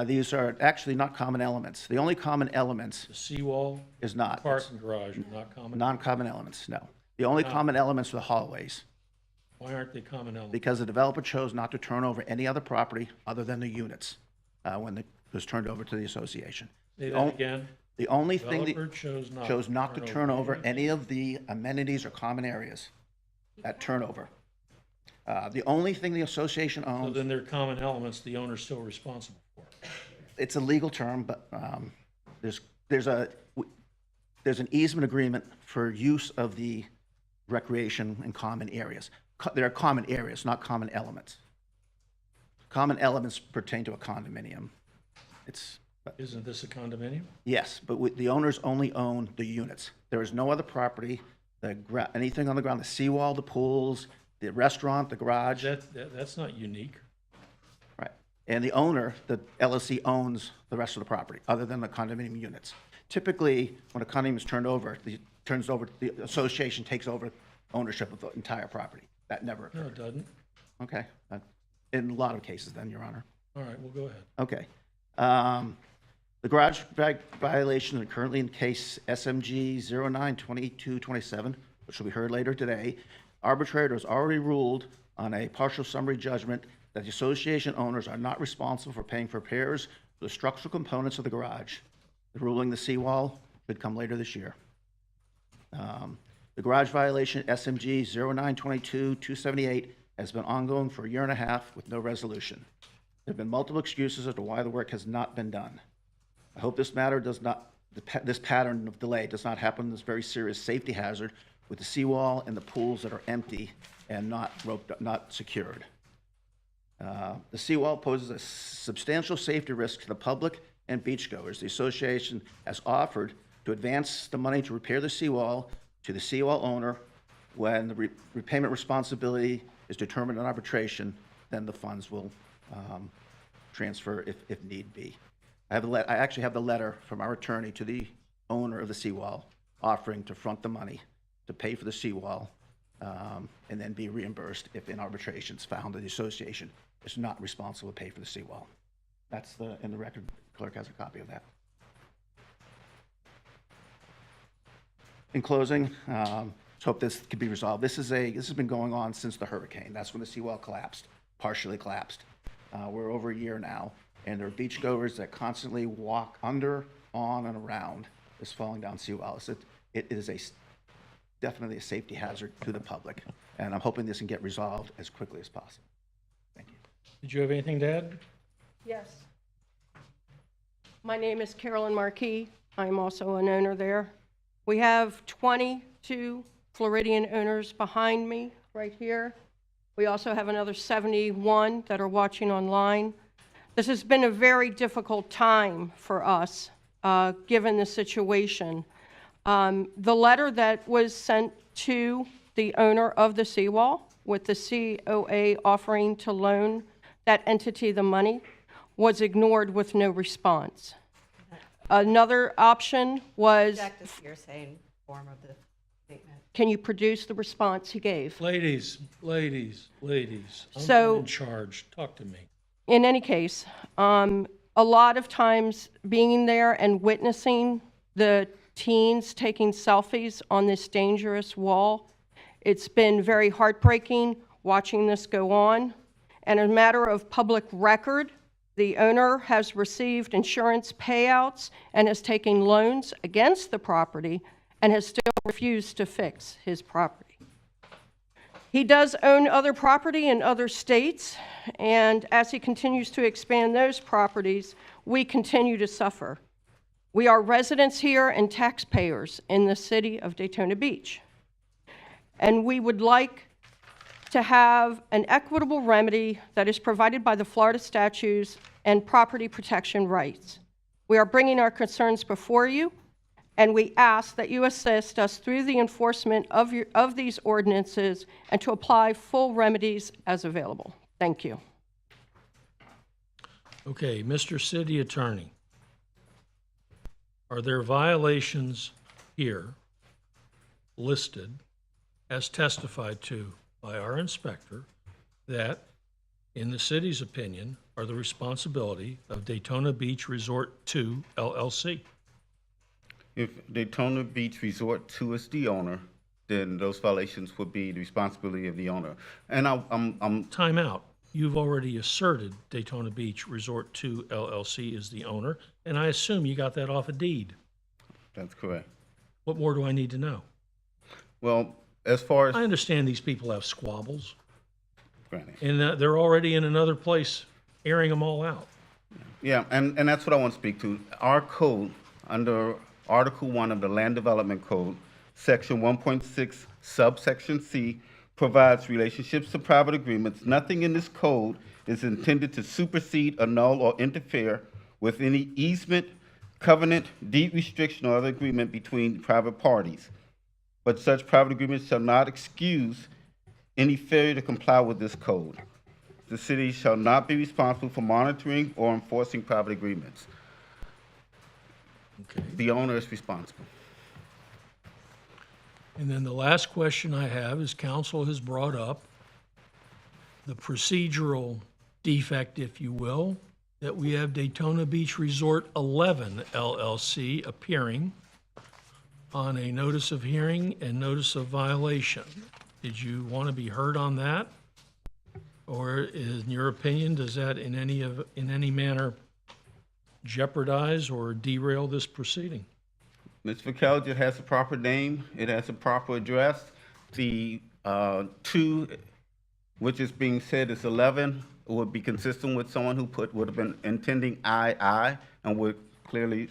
These are actually not common elements. The only common elements... The seawall? Is not. Parking garage are not common? Non-common elements, no. The only common elements are the hallways. Why aren't they common elements? Because the developer chose not to turn over any other property other than the units when it was turned over to the association. Say that again? The only thing Developer that chose not to turn over any of the amenities or common areas at turnover. The only thing the association So owns, then they're common elements the owner's still responsible for. it's a legal term, but there's an easement agreement for use of the recreation and common areas. There are common areas, not common elements. Common elements pertain to a condominium. Isn't this a condominium? Yes, but the owners only own the units. There is no other property, anything on the ground, the seawall, the pools, the restaurant, the garage. That's not unique. Right. And the owner, the LLC, owns the rest of the property, other than the condominium units. Typically, when a condominium is turned over, the association takes over ownership of the entire property. That never occurs. No, it doesn't. Okay. In a lot of cases then, Your Honor. All right, well, go ahead. Okay. The garage violations are currently in case SMG 092227, which will be heard later today. Arbitrator has already ruled on a partial summary judgment that the association owners are not responsible for paying for repairs to the structural components of the garage. The ruling the seawall should come later this year. The garage violation SMG 0922-278 has been ongoing for 1.5 years with no resolution. There have been multiple excuses as to why the work has not been done. I hope this this pattern of delay does not happen in this very serious safety hazard with the seawall and the pools that are empty and not secured. The seawall poses a substantial safety risk to the public and beachgoers. The association has offered to advance the money to repair the seawall to the seawall owner. When the repayment responsibility is determined in arbitration, then the funds will transfer if need be. I actually have the letter from our attorney to the owner of the seawall offering to front the money to pay for the seawall and then be reimbursed if in arbitrations found that the association is not responsible to pay for the seawall. That's in the record. Clerk has a copy of that. In closing, let's hope this can be resolved. This has been going on since the hurricane. That's when the seawall collapsed, partially collapsed. We're over a year now, and there are beachgoers that constantly walk under, on, and around this falling down seawall. It is definitely a safety hazard to the public, and I'm hoping this can get resolved as quickly as possible. Thank you. Did you have anything to add? Yes. My name is Carolyn Marquis. I'm also an owner there. We have 22 Floridian owners behind me right here. We also have another 71 that are watching online. This has been a very difficult time for us, given the situation. The letter that was sent to the owner of the seawall with the COA offering to loan that entity the money was ignored with no response. Another option was... Reject this hearsay form of the Can you produce the response he gave? Ladies. I'm So- in charge. Talk to me. In any case, a lot of times being there and witnessing the teens taking selfies on this dangerous wall, it's been very heartbreaking watching this go on. And a matter of public record, the owner has received insurance payouts and has taken loans against the property and has still refused to fix his property. He does own other property in other states, and as he continues to expand those properties, we continue to suffer. We are residents here and taxpayers in the city of Daytona Beach, and we would like to have an equitable remedy that is provided by the Florida statutes and property protection rights. We are bringing our concerns before you, and we ask that you assist us through the enforcement of these ordinances and to apply full remedies as available. Thank you. Okay, Mr. City Attorney, are there violations here listed as testified to by our inspector that, in the city's opinion, are the responsibility of Daytona Beach Resort 2 LLC? If Daytona Beach Resort 2 is the owner, then those violations would be the responsibility of the owner. And I'm Time out. You've already asserted Daytona Beach Resort 2 LLC is the owner, and I assume you got that off a deed. That's correct. What more do I need to know? Well, as far as I understand these people have squabbles, granted. and they're already in another place airing them all out. Yeah, and that's what I want to speak to. Our code, under Article 1 of the Land Development Code, Section 1.6, subsection C, provides relationships to private agreements. Nothing in this code is intended to supersede, annul, or interfere with any easement, covenant, deed restriction, or other agreement between private parties. But such private agreements shall not excuse any failure to comply with this code. The city shall not be responsible for monitoring or enforcing private agreements. Okay. The owner is responsible. And then the last question I have is council has brought up the procedural defect, if you will, that we have Daytona Beach Resort 11 LLC appearing on a notice of hearing and notice of violation. Did you want to be heard on that? Or in your opinion, does that in any manner jeopardize or derail this proceeding? Ms. Vacalja, it has a proper name, it has a proper address. The 2, which is being said is 11, would be consistent with someone who would have been intending I, and would clearly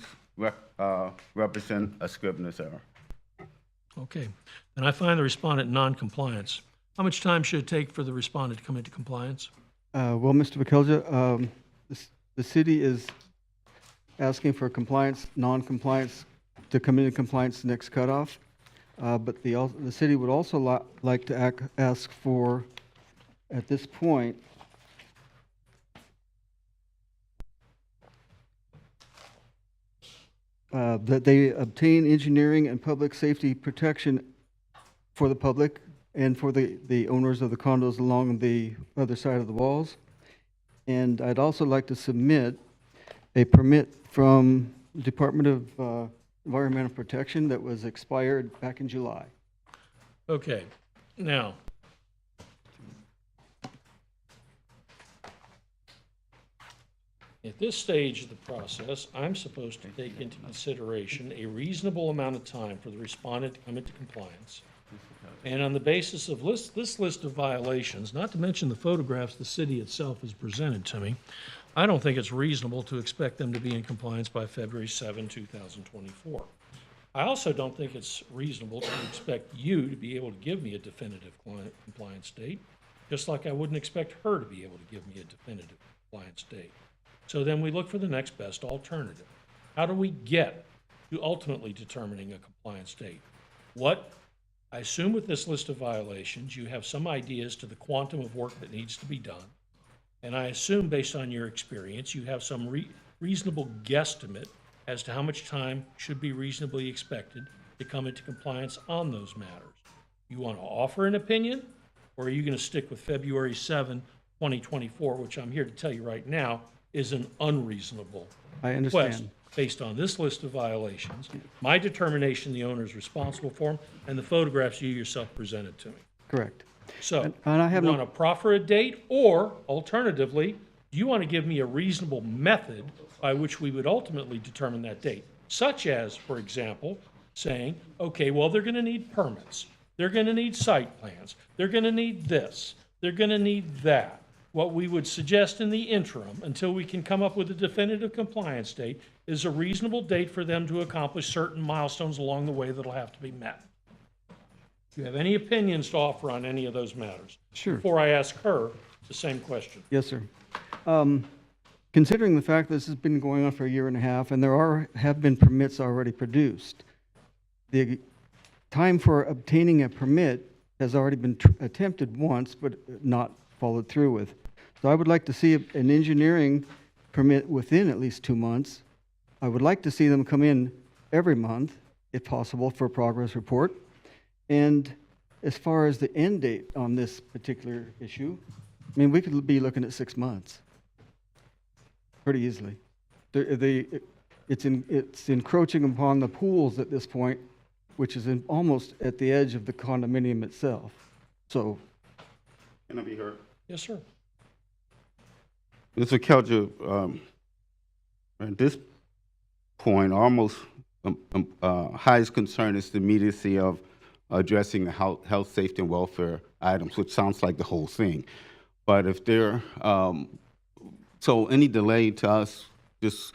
represent a scrivener's error. Okay. And I find the respondent non-compliance. How much time should it take for the respondent to come into compliance? Well, Mr. Vacalja, the city is asking for compliance, non-compliance, to come into compliance next cutoff. But the city would also like to ask for, at this point, that they obtain engineering and public safety protection for the public and for the owners of the condos along the other side of the walls. And I'd also like to submit a permit from the Department of Environmental Protection that was expired back in July. Okay. Now, at this stage of the process, I'm supposed to take into consideration a reasonable amount of time for the respondent to come into compliance. And on the basis of this list of violations, not to mention the photographs the city itself has presented to me, I don't think it's reasonable to expect them to be in compliance by February 7, 2024. I also don't think it's reasonable to expect you to be able to give me a definitive compliance date, just like I wouldn't expect her to be able to give me a definitive compliance date. So then we look for the next best alternative. How do we get to ultimately determining a compliance date? I assume with this list of violations, you have some ideas to the quantum of work that needs to be done. And I assume, based on your experience, you have some reasonable guesstimate as to how much time should be reasonably expected to come into compliance on those matters. You want to offer an opinion, or are you going to stick with February 7, 2024, which I'm here to tell you right now is an unreasonable I request understand. based on this list of violations, my determination the owner is responsible for them, and the photographs you yourself presented to me. Correct. So, And I have you no- want to proffer a date, or alternatively, do you want to give me a reasonable method by which we would ultimately determine that date? Such as, for example, saying, okay, well, they're going to need permits. They're going to need site plans. They're going to need this. They're going to need that. What we would suggest in the interim, until we can come up with a definitive compliance date, is a reasonable date for them to accomplish certain milestones along the way that'll have to be met. Do you have any opinions to offer on any of those matters? Sure. Before I ask her the same question. Yes, sir. Considering the fact this has been going on for a year and a half, and have been permits already produced, the time for obtaining a permit has already been attempted once, but not followed through with. So I would like to see an engineering permit within at least 2 months. I would like to see them come in every month, if possible, for a progress report. And as far as the end date on this particular issue, I mean, we could be looking at 6 months pretty easily. It's encroaching upon the pools at this point, which is almost at the edge of the condominium itself. So, Can I be heard? Yes, sir. Mr. Kelcher, at this point, almost highest concern is the immediacy of addressing the health, safety, and welfare items, which sounds like the whole thing. But if there, so any delay to us, just,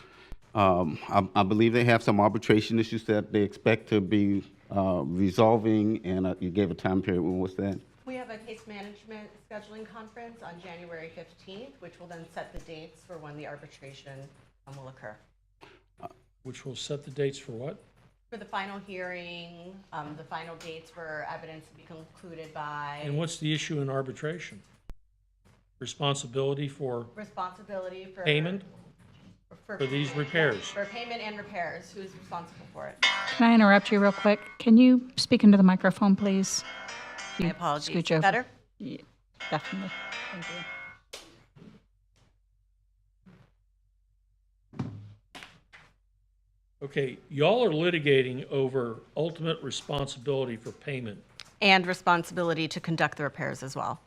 I believe they have some arbitration issues that they expect to be resolving, and you gave a time period. When was that? We have a case management scheduling conference on January 15th, which will then set the dates for when the arbitration will occur. Which will set the dates for what? For the final hearing, the final dates for evidence to be concluded by. And what's the issue in arbitration? Responsibility for Responsibility for. payment for these repairs? For payment and repairs, who's responsible for it? Can I interrupt you real quick? Can you speak into the microphone, please? My apologies. Scooch over. Better? Yeah, definitely. Thank you. Okay, y'all are litigating over ultimate responsibility for payment. And responsibility to conduct the repairs as well.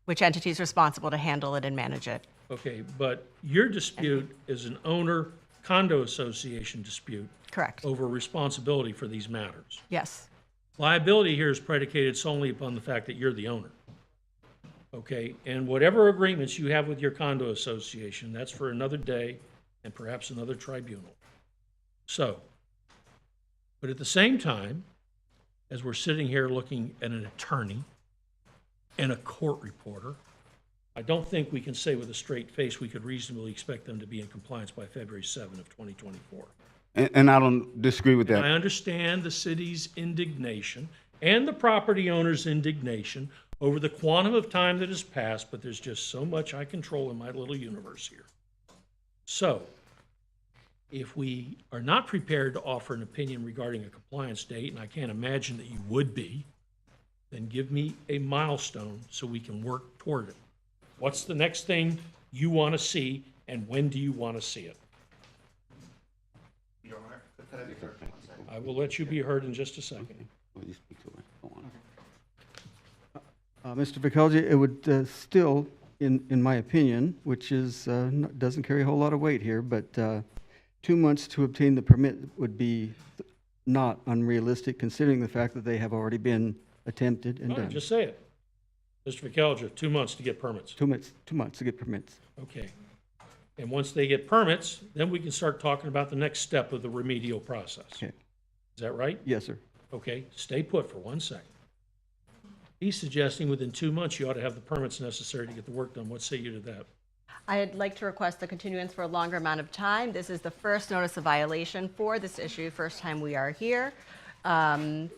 Which entity is responsible to handle it and manage it? Okay, but your dispute is an owner condo association dispute. Correct. Over responsibility for these matters. Yes. Liability here is predicated solely upon the fact that you're the owner. Okay, and whatever agreements you have with your condo association, that's for another day and perhaps another tribunal. So, but at the same time, as we're sitting here looking at an attorney and a court reporter, I don't think we can say with a straight face we could reasonably expect them to be in compliance by February 7 of 2024. And I don't disagree with And I that. understand the city's indignation and the property owner's indignation over the quantum of time that has passed, but there's just so much I control in my little universe here. So, if we are not prepared to offer an opinion regarding a compliance date, and I can't imagine that you would be, then give me a milestone so we can work toward it. What's the next thing you want to see, and when do you want to see it? I will let you be heard in just a second. Mr. Vicalji, it would still, in my opinion, which is doesn't carry a whole lot of weight here, but 2 months to obtain the permit would be not unrealistic, considering the fact that they have already been attempted and All right, done. just say it. Mr. Vicalja, 2 months to get permits. 2 months. 2 months to get permits. Okay. And once they get permits, then we can start talking about the next step of the remedial process. Okay. Is that right? Yes, sir. Okay, stay put for 1 second. He's suggesting within 2 months you ought to have the permits necessary to get the work done. What say you to that? I'd like to request the continuance for a longer amount of time. This is the first notice of violation for this issue, first time we are here. Sorry,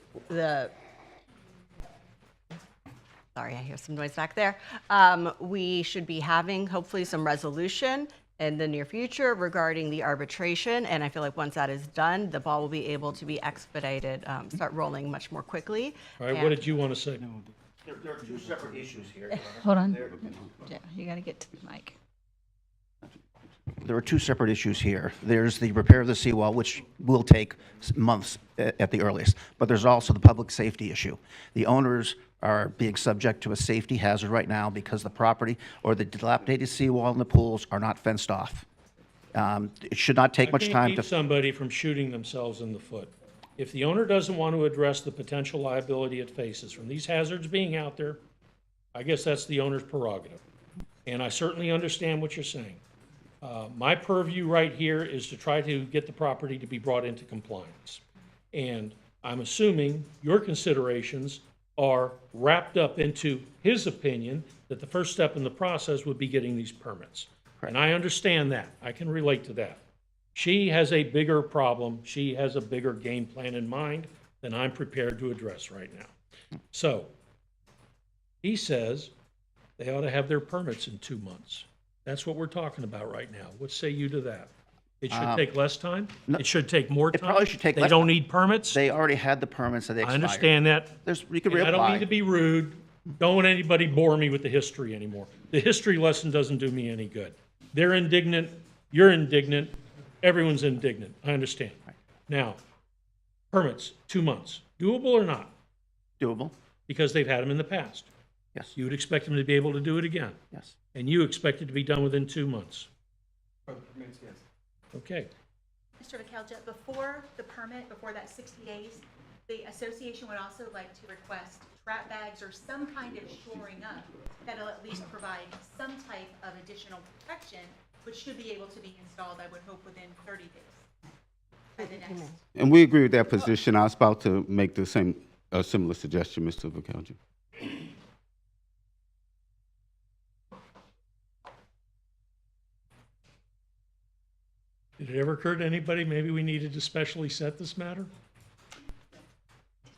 I hear some noise back there. We should be having hopefully some resolution in the near future regarding the arbitration, and I feel like once that is done, the ball will be able to be expedited, start rolling much more quickly. All right, what did you want to say? There are two separate issues here. Hold on. Yeah, you got to get to the mic. There are two separate issues here. There's the repair of the seawall, which will take months at the earliest, but there's also the public safety issue. The owners are being subject to a safety hazard right now because the property or the dilapidated seawall and the pools are not fenced off. It should not take much I time can't to... keep somebody from shooting themselves in the foot. If the owner doesn't want to address the potential liability it faces from these hazards being out there, I guess that's the owner's prerogative. And I certainly understand what you're saying. My purview right here is to try to get the property to be brought into compliance. And I'm assuming your considerations are wrapped up into his opinion that the first step in the process would be getting these permits. And I understand that. I can relate to that. She has a bigger problem. She has a bigger game plan in mind than I'm prepared to address right now. So he says they ought to have their permits in 2 months. That's what we're talking about right now. What say you to that? It should take less time? It should take more time? It probably should take They less don't time. need permits? They already had the permits that they I expired. understand that. You can And I don't reapply. mean to be rude. Don't want anybody bore me with the history anymore. The history lesson doesn't do me any good. They're indignant, you're indignant, everyone's indignant. I understand. Now, permits, 2 months. Doable or not? Doable. Because they've had them in the past. Yes. You would expect them to be able to do it again. Yes. And you expect it to be done within 2 months. Okay. Mr. McKelja, before the permit, before that 60 days, the association would also like to request trap bags or some kind of shoring up that'll at least provide some type of additional protection, which should be able to be installed, I would hope, within 30 days. By the next. And we agree with that position. I was about to make the same, a similar suggestion, Mr. McKelvey. Did it ever occur to anybody, maybe we needed to specially set this matter?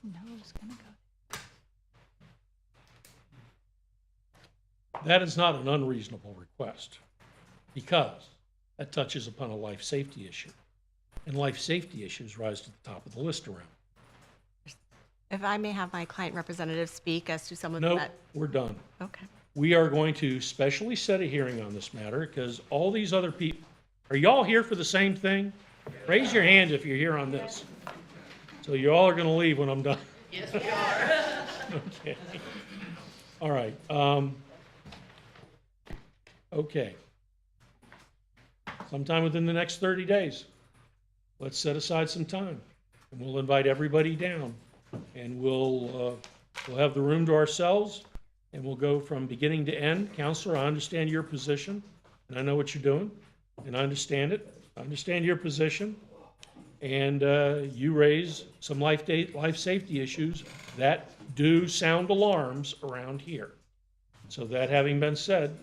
Didn't know it was going to go. That is not an unreasonable request, because that touches upon a life safety issue. And life safety issues rise to the top of the list around. If I may have my client representative speak as to some of the... Nope, we're done. Okay. We are going to specially set a hearing on this matter, because all these other people, are y'all here for the same thing? Raise your hand if you're here on this. So you all are going to leave when I'm done. Yes, we are. Okay. All right. Okay. Sometime within the next 30 days, let's set aside some time, and we'll invite everybody down, and we'll have the room to ourselves, and we'll go from beginning to end. Counselor, I understand your position, and I know what you're doing, and I understand it. I understand your position, and you raise some life safety issues that do sound alarms around here. So that having been said,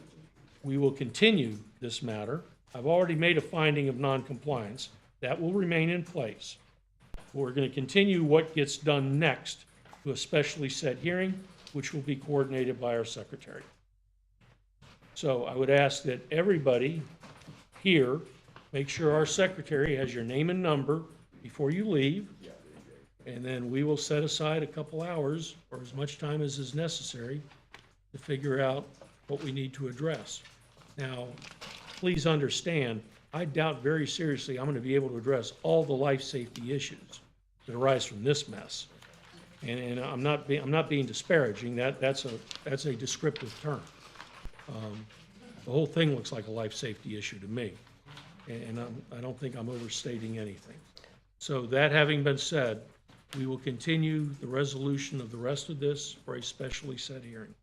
we will continue this matter. I've already made a finding of noncompliance. That will remain in place. We're going to continue what gets done next to a specially set hearing, which will be coordinated by our secretary. So I would ask that everybody here make sure our secretary has your name and number before you leave, and then we will set aside a couple hours or as much time as is necessary to figure out what we need to address. Now, please understand, I doubt very seriously I'm going to be able to address all the life safety issues that arise from this mess. And I'm not being disparaging. That's a descriptive term. The whole thing looks like a life safety issue to me, and I don't think I'm overstating anything. So that having been said, we will continue the resolution of the rest of this for a specially set hearing.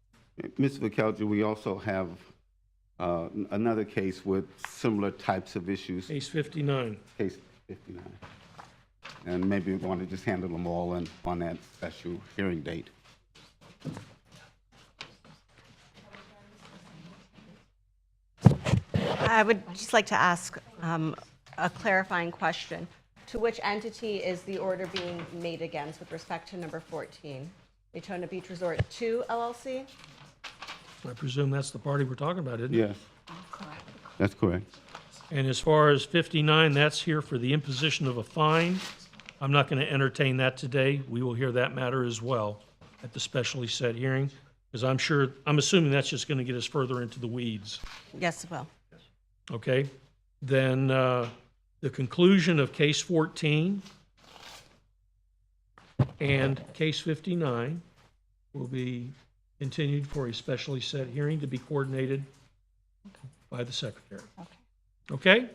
Mr. McKelvey, we also have another case with similar types of issues. Case 59. Case 59. And maybe we want to just handle them all on that special hearing date. I would just like to ask a clarifying question. To which entity is the order being made against with respect to number 14? Daytona Beach Resort 2 LLC? I presume that's the party we're talking about, isn't it? Yes. That's correct. And as far as 59, that's here for the imposition of a fine. I'm not going to entertain that today. We will hear that matter as well at the specially set hearing, because I'm assuming that's just going to get us further into the weeds. Yes, it will. Okay? Then the conclusion of case 14 and case 59 will be continued for a specially set hearing to be coordinated by the secretary. Okay?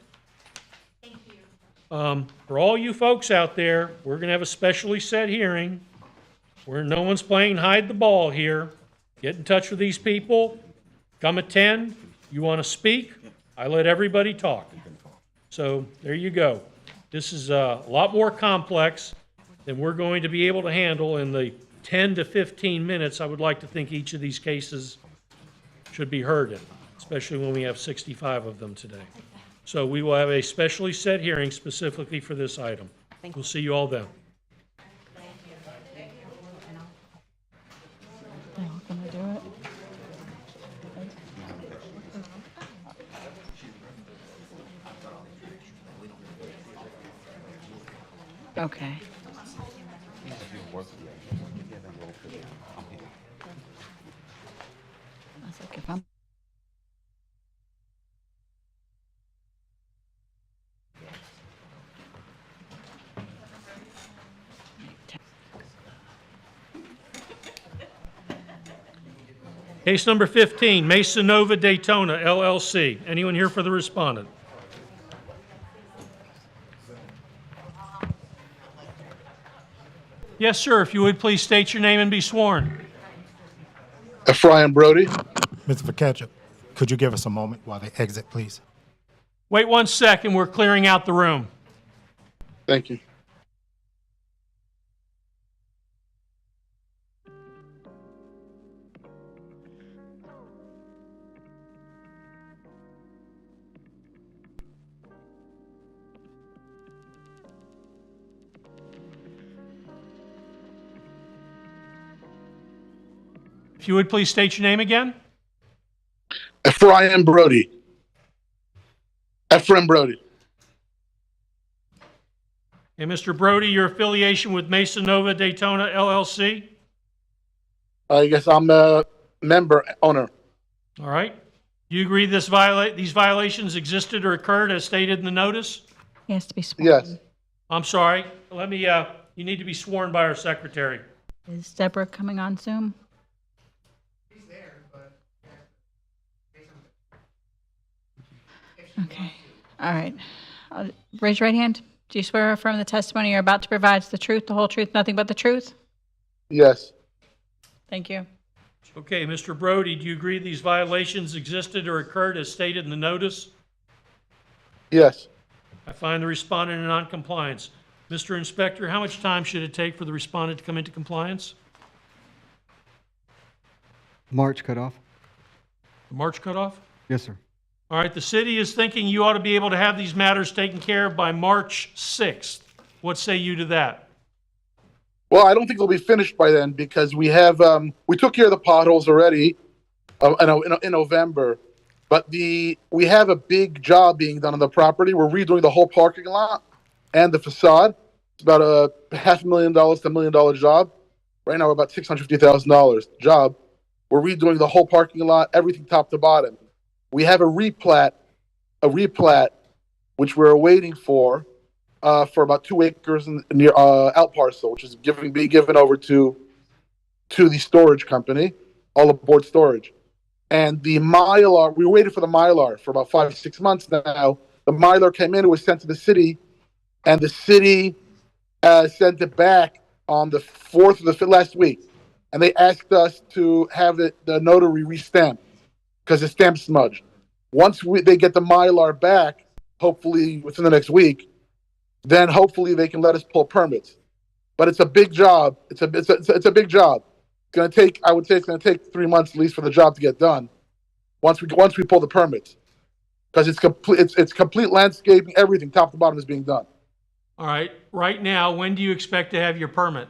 Thank you. For all you folks out there, we're going to have a specially set hearing where no one's playing hide the ball here. Get in touch with these people. Come attend. You want to speak? I let everybody talk. So there you go. This is a lot more complex than we're going to be able to handle in the 10 to 15 minutes I would like to think each of these cases should be heard in, especially when we have 65 of them today. So we will have a specially set hearing specifically for this item. We'll see you all then. Okay. I was like, if I'm Case number 15, Mesa Nova Daytona LLC. Anyone here for the respondent? Yes, sir. If you would please state your name and be sworn. Ephraim Brody. Mr. Ketchup, could you give us a moment while they exit, please? Wait 1 second. We're clearing out the room. Thank you. If you would please state your name again. Ephraim Brody. Ephraim Brody. And Mr. Brody, your affiliation with Mesa Nova Daytona LLC? I guess I'm a member owner. All right. Do you agree these violations existed or occurred as stated in the notice? He has to be sworn. Yes. I'm sorry. Let me, you need to be sworn by our secretary. Is Deborah coming on Zoom? Okay. All right. Raise your right hand. Do you swear or affirm the testimony you're about to provide is the truth, the whole truth, nothing but the truth? Yes. Thank you. Okay, Mr. Brody, do you agree these violations existed or occurred as stated in the notice? Yes. I find the respondent in noncompliance. Mr. Inspector, how much time should it take for the respondent to come into compliance? March cutoff? The March cutoff? Yes, sir. All right, the city is thinking you ought to be able to have these matters taken care of by March 6th. What say you to that? Well, I don't think they'll be finished by then because we have we took care of the potholes already in November, but we have a big job being done on the property. We're redoing the whole parking lot and the facade. It's about a $500,000 to $1 million job. Right now, we're about $650,000 job. We're redoing the whole parking lot, everything top to bottom. We have a replat, which we're waiting for about 2 acres near out parcel, which is being given over to the storage company, all aboard storage. And the Mylar, we waited for the Mylar for about 5 to 6 months now. The Mylar came in, it was sent to the city, and the city sent it back on the 4th of the 5th last week. And they asked us to have the notary re-stamped because the stamp smudged. Once they get the Mylar back, hopefully within the next week, then hopefully they can let us pull permits. But it's a big job. It's a big job. It's going to take, I would say it's going to take 3 months at least for the job to get done. Once we pull the permits, because it's complete landscaping, everything top to bottom is being done. All right. Right now, when do you expect to have your permit?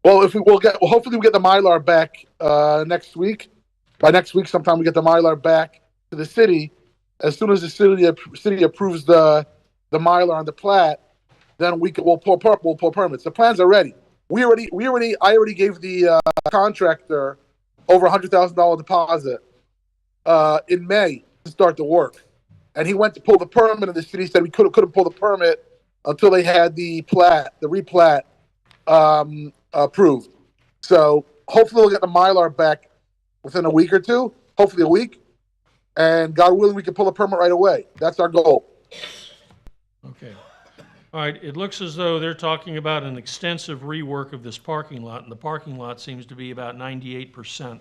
Well, hopefully we get the Mylar back next week. By next week, sometime we get the Mylar back to the city, as soon as the city approves the Mylar on the plat, then we'll pull permits. The plans are ready. I already gave the contractor over $100,000 deposit in May to start the work, and he went to pull the permit, and the city said we couldn't pull the permit until they had the replat approved. So hopefully we'll get the Mylar back within a week or two, hopefully a week, and God willing, we can pull the permit right away. That's our goal. Okay. All right, it looks as though they're talking about an extensive rework of this parking lot, and the parking lot seems to be about 98%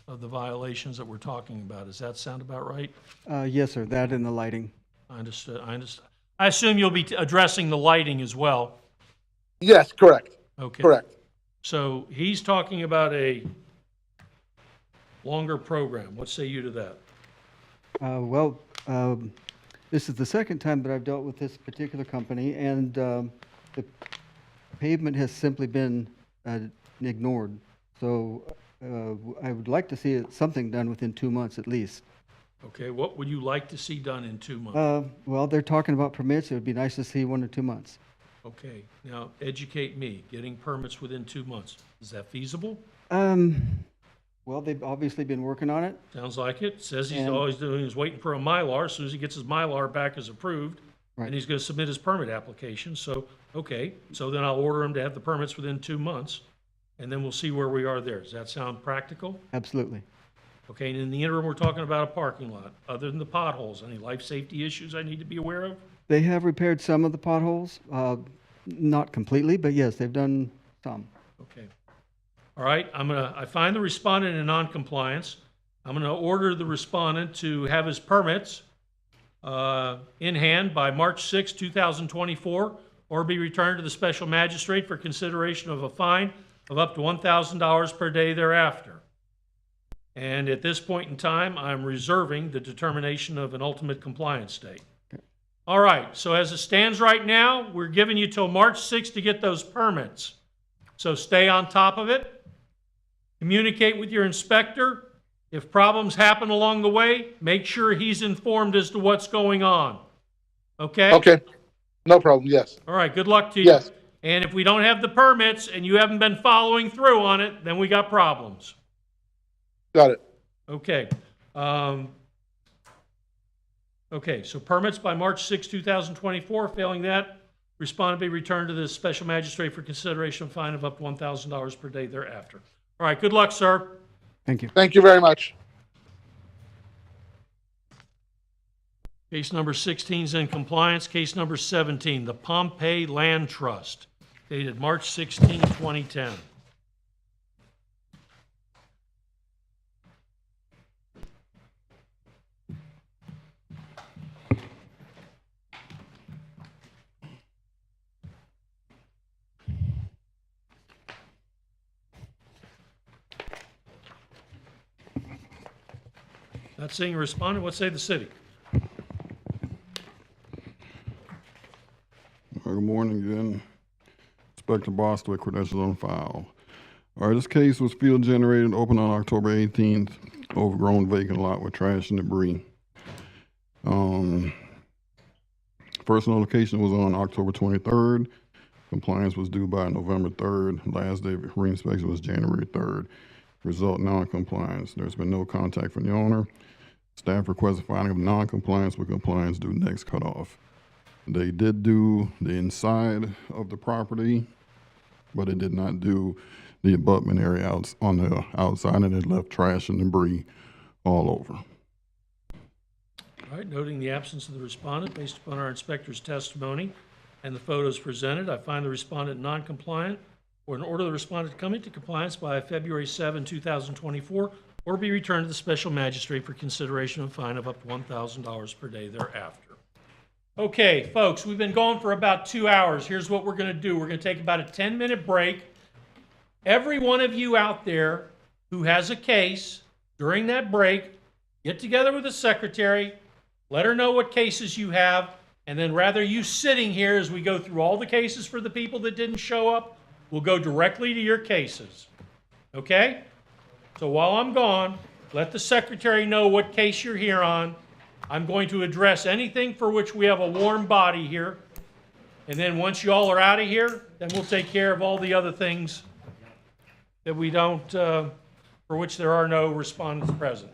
of the violations that we're talking about. Does that sound about right? Yes, sir, that and the lighting. I understood. I assume you'll be addressing the lighting as well. Yes, correct. Okay. Correct. So he's talking about a longer program. What say you to that? Well, this is the second time that I've dealt with this particular company, and the pavement has simply been ignored. So I would like to see something done within 2 months at least. Okay, what would you like to see done in 2 months? Well, they're talking about permits. It would be nice to see 1 or 2 months. Okay, now educate me. Getting permits within 2 months, is that feasible? Well, they've obviously been working on it. Sounds like it. Says he's And- always doing is waiting for a Mylar. As soon as he gets his Mylar back as approved, Right. and he's going to submit his permit application. So, okay, so then I'll order him to have the permits within 2 months, and then we'll see where we are there. Does that sound practical? Absolutely. Okay, and in the interim, we're talking about a parking lot. Other than the potholes, any life safety issues I need to be aware of? They have repaired some of the potholes, not completely, but yes, they've done some. Okay. All right, I find the respondent in noncompliance. I'm gonna order the respondent to have his permits in hand by March 6, 2024, or be returned to the special magistrate for consideration of a fine of up to $1,000 per day thereafter. And at this point in time, I'm reserving the determination of an ultimate compliance date. All right, so as it stands right now, we're giving you till March 6th to get those permits. So stay on top of it. Communicate with your inspector. If problems happen along the way, make sure he's informed as to what's going on. Okay? Okay. No problem. Yes. All right, good luck to you. Yes. And if we don't have the permits and you haven't been following through on it, then we got problems. Got it. Okay. Okay, so permits by March 6, 2024. Failing that, respondent be returned to the special magistrate for consideration of fine of up to $1,000 per day thereafter. All right, good luck, sir. Thank you. Thank you very much. Case number 16 is in compliance. Case number 17, the Pompey Land Trust, dated March 16, 2010. Not seeing a respondent, what say the city? Good morning again. Inspector Bostwick, credentials on file. All right, this case was field generated, opened on October 18th, overgrown vacant lot with trash and debris. First notification was on October 23rd. Compliance was due by November 3rd. Last day of reinspection was January 3rd. Result, non-compliance. There's been no contact from the owner. Staff requests a finding of non-compliance with compliance due next cutoff. They did do the inside of the property, but it did not do the abutment area on the outside, and it left trash and debris all over. All right, noting the absence of the respondent, based upon our inspector's testimony and the photos presented, I find the respondent non-compliant, or an order the respondent to come into compliance by February 7, 2024, or be returned to the special magistrate for consideration of a fine of up to $1,000 per day thereafter. Okay, folks, we've been going for about 2 hours. Here's what we're going to do. We're going to take about a 10-minute break. Every one of you out there who has a case during that break, get together with the secretary, let her know what cases you have, and then rather you sitting here as we go through all the cases for the people that didn't show up, we'll go directly to your cases. Okay? So while I'm gone, let the secretary know what case you're here on, I'm going to address anything for which we have a warm body here. And then once you all are out of here, then we'll take care of all the other things that we don't, for which there are no respondents present.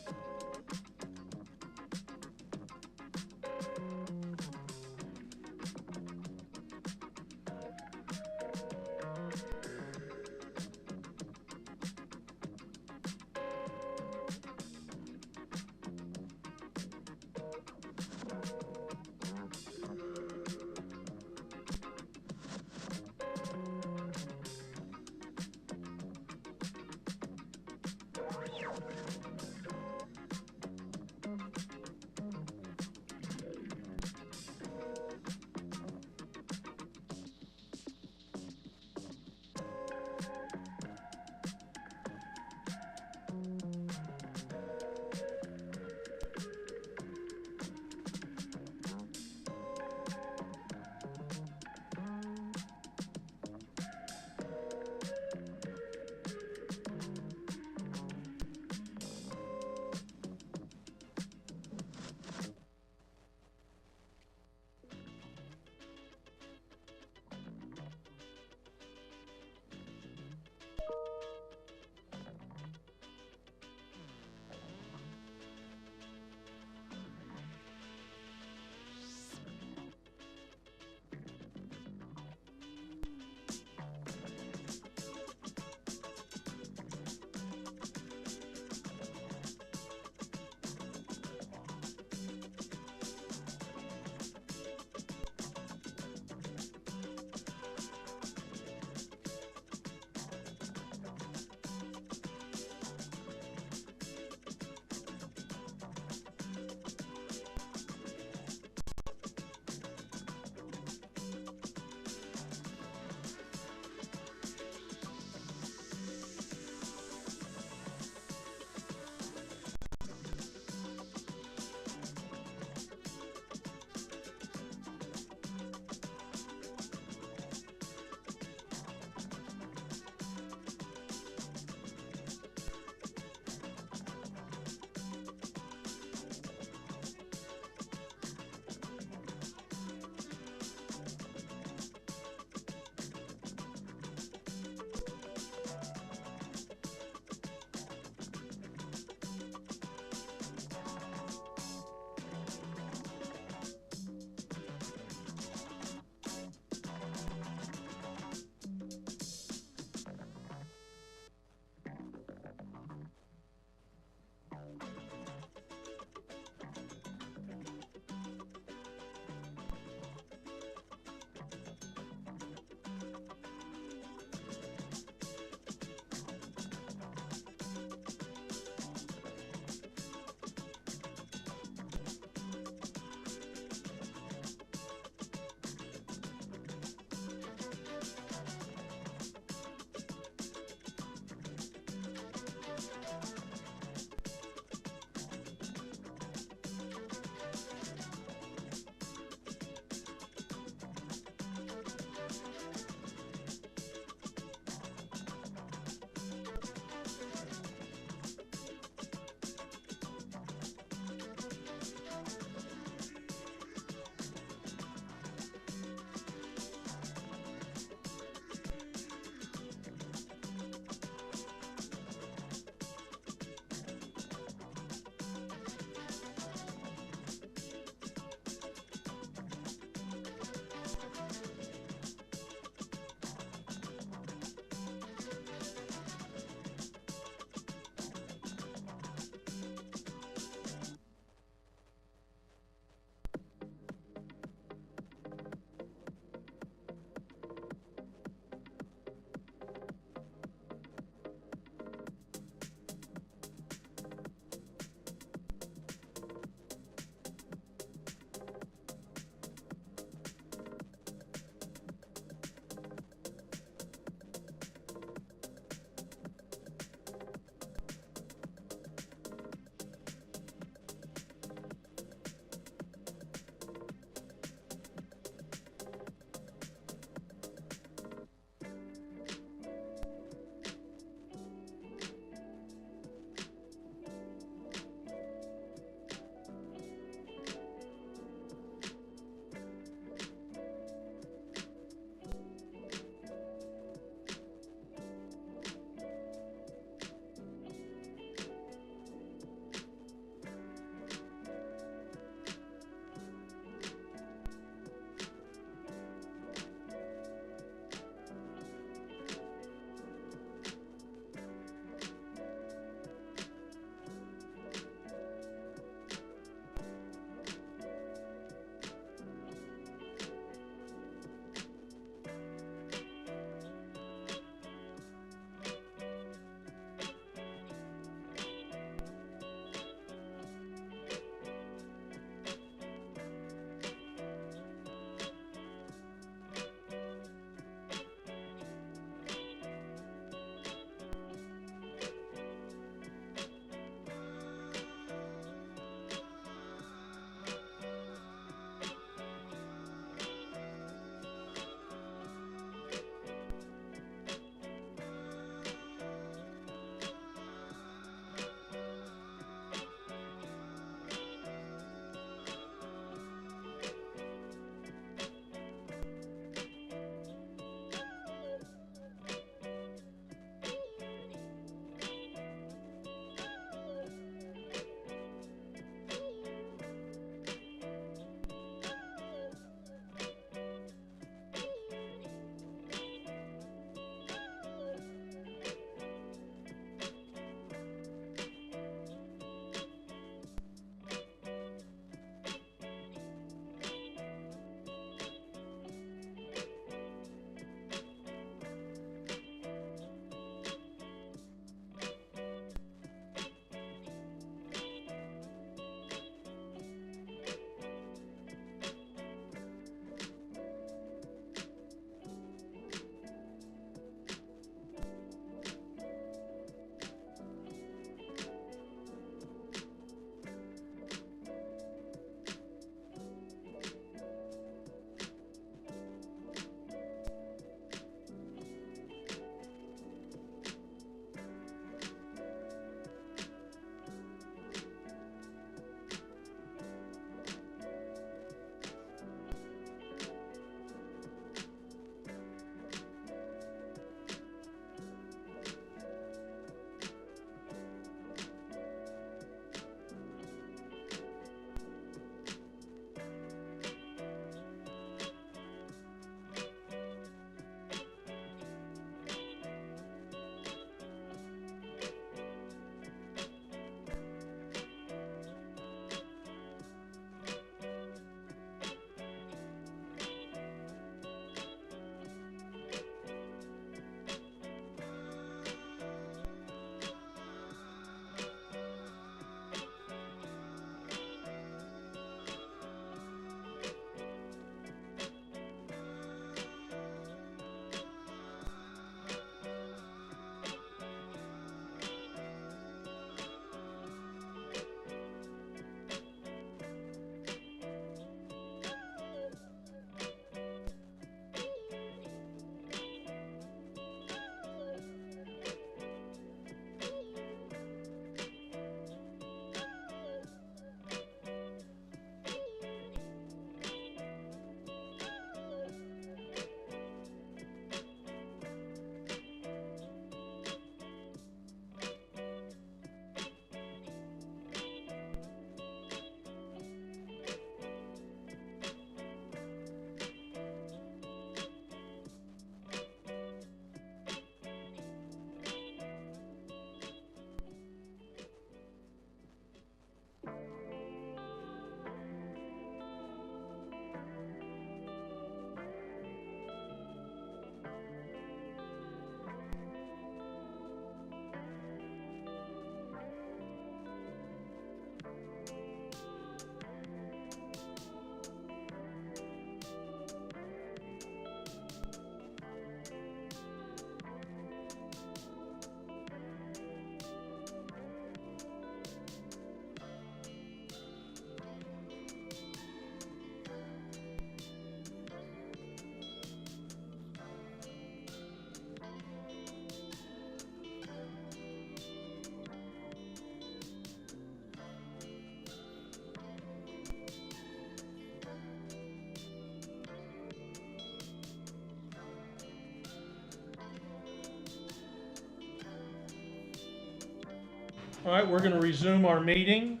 All right, we're going to resume our meeting.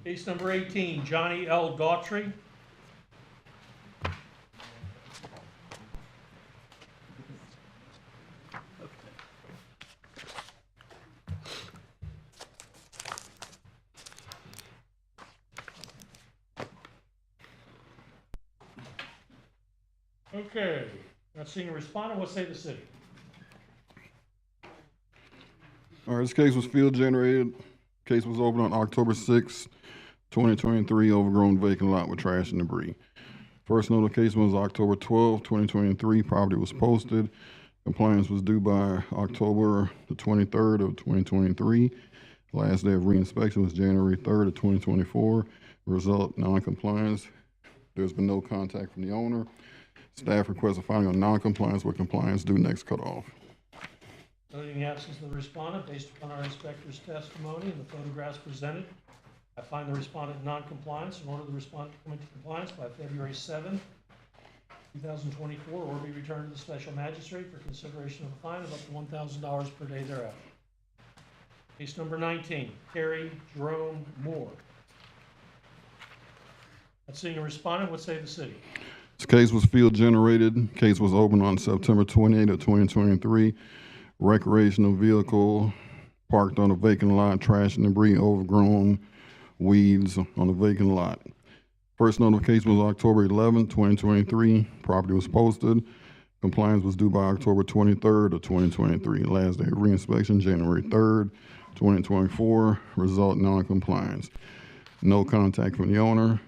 Case number 18, Johnny L. Daughtry. Okay, not seeing a respondent, what say the city? All right, this case was field generated. Case was opened on October 6, 2023, overgrown vacant lot with trash and debris. First notification was October 12, 2023. Property was posted. Compliance was due by October the 23rd of 2023. Last day of reinspection was January 3rd of 2024. Result, non-compliance. There's been no contact from the owner. Staff requests a finding of non-compliance with compliance due next cutoff. Noting the absence of the respondent, based upon our inspector's testimony and the photographs presented, I find the respondent in non-compliance and order the respondent to come into compliance by February 7, 2024, or be returned to the special magistrate for consideration of a fine of up to $1,000 per day thereafter. Case number 19, Terry Jerome Moore. Not seeing a respondent, what say the city? This case was field generated. Case was opened on September 28 of 2023. Recreational vehicle parked on a vacant lot, trash and debris, overgrown weeds on a vacant lot. First notification was October 11, 2023. Property was posted. Compliance was due by October 23rd of 2023. Last day of reinspection, January 3rd, 2024. Result, non-compliance. No contact from the owner.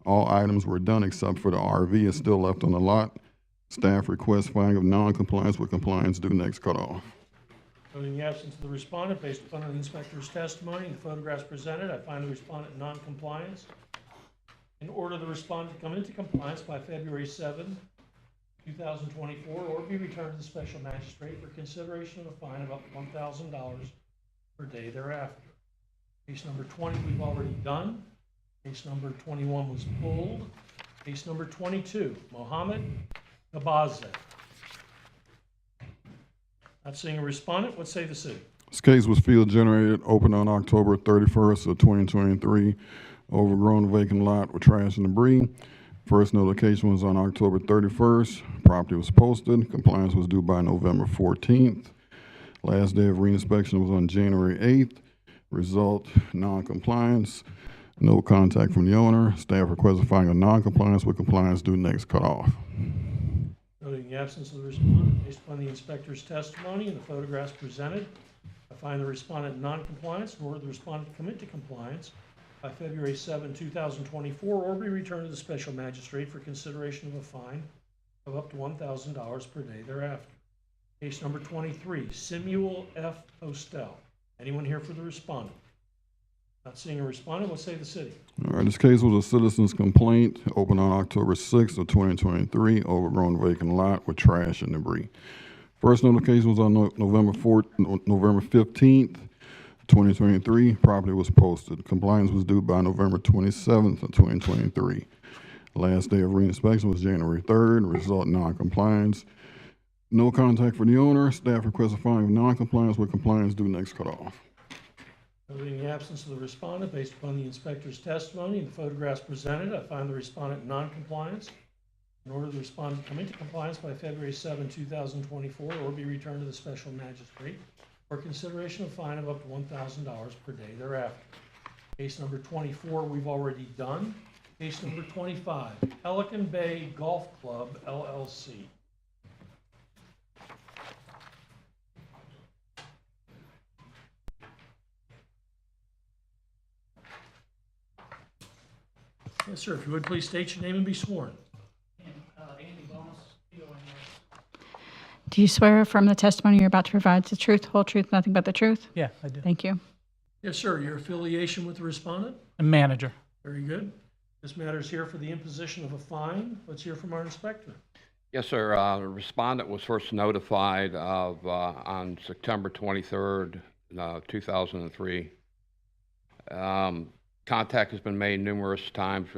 All items were done except for the RV is still left on the lot. Staff requests finding of non-compliance with compliance due next cutoff. Noting the absence of the respondent, based upon the inspector's testimony and the photographs presented, I find the respondent in non-compliance and order the respondent to come into compliance by February 7, 2024, or be returned to the special magistrate for consideration of a fine of up to $1,000 per day thereafter. Case number 20 we've already done. Case number 21 was pulled. Case number 22, Mohammed Nabazeh. Not seeing a respondent, what say the city? This case was field generated, opened on October 31st of 2023. Overgrown vacant lot with trash and debris. First notification was on October 31st. Property was posted. Compliance was due by November 14th. Last day of reinspection was on January 8th. Result, non-compliance. No contact from the owner. Staff requests a finding of non-compliance with compliance due next cutoff. Noting the absence of the respondent, based upon the inspector's testimony and the photographs presented, I find the respondent in non-compliance and order the respondent to come into compliance by February 7, 2024, or be returned to the special magistrate for consideration of a fine of up to $1,000 per day thereafter. Case number 23, Samuel F. Postel. Anyone here for the respondent? Not seeing a respondent, what say the city? All right, this case was a citizen's complaint opened on October 6th of 2023, overgrown vacant lot with trash and debris. First notification was on November 15th, 2023. Property was posted. Compliance was due by November 27th of 2023. Last day of reinspection was January 3rd. Result, non-compliance. No contact for the owner. Staff requests a finding of non-compliance with compliance due next cutoff. Noting the absence of the respondent, based upon the inspector's testimony and the photographs presented, I find the respondent in non-compliance and order the respondent to come into compliance by February 7, 2024, or be returned to the special magistrate for consideration of a fine of up to $1,000 per day thereafter. Case number 24 we've already done. Case number 25, Pelican Bay Golf Club, LLC. Yes, sir. If you would, please state your name and be sworn. Do you swear or affirm the testimony you're about to provide is the truth, whole truth, nothing but the truth? Yeah, I do. Thank you. Yes, sir. Your affiliation with the respondent? A manager. Very good. This matter is here for the imposition of a fine. Let's hear from our inspector. Yes, sir. The respondent was first notified of on September 23rd, 2003. Contact has been made numerous times,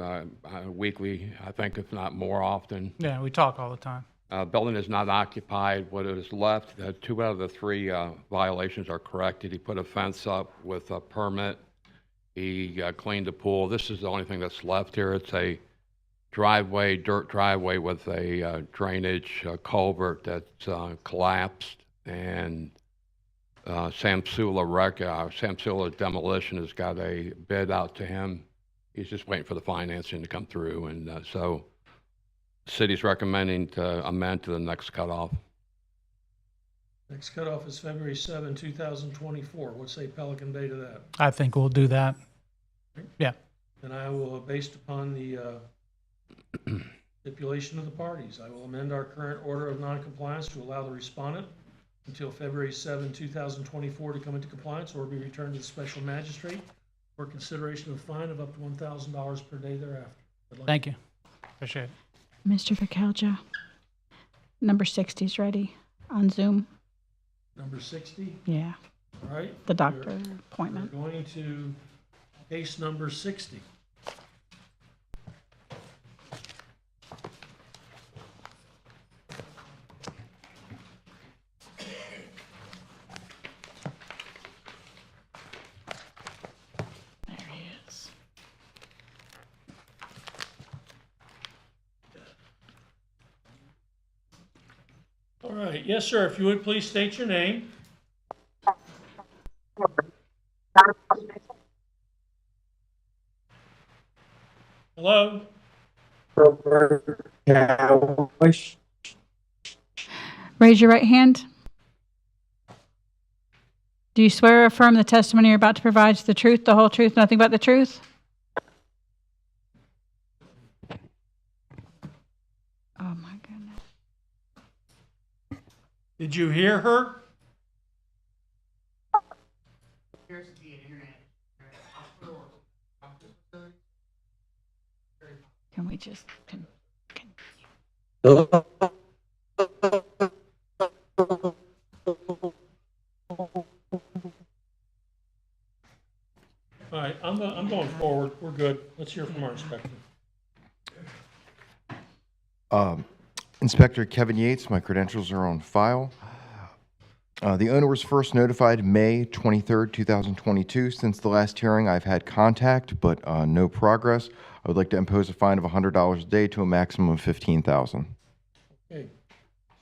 weekly, I think, if not more often. Yeah, we talk all the time. Building is not occupied. What is left, 2 out of the 3 violations are corrected. He put a fence up with a permit. He cleaned the pool. This is the only thing that's left here. It's a driveway, dirt driveway with a drainage culvert that's collapsed. And Samsula Demolition has got a bid out to him. He's just waiting for the financing to come through. And so the city's recommending to amend to the next cutoff. Next cutoff is February 7, 2024. What say Pelican Bay to that? I think we'll do that. Yeah. And I will, based upon the stipulation of the parties, I will amend our current order of noncompliance to allow the respondent until February 7, 2024 to come into compliance or be returned to the special magistrate for consideration of a fine of up to $1,000 per day thereafter. Thank you. Appreciate it. Mr. Vicalja, number 60 is ready on Zoom. Number 60? Yeah, All right. the doctor We're appointment. going to case number 60. There he is. All right. Yes, sir. If you would please state your name. Hello? Raise your right hand. Do you swear or affirm the testimony you're about to provide is the truth, the whole truth, nothing but the truth? Oh, my goodness. Did you hear her? Can we just... All right. I'm going forward. We're good. Let's hear from our inspector. Inspector Kevin Yates, my credentials are on file. The owner was first notified May 23rd, 2022. Since the last hearing, I've had contact, but no progress. I would like to impose a fine of $100 a day to a maximum of $15,000. Okay.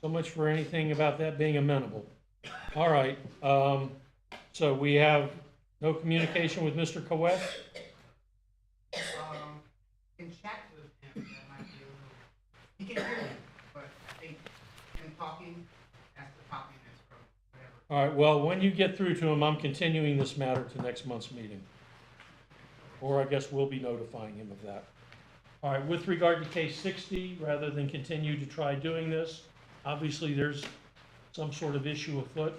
So much for anything about that being amenable. All right. So we have no communication with Mr. Kowet? Can chat with him, that might be a little, he can hear me, but I think him talking, that's the copiness from whatever. All right, well, when you get through to him, I'm continuing this matter to next month's meeting. Or I guess we'll be notifying him of that. All right, with regard to case 60, rather than continue to try doing this, obviously there's some sort of issue afoot.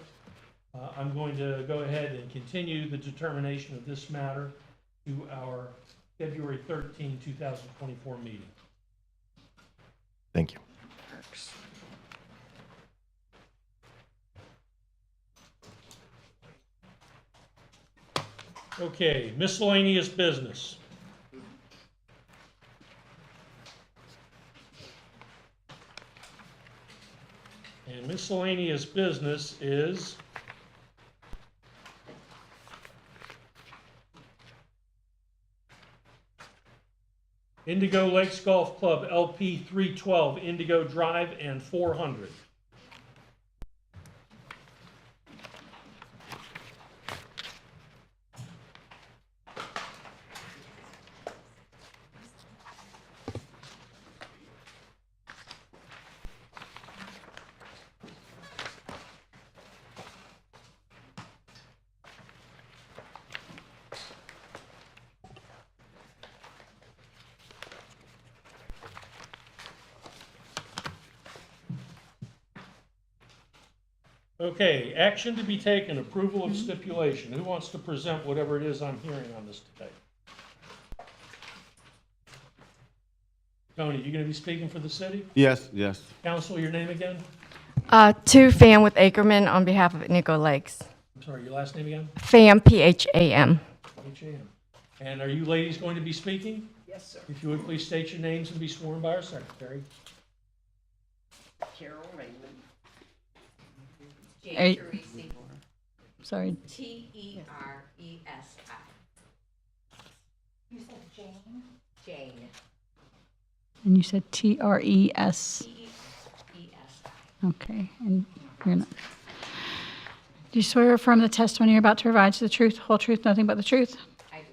I'm going to go ahead and continue the determination of this matter to our February 13, 2024 meeting. Thank you. Okay, miscellaneous business. And miscellaneous business is Indigo Lakes Golf Club, LP 312, Indigo Drive and 400. Okay, action to be taken, approval of stipulation. Who wants to present whatever it is I'm hearing on this today? Tony, you going to be speaking for the city? Yes, yes. Counsel, your name again? To Pham with Ackerman on behalf of Indigo Lakes. I'm sorry, your last name again? Pham, P-H-A-M. H-A-M. And are you ladies going to be speaking? Yes, sir. If you would please state your names and be sworn by our secretary. Carol Raymond. Are- Teresi. Sorry. Teresi. You said Jane? Jane. And you said TRES. Teresi. Okay, and you're not. Do you swear or affirm the testimony you're about to provide is the truth, whole truth, nothing but the truth? I do.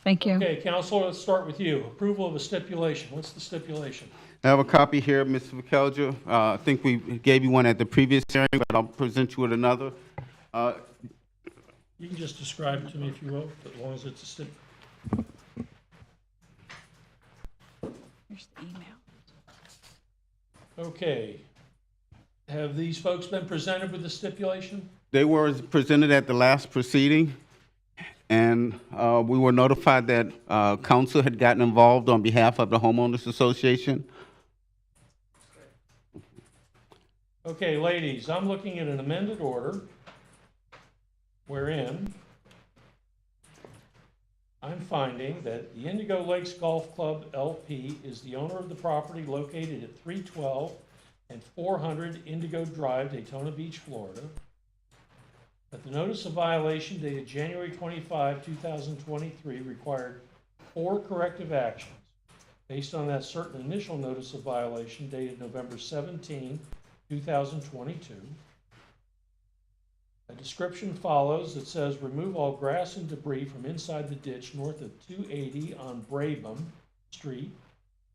Thank you. Okay, Counselor, let's start with you. Approval of a stipulation. What's the stipulation? I have a copy here, Mr. McKelger. I think we gave you one at the previous hearing, but I'll present you with another. You can just describe it to me if you will, as long as it's a stip. Here's the email. Okay. Have these folks been presented with the stipulation? They were presented at the last proceeding, and we were notified that council had gotten involved on behalf of the homeowners association. Okay, ladies, I'm looking at an amended order wherein I'm finding that the Indigo Lakes Golf Club LP is the owner of the property located at 312 and 400 Indigo Drive, Daytona Beach, Florida. That the notice of violation dated January 25, 2023 required 4 corrective actions. Based on that certain initial notice of violation dated November 17, 2022. A description follows that says remove all grass and debris from inside the ditch north of 280 on Brabham Street.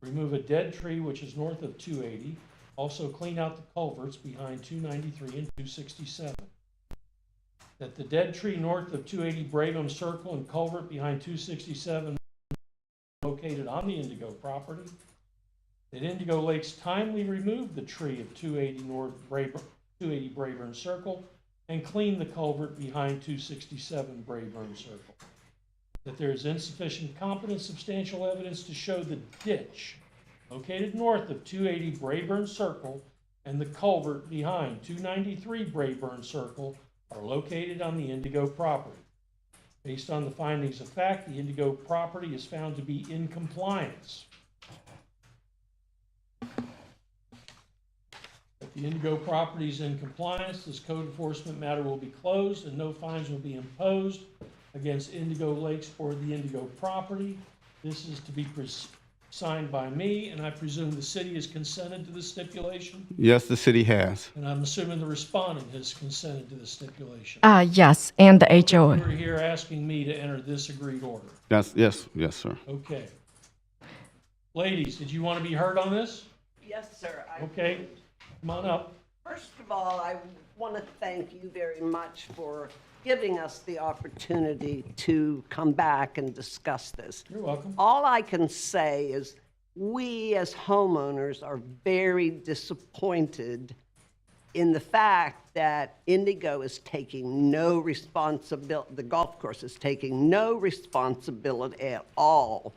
Remove a dead tree which is north of 280. Also clean out the culverts behind 293 and 267. That the dead tree north of 280 Brabham Circle and culvert behind 267 located on the Indigo property. That Indigo Lakes timely removed the tree of 280 North Brayburn, 280 Brayburn Circle and clean the culvert behind 267 Brayburn Circle. That there is insufficient competent substantial evidence to show the ditch located north of 280 Brayburn Circle and the culvert behind 293 Brayburn Circle are located on the Indigo property. Based on the findings of fact, the Indigo property is found to be in compliance. If the Indigo property is in compliance, this code enforcement matter will be closed and no fines will be imposed against Indigo Lakes or the Indigo property. This is to be signed by me, and I presume the city has consented to the stipulation? Yes, the city has. And I'm assuming the respondent has consented to the stipulation. Yes, and the HOA. You're here asking me to enter this agreed order. Yes, sir. Okay. Ladies, did you want to be heard on this? Yes, sir. Okay, come on up. First of all, I want to thank you very much for giving us the opportunity to come back and discuss this. You're welcome. All I can say is we as homeowners are very disappointed in the fact that Indigo is taking no responsibility, the golf course is taking no responsibility at all.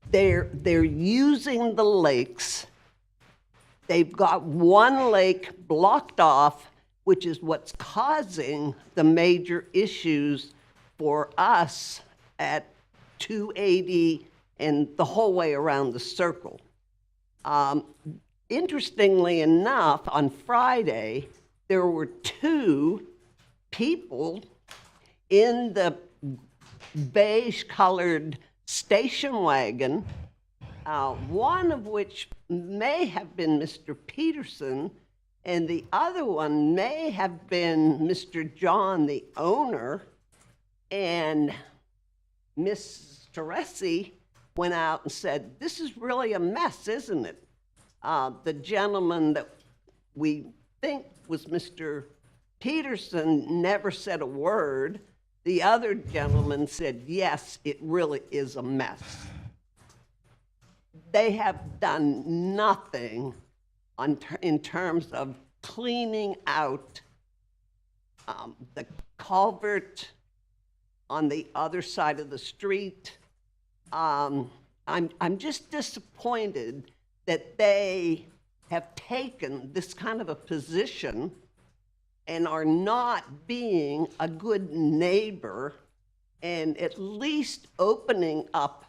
They're using the lakes. They've got one lake blocked off, which is what's causing the major issues for us at 280 and the whole way around the circle. Interestingly enough, on Friday, there were 2 people in the beige-colored station wagon, one of which may have been Mr. Peterson, and the other one may have been Mr. John, the owner, and Miss Teresi went out and said, "This is really a mess, isn't it?" The gentleman that we think was Mr. Peterson never said a word. The other gentleman said, "Yes, it really is a mess." They have done nothing in terms of cleaning out the culvert on the other side of the street. I'm just disappointed that they have taken this kind of a position and are not being a good neighbor and at least opening up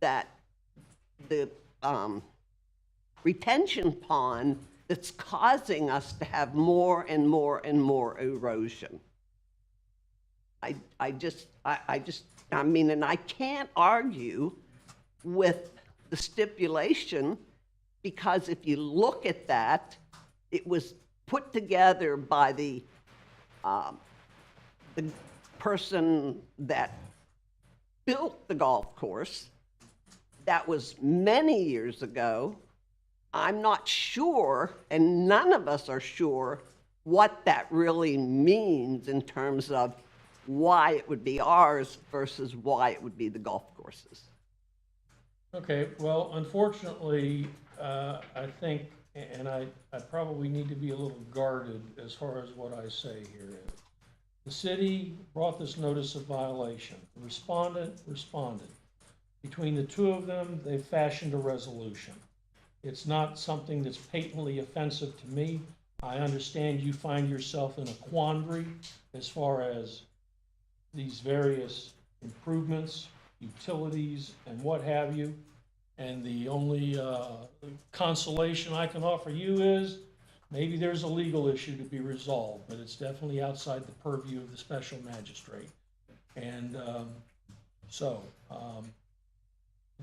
the retention pond that's causing us to have more and more and more erosion. I mean, and I can't argue with the stipulation, because if you look at that, it was put together by the person that built the golf course. That was many years ago. I'm not sure, and none of us are sure, what that really means in terms of why it would be ours versus why it would be the golf courses. Okay, well, unfortunately, I think, and I probably need to be a little guarded as far as what I say here. The city brought this notice of violation. The respondent responded. Between the two of them, they fashioned a resolution. It's not something that's patently offensive to me. I understand you find yourself in a quandary as far as these various improvements, utilities, and what have you. And the only consolation I can offer you is maybe there's a legal issue to be resolved, but it's definitely outside the purview of the special magistrate. And to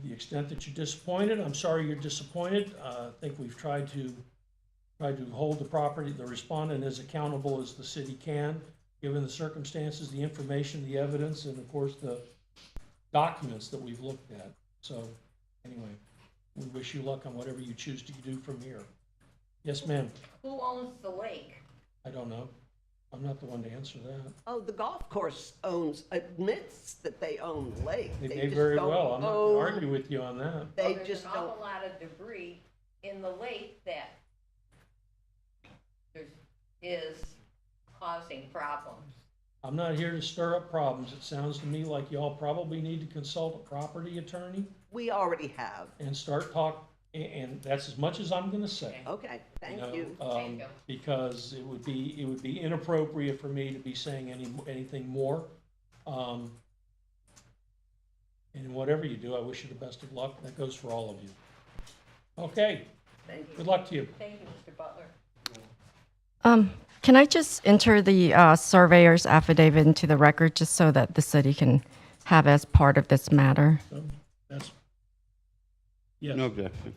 the extent that you're disappointed, I'm sorry you're disappointed. I think we've tried to hold the respondent as accountable as the city can, given the circumstances, the information, the evidence, and of course the documents that we've looked at. So anyway, we wish you luck on whatever you choose to do from here. Yes, ma'am. Who owns the lake? I don't know. I'm not the one to answer that. Oh, the golf course admits that they own the lake. They may just very don't well. I'm not own- going to argue with you on that. They There's just an don't. awful lot of debris in the lake that is causing problems. I'm not here to stir up problems. It sounds to me like y'all probably need to consult a property attorney We already have. and start and that's as much as I'm going to say. Okay, thank know, you. Because it would be inappropriate for me to be saying anything more. And whatever you do, I wish you the best of luck. That goes for all of you. Okay. Thank you. Good luck to you. Thank you, Mr. Butler. Can I just enter the surveyor's affidavit into the record just so that the city can have as part of this matter? That's, yes. No objection.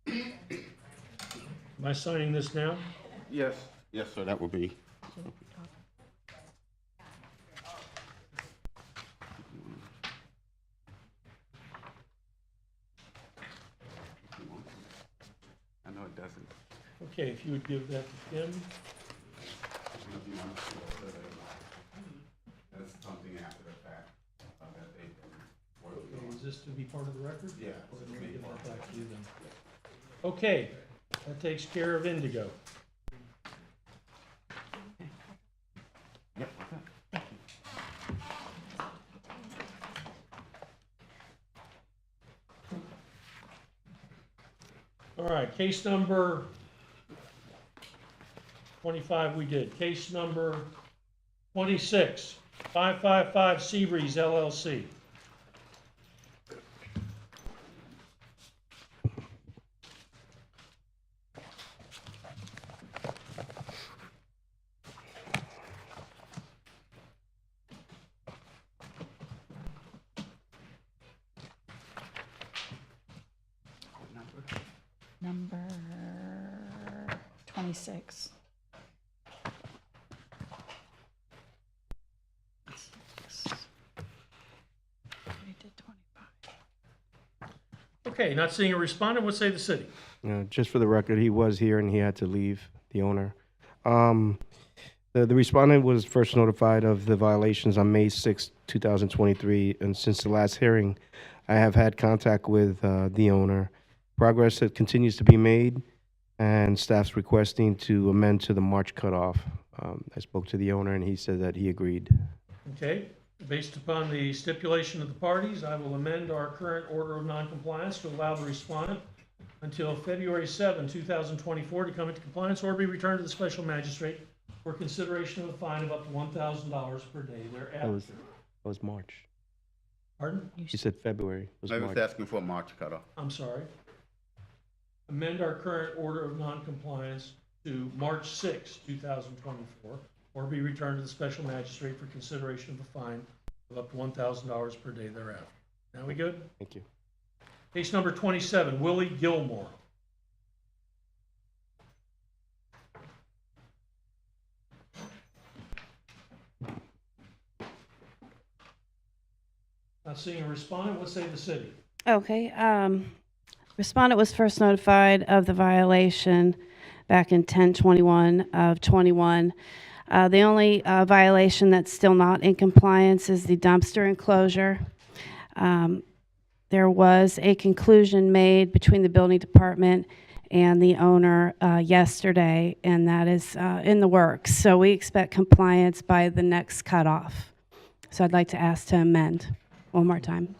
Am I signing this now? Yes. Yes, sir, that would be. I know it doesn't. Okay, if you would give that to Kim. That's something after the fact. Okay, is this to be part of the record? Yeah. Or let me give that back to you then. Okay, that takes care of Indigo. Yep. All right, case number 25 we did. Case number 26, 555 Seabreeze LLC. Number 26. Okay, not seeing a respondent, what say the city? Just for the record, he was here and he had to leave, the owner. The respondent was first notified of the violations on May 6, 2023, and since the last hearing, I have had contact with the owner. Progress that continues to be made, and staff's requesting to amend to the March cutoff. I spoke to the owner and he said that he agreed. Okay, based upon the stipulation of the parties, I will amend our current order of noncompliance to allow the respondent until February 7, 2024 to come into compliance or be returned to the special magistrate for consideration of a fine of up to $1,000 per day thereafter. That was March. Pardon? You said February. It was I was March. asking for a March cutoff. I'm sorry. amend our current order of noncompliance to March 6, 2024, or be returned to the special magistrate for consideration of a fine of up to $1,000 per day thereafter. Now we good? Thank you. Case number 27, Willie Gilmore. Not seeing a respondent, what say the city? Okay, respondent was first notified of the violation back in 10/21 of 21. The only violation that's still not in compliance is the dumpster enclosure. There was a conclusion made between the building department and the owner yesterday, and that is in the works. So we expect compliance by the next cutoff. So I'd like to ask to amend one more time.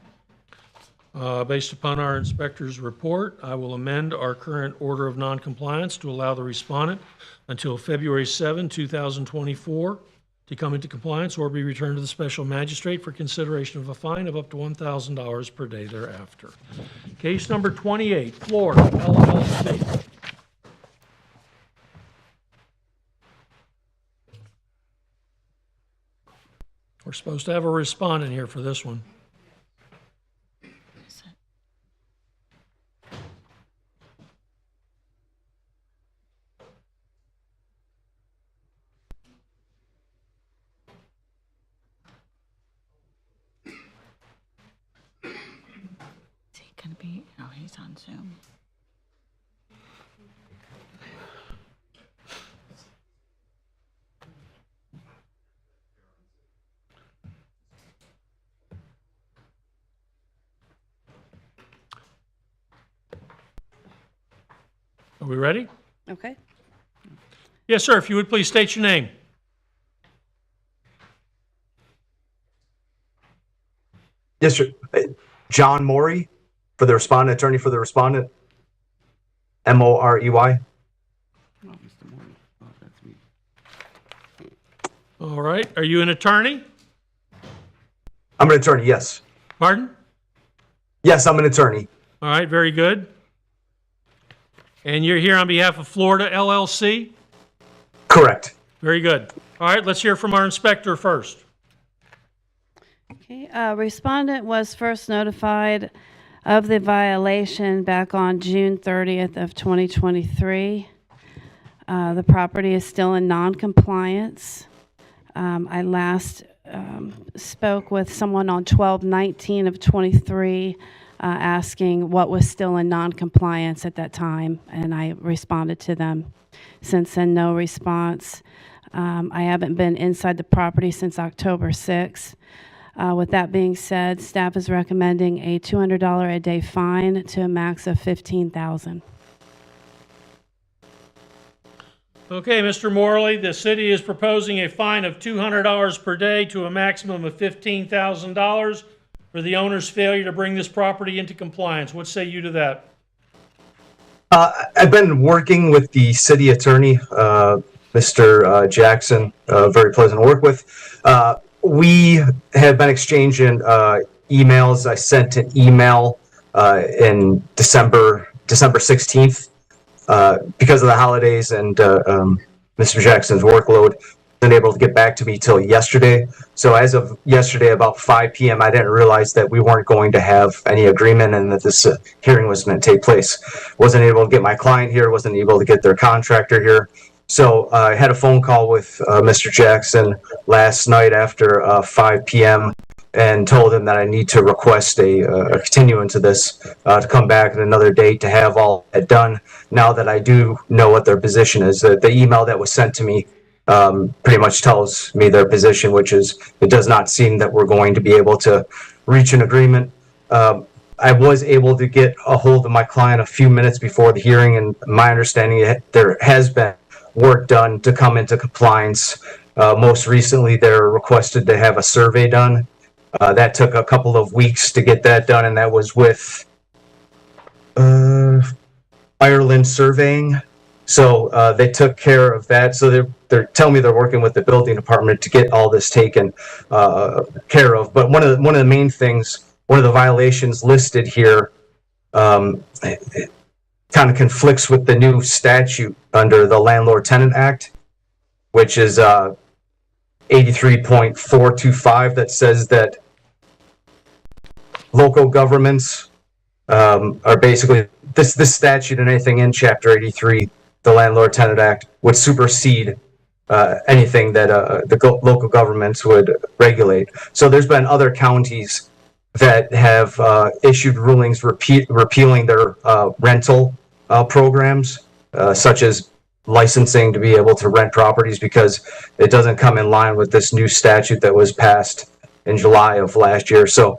Based upon our inspector's report, I will amend our current order of noncompliance to allow the respondent until February 7, 2024 to come into compliance or be returned to the special magistrate for consideration of a fine of up to $1,000 per day thereafter. Case number 28, Florida, LLC. We're supposed to have a respondent here for this one. Is he going to be? Oh, he's on Zoom. Are we ready? Okay. Yes, sir. If you would please state your name. Yes, sir. John Morey, for the respondent, attorney for the respondent. Morey. All right. Are you an attorney? I'm an attorney, yes. Pardon? Yes, I'm an attorney. All right. Very good. And you're here on behalf of Florida LLC? Correct. Very good. All right. Let's hear from our inspector first. Okay, respondent was first notified of the violation back on June 30th of 2023. The property is still in non-compliance. I last spoke with someone on 12/19 of 23 asking what was still in non-compliance at that time, and I responded to them. Since then, no response. I haven't been inside the property since October 6th. With that being said, staff is recommending a $200 a day fine to a max of $15,000. Okay, Mr. Morley, the city is proposing a fine of $200 per day to a maximum of $15,000 for the owner's failure to bring this property into compliance. What say you to that? I've been working with the city attorney, Mr. Jackson, very pleasant to work with. We have been exchanging emails. I sent an email in December 16th because of the holidays and Mr. Jackson's workload. Wasn't able to get back to me till yesterday. So as of yesterday, about 5 p.m., I didn't realize that we weren't going to have any agreement and that this hearing was going to take place. Wasn't able to get my client here. Wasn't able to get their contractor here. So I had a phone call with Mr. Jackson last night after 5 p.m. and told him that I need to request a continuance of this to come back at another date to have all that done. Now that I do know what their position is, the email that was sent to me pretty much tells me their position, which is it does not seem that we're going to be able to reach an agreement. I was able to get a hold of my client a few minutes before the hearing, and my understanding there has been work done to come into compliance. Most recently, they're requested to have a survey done. That took a couple of weeks to get that done, and that was with Ireland Surveying. So they took care of that. So they're telling me they're working with the building department to get all this taken care of. But one of the main things, one of the violations listed here, kind of conflicts with the new statute under the Landlord Tenant Act, which is 83.425, that says that local governments are basically, this statute and anything in Chapter 83, the Landlord Tenant Act, would supersede anything that local governments would regulate. So there's been other counties that have issued rulings repealing their rental programs, such as licensing to be able to rent properties, because it doesn't come in line with this new statute that was passed in July of last year. So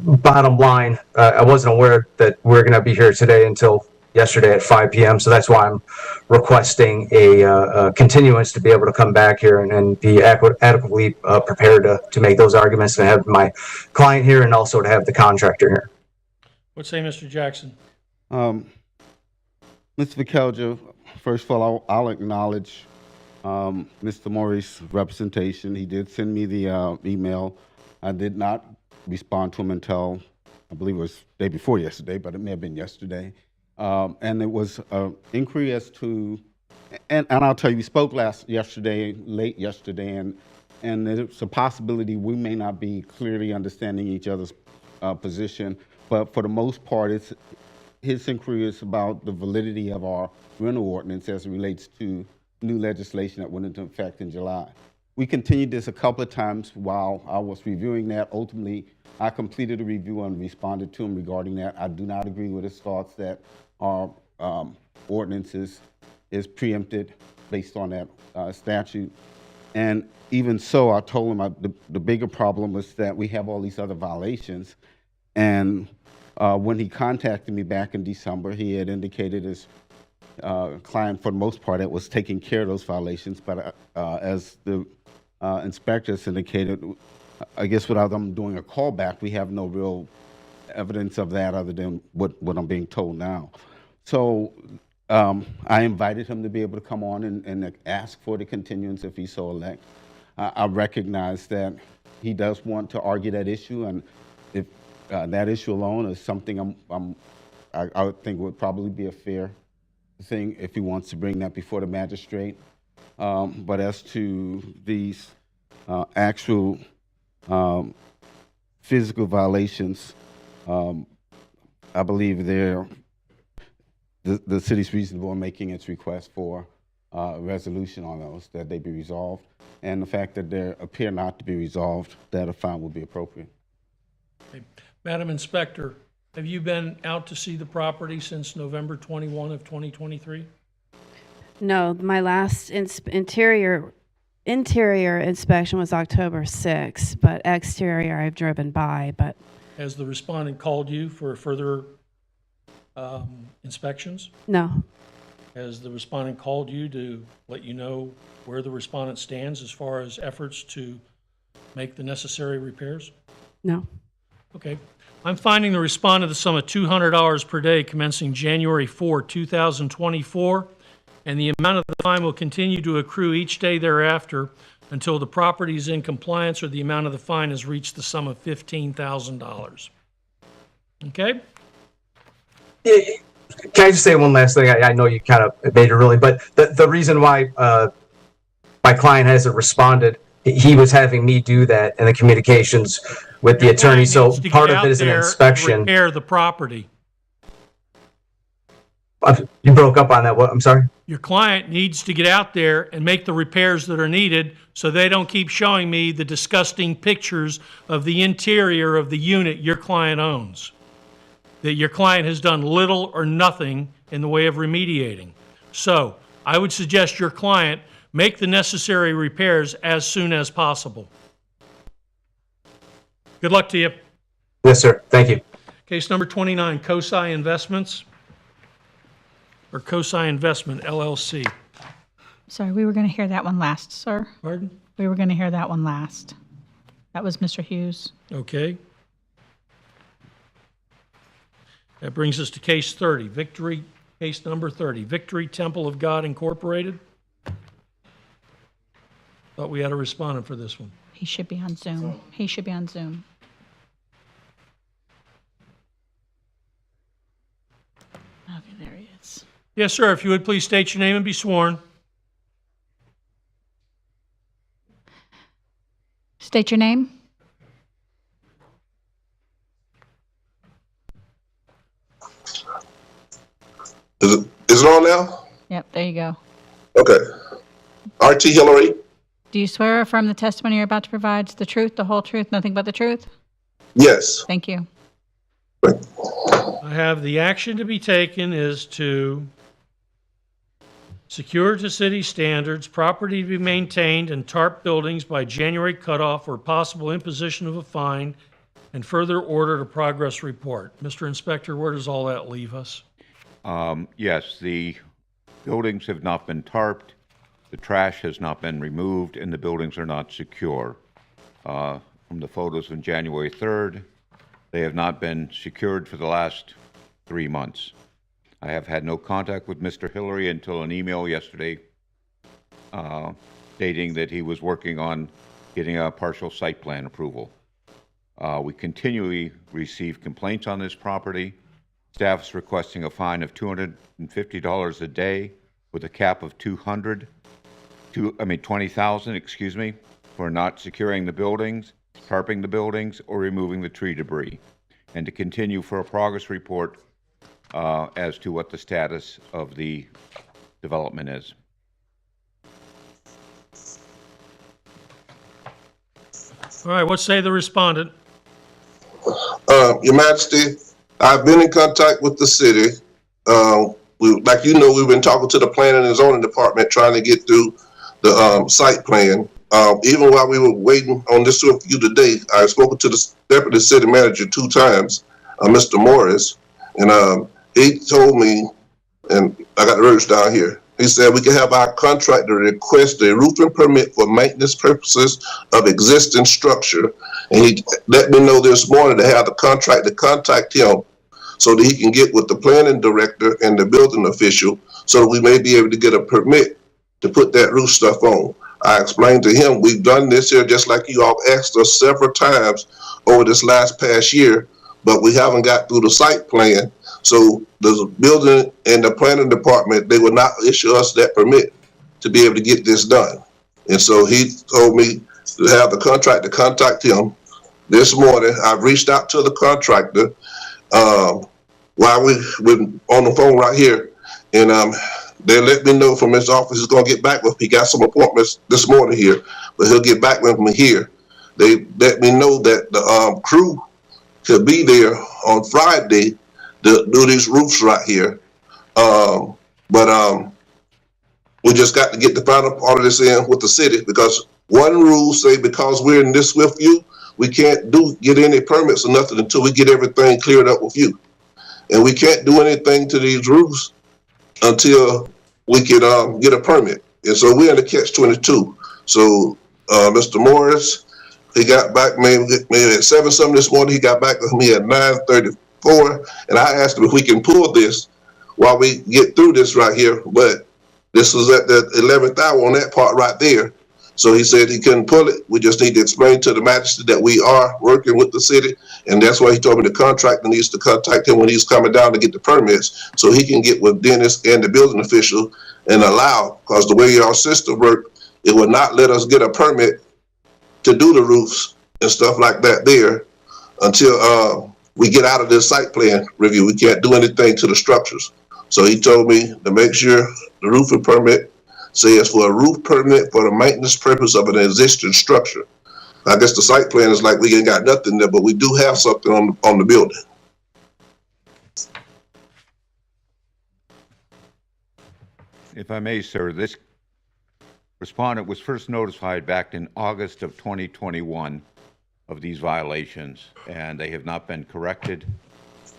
bottom line, I wasn't aware that we're going to be here today until yesterday at 5 p.m. So that's why I'm requesting a continuance to be able to come back here and be adequately prepared to make those arguments, and have my client here and also to have the contractor here. What say, Mr. Jackson? Mr. Vikelja, first of all, I'll acknowledge Mr. Maury's representation. He did send me the email. I did not respond to him until, I believe it was the day before yesterday, but it may have been yesterday. And it was an inquiry as to, and I'll tell you, we spoke late yesterday, and it's a possibility we may not be clearly understanding each other's position, but for the most part, his inquiry is about the validity of our rental ordinance as it relates to new legislation that went into effect in July. We continued this a couple of times while I was reviewing that. Ultimately, I completed a review and responded to him regarding that. I do not agree with his thoughts that our ordinance is preempted based on that statute. And even so, I told him the bigger problem was that we have all these other violations. And when he contacted me back in December, he had indicated his client, for the most part, that was taking care of those violations. But as the inspectors indicated, I guess without them doing a callback, we have no real evidence of that other than what I'm being told now. So I invited him to be able to come on and ask for the continuance if he so elect. I recognize that he does want to argue that issue, and if that issue alone is something I would think would probably be a fair thing if he wants to bring that before the magistrate. But as to these actual physical violations, I believe the city's reasonable in making its request for a resolution on those, that they be resolved. And the fact that they appear not to be resolved, that a fine would be appropriate. Okay. Madam Inspector, have you been out to see the property since November 21 of 2023? No, my last interior inspection was October 6th, but exterior I've driven by. But Has the respondent called you for further inspections? no, Has the respondent called you to let you know where the respondent stands as far as efforts to make the necessary repairs? no. Okay. I'm finding the respondent the sum of $200 per day commencing January 4, 2024, and the amount of the fine will continue to accrue each day thereafter until the property is in compliance or the amount of the fine has reached the sum of $15,000. Okay? Can I just say one last thing? I know you kind of made it really, but the reason why my client hasn't responded, he was having me do that in the communications with the attorney. So part of it is an inspection. Repair the property. You broke up on that. What? I'm sorry. Your client needs to get out there and make the repairs that are needed so they don't keep showing me the disgusting pictures of the interior of the unit your client owns, that your client has done little or nothing in the way of remediating. So I would suggest your client make the necessary repairs as soon as possible. Good luck to you. Yes, sir. Thank you. Case number 29, COSI Investments, or COSI Investment, LLC. Sorry, we were going to hear that one last, sir. Pardon? We were going to hear that one last. That was Mr. Hughes. Okay. That brings us to case 30, case number 30, Victory Temple of God Incorporated. Thought we had a respondent for this one. He should be on Zoom. He should be on Zoom. There he is. Yes, sir. If you would please state your name and be sworn. State your name. Is it on now? Yep, there you go. Okay. R.T. Hillary? Do you swear or affirm the testimony you're about to provide is the truth, the whole truth, nothing but the truth? Yes. Thank you. I have the action to be taken is to secure to city standards, property to be maintained, and tarp buildings by January cutoff or possible imposition of a fine, and further order a progress report. Mr. Inspector, where does all that leave us? Yes, the buildings have not been tarped, the trash has not been removed, and the buildings are not secure. From the photos on January 3rd, they have not been secured for the last 3 months. I have had no contact with Mr. Hillary until an email yesterday stating that he was working on getting a partial site plan approval. We continually receive complaints on this property. Staff is requesting a fine of $250 a day with a cap of $20,000, for not securing the buildings, tarping the buildings, or removing the tree debris, and to continue for a progress report as to what the status of the development is. All right, what say the respondent? Your Majesty, I've been in contact with the city. Like you know, we've been talking to the planning and zoning department trying to get through the site plan. Even while we were waiting on this with you today, I spoke to the deputy city manager 2 times, Mr. Morris, and he told me, and I got the words down here, he said we can have our contractor request a roofing permit for maintenance purposes of existing structure. And he let me know this morning to have the contractor contact him so that he can get with the planning director and the building official so that we may be able to get a permit to put that roof stuff on. I explained to him, we've done this here just like you all asked us several times over this past year, but we haven't got through the site plan. So the building and the planning department, they will not issue us that permit to be able to get this done. And so he told me to have the contractor contact him this morning. I've reached out to the contractor while we've been on the phone right here, and they let me know from his office he's going to get back with me. He got some appointments this morning here, but he'll get back with me here. They let me know that the crew could be there on Friday to do these roofs right here. But we just got to get the final part of this in with the city, because one rule say because we're in this with you, we can't get any permits or nothing until we get everything cleared up with you. And we can't do anything to these roofs until we can get a permit. And so we're in the catch-22. So Mr. Morris, he got back maybe at 7 something this morning. He got back with me at 9:34, and I asked him if we can pull this while we get through this right here. But this was at the 11th hour on that part right there. So he said he couldn't pull it. We just need to explain to the magistrate that we are working with the city, and that's why he told me the contractor needs to contact him when he's coming down to get the permits, so he can get with Dennis and the building official and allow, because the way our system works, it would not let us get a permit to do the roofs and stuff like that there until we get out of this site plan review. We can't do anything to the structures. So he told me to make sure the roofing permit says for a roof permit for the maintenance purpose of an existing structure. I guess the site plan is like we ain't got nothing there, but we do have something on the building. If I may, sir, this respondent was first notified back in August of 2021 of these violations, and they have not been corrected.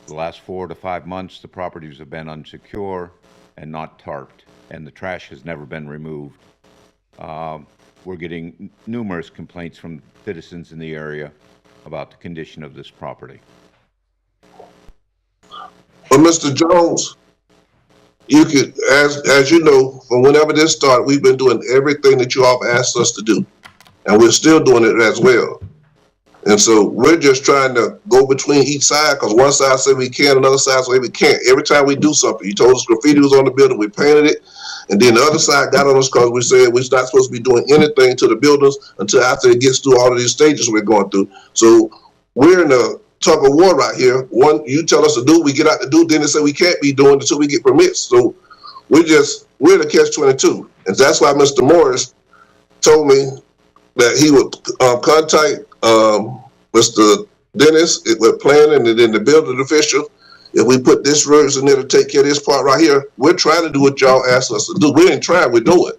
The last 4 to 5 months, the properties have been unsecure and not tarped, and the trash has never been removed. We're getting numerous complaints from citizens in the area about the condition of this property. But Mr. Jones, you could, as you know, from whenever this started, we've been doing everything that you all have asked us to do, and we're still doing it as well. And so we're just trying to go between each side because one side say we can, another side say we can't. Every time we do something, you told us graffiti was on the building, we painted it. And then the other side got on us because we said we're not supposed to be doing anything to the buildings until after it gets through all of these stages we're going through. So we're in a tug of war right here. One, you tell us to do, we get out to do, then they say we can't be doing until we get permits. So we're in a catch-22. And that's why Mr. Morris told me that he would contact Mr. Dennis with planning and then the building official. If we put this roads in there to take care of this part right here, we're trying to do what y'all asked us to do. We ain't trying, we're doing.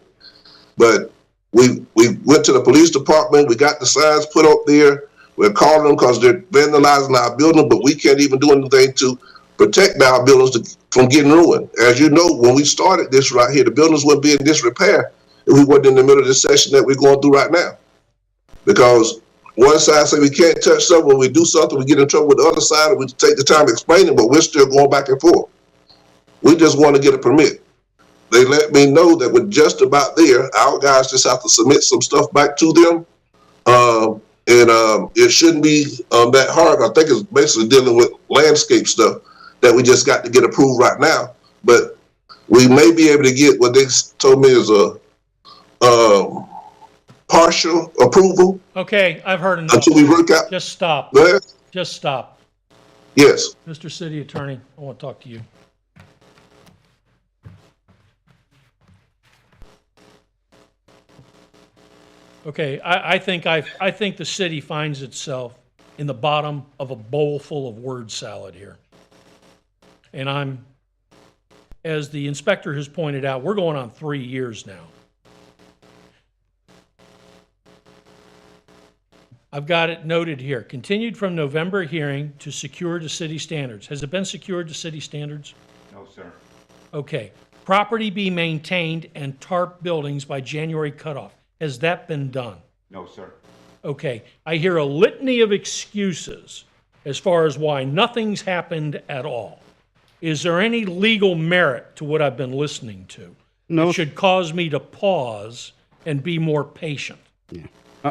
But we went to the police department, we got the signs put up there. We're calling them because they're vandalizing our building, but we can't even do anything to protect our buildings from getting ruined. As you know, when we started this right here, the buildings wouldn't be in disrepair if we weren't in the middle of the session that we're going through right now. Because one side say we can't touch something, when we do something, we get in trouble with the other side, and we take the time explaining, but we're still going back and forth. We just want to get a permit. They let me know that we're just about there. Our guys just have to submit some stuff back to them. It shouldn't be that hard. I think it's basically dealing with landscape stuff that we just got to get approved right now. But we may be able to get what they told me is a partial approval. Okay, I've heard enough. Until we work out. Just stop. Go ahead. Just stop. Yes. Mr. City Attorney, I want to talk to you. Okay, I think the city finds itself in the bottom of a bowl full of word salad here. And as the inspector has pointed out, we're going on 3 years now. I've got it noted here. Continued from November hearing to secure to city standards. Has it been secured to city standards? No, sir. Okay. Property be maintained and tarp buildings by January cutoff. Has that been done? No, sir. Okay. I hear a litany of excuses as far as why nothing's happened at all. Is there any legal merit to what I've been listening to? No. It should cause me to pause and be more patient. Yeah.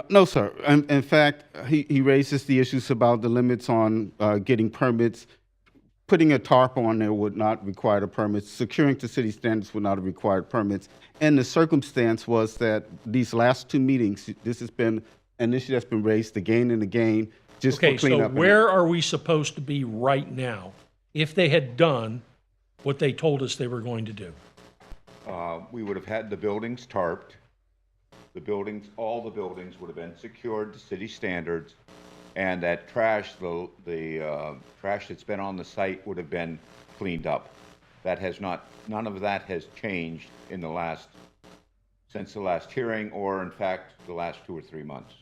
No, sir. In fact, he raises the issues about the limits on getting permits. Putting a tarp on there would not require a permit. Securing to city standards would not have required permits. And the circumstance was that these last two meetings, this has been an issue that's been raised again and again, just Okay, for cleanup. so where are we supposed to be right now if they had done what they told us they were going to do? We would have had the buildings tarped. The buildings, all the buildings would have been secured to city standards, and that trash, the trash that's been on the site would have been cleaned up. That has not, none of that has changed in since the last hearing, or in fact, the last 2 or 3 months.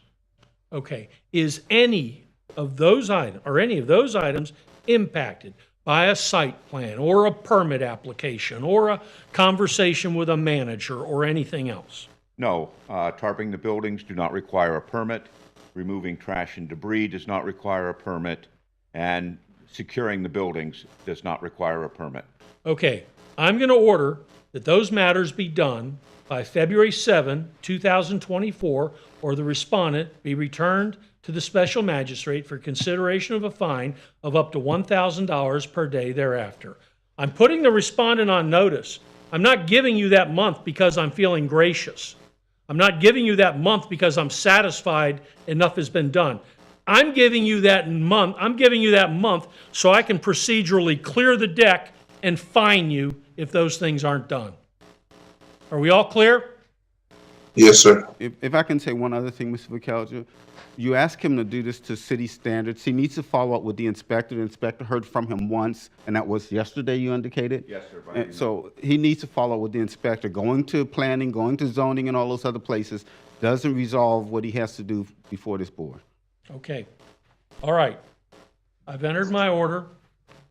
Okay, is any of those items impacted by a site plan or a permit application or a conversation with a manager or anything else? No, tarping the buildings do not require a permit. Removing trash and debris does not require a permit. And securing the buildings does not require a permit. Okay, I'm going to order that those matters be done by February 7, 2024, or the respondent be returned to the special magistrate for consideration of a fine of up to $1,000 per day thereafter. I'm putting the respondent on notice. I'm not giving you that month because I'm feeling gracious. I'm not giving you that month because I'm satisfied enough has been done. I'm giving you that month so I can procedurally clear the deck and fine you if those things aren't done. Are we all clear? Yes, sir. If I can say one other thing, Mr. McAllister, you ask him to do this to city standards. He needs to follow up with the inspector. The inspector heard from him once, and that was yesterday, you indicated? Yes, sir. And so he needs to follow up with the inspector. Going to planning, going to zoning, and all those other places doesn't resolve what he has to do before this board. Okay. All right. I've entered my order.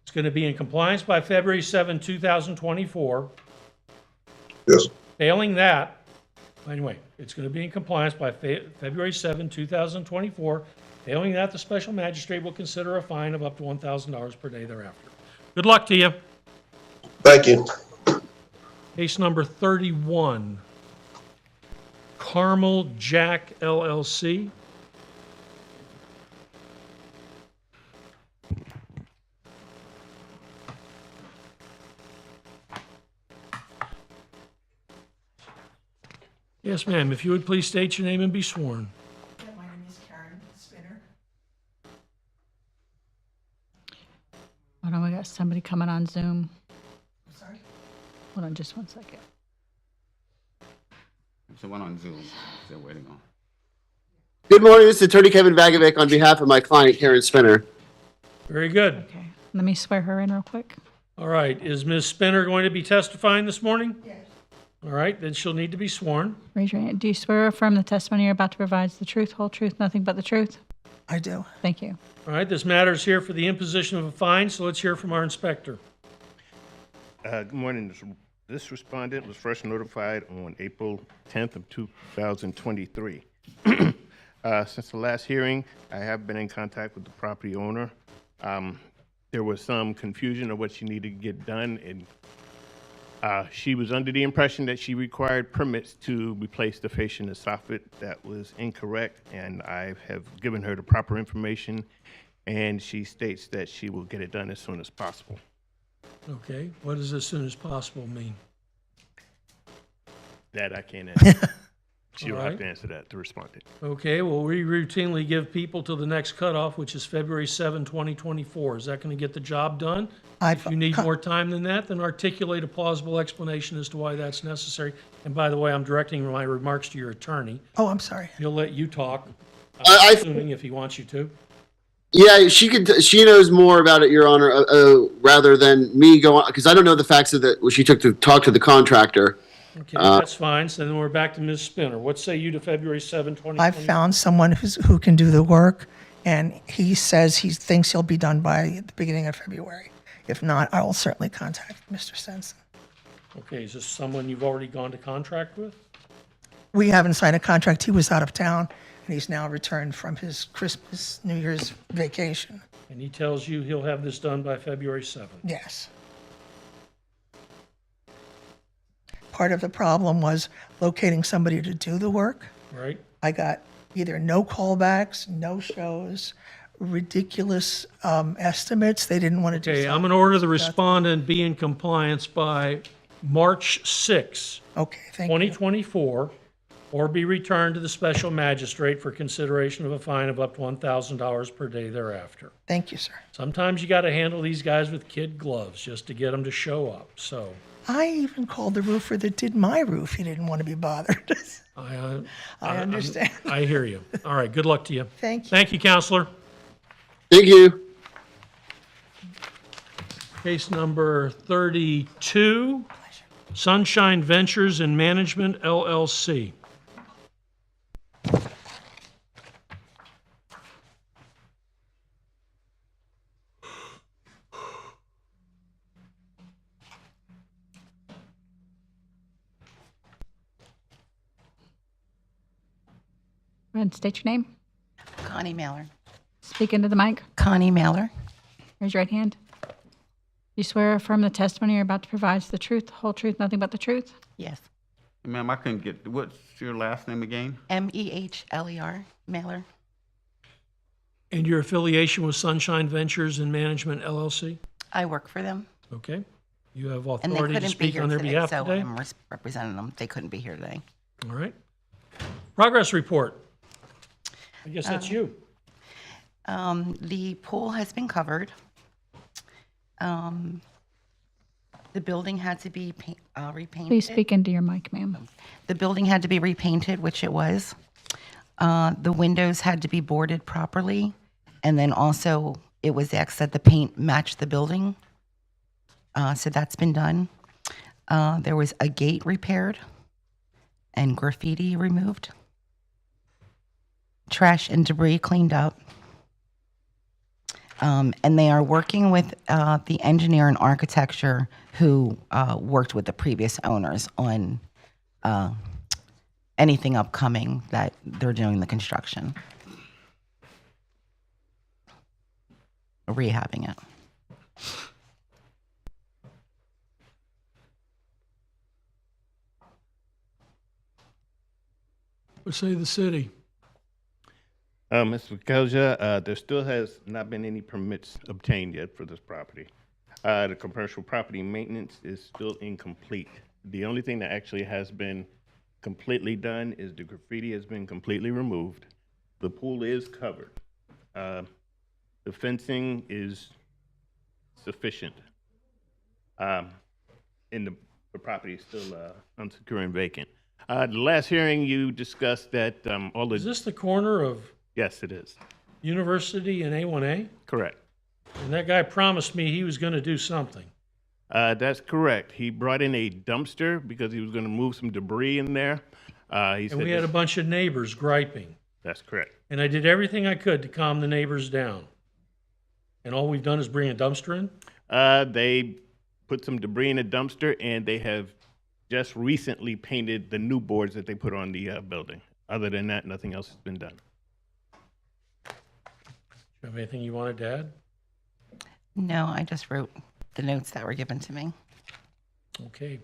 It's going to be in compliance by February 7, 2024. Yes. Failing that, anyway, it's going to be in compliance by February 7, 2024. Failing that, the special magistrate will consider a fine of up to $1,000 per day thereafter. Good luck to you. Thank you. Case number 31, Carmel Jack LLC. Yes, ma'am. If you would please state your name and be sworn. My name is Karen Spinner. Hold on, we got somebody coming on Zoom. Sorry? Hold on just one second. Someone on Zoom, they're waiting on. Good morning, this is Attorney Kevin Vagovic on behalf of my client Karen Spinner. Very good. Okay, let me swear her in real quick. All right. Is Ms. Spinner going to be testifying this morning? Yes. All right, then she'll need to be sworn. Raise your hand. Do you swear or affirm the testimony you're about to provide is the truth, whole truth, nothing but the truth? I do. Thank you. All right, this matter is here for the imposition of a fine, so let's hear from our inspector. Good morning. This respondent was first notified on April 10th of 2023. Since the last hearing, I have been in contact with the property owner. There was some confusion of what she needed to get done, and she was under the impression that she required permits to replace the fascia and the soffit. That was incorrect, and I have given her the proper information, and she states that she will get it done as soon as possible. Okay, what does as soon as possible mean? That I can't answer. She'll All have right. to answer that, the respondent. Okay, well, we routinely give people till the next cutoff, which is February 7, 2024. Is that going to get the job done? If you need more time than that, then articulate a plausible explanation as to why that's necessary. And by the way, I'm directing my remarks to your attorney. Oh, I'm sorry. He'll let you talk, I- assuming if he wants you to. Yeah, she could. She knows more about it, Your Honor, rather than me going, because I don't know the facts of what she took to talk to the contractor. Okay, that's fine. So then we're back to Ms. Spinner. What say you to February 7, 2024? I've found someone who can do the work, and he says he thinks he'll be done by the beginning of February. If not, I will certainly contact Mr. Stenson. Okay, is this someone you've already gone to contract with? We haven't signed a contract. He was out of town, and he's now returned from his Christmas, New Year's vacation. And he tells you he'll have this done by February 7th? Yes. Part of the problem was locating somebody to do the work. Right. I got either no callbacks, no shows, ridiculous estimates. They didn't want to do Okay, something. I'm going to order the respondent be in compliance by March 6, Okay, thank you. 2024, or be returned to the special magistrate for consideration of a fine of up to $1,000 per day thereafter. Thank you, sir. Sometimes you got to handle these guys with kid gloves just to get them to show up, so. I even called the roofer that did my roof. He didn't want to be bothered. I understand. I hear you. All right, good luck to you. Thank you. Thank you, Counselor. Thank you. Case number 32, Sunshine Ventures and Management, LLC. Go ahead and state your name. Connie Mailer. Speak into the mic. Connie Mailer. Raise your right hand. Do you swear or affirm the testimony you're about to provide is the truth, the whole truth, nothing but the truth? Yes. Ma'am, I couldn't get, what's your last name again? Mehler. Mailer. And your affiliation with Sunshine Ventures and Management, LLC? I work for them. Okay. You have And they authority to couldn't be speak here on their today, behalf so today? I'm representing them. They couldn't be here today. All right. Progress report. I guess that's you. The pool has been covered. The building had to be repainted. Please speak into your mic, ma'am. The building had to be repainted, which it was. The windows had to be boarded properly. And then also, it was asked that the paint match the building. So that's been done. There was a gate repaired and graffiti removed. Trash and debris cleaned up. And they are working with the engineer and architecture who worked with the previous owners on anything upcoming that they're doing the construction. Rehabbing it. What say the city? Mr. Kelja, there still has not been any permits obtained yet for this property. The commercial property maintenance is still incomplete. The only thing that actually has been completely done is the graffiti has been completely removed. The pool is covered. The fencing is sufficient. And the property is still unsecure and vacant. The last hearing, you discussed that all the... Is this the corner of Yes, it is. University and A1A? Correct. And that guy promised me he was going to do something. That's correct. He brought in a dumpster because he was going to move some debris in there. And we had a bunch of neighbors griping. That's correct. And I did everything I could to calm the neighbors down. And all we've done is bring a dumpster in? They put some debris in a dumpster, and they have just recently painted the new boards that they put on the building. Other than that, nothing else has been done. Do you have anything you wanted to add? No, I just wrote the notes that were given to me. Okay.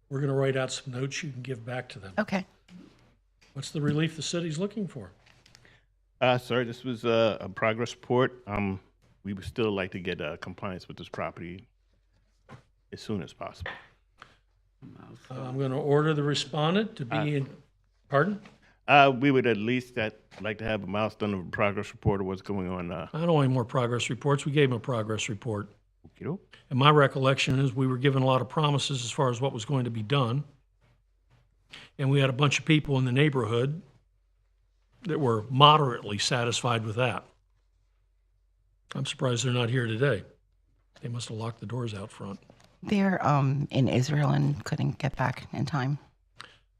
We're going to write out some notes you can give back to them. Okay. What's the relief the city's looking for? Sir, this was a progress report. We would still like to get compliance with this property as soon as possible. I'm going to order the respondent to be in, pardon? We would at least like to have a milestone of a progress report of what's going on. I don't want any more progress reports. We gave him a progress report. Okey-doke. And my recollection is we were given a lot of promises as far as what was going to be done. And we had a bunch of people in the neighborhood that were moderately satisfied with that. I'm surprised they're not here today. They must have locked the doors out front. They're in Israel and couldn't get back in time.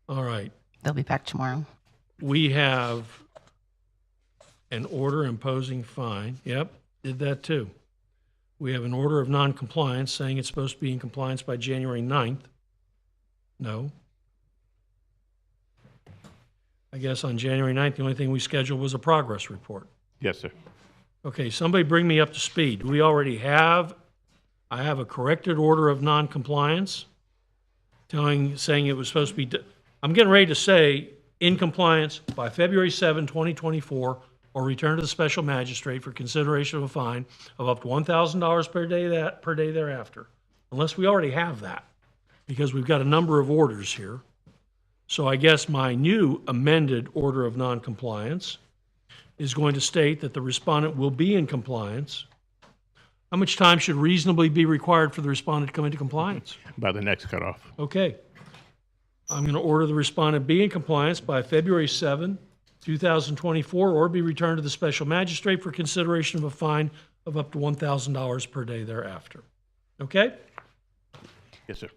All right. They'll be back tomorrow. We have an order imposing fine. Yep, did that too. We have an order of non-compliance saying it's supposed to be in compliance by January 9th. No. I guess on January 9th, the only thing we scheduled was a progress report. Yes, sir. Okay, somebody bring me up to speed. We already have, I have a corrected order of non-compliance saying it was supposed to be, I'm getting ready to say in compliance by February 7, 2024, or return to the special magistrate for consideration of a fine of up to $1,000 per day thereafter. Unless we already have that, because we've got a number of orders here. So I guess my new amended order of non-compliance is going to state that the respondent will be in compliance. How much time should reasonably be required for the respondent to come into compliance? By the next cutoff. Okay. I'm going to order the respondent be in compliance by February 7, 2024, or be returned to the special magistrate for consideration of a fine of up to $1,000 per day thereafter. Okay? Yes, sir.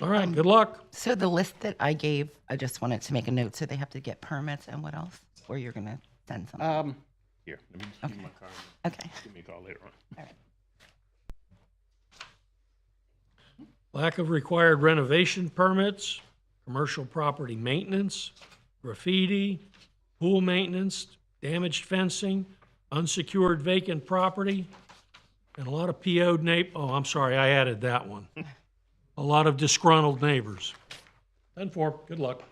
All right, good luck. So the list that I gave, I just wanted to make a note, so they have to get permits and what else? Or you're going to send something? Here, let me just give you my card. Okay. Give me a call later on. All right. Lack of required renovation permits, commercial property maintenance, graffiti, pool maintenance, damaged fencing, unsecured vacant property, and a lot of PO'd oh, I'm sorry, I added that one. A lot of disgruntled neighbors. 10-4, good luck.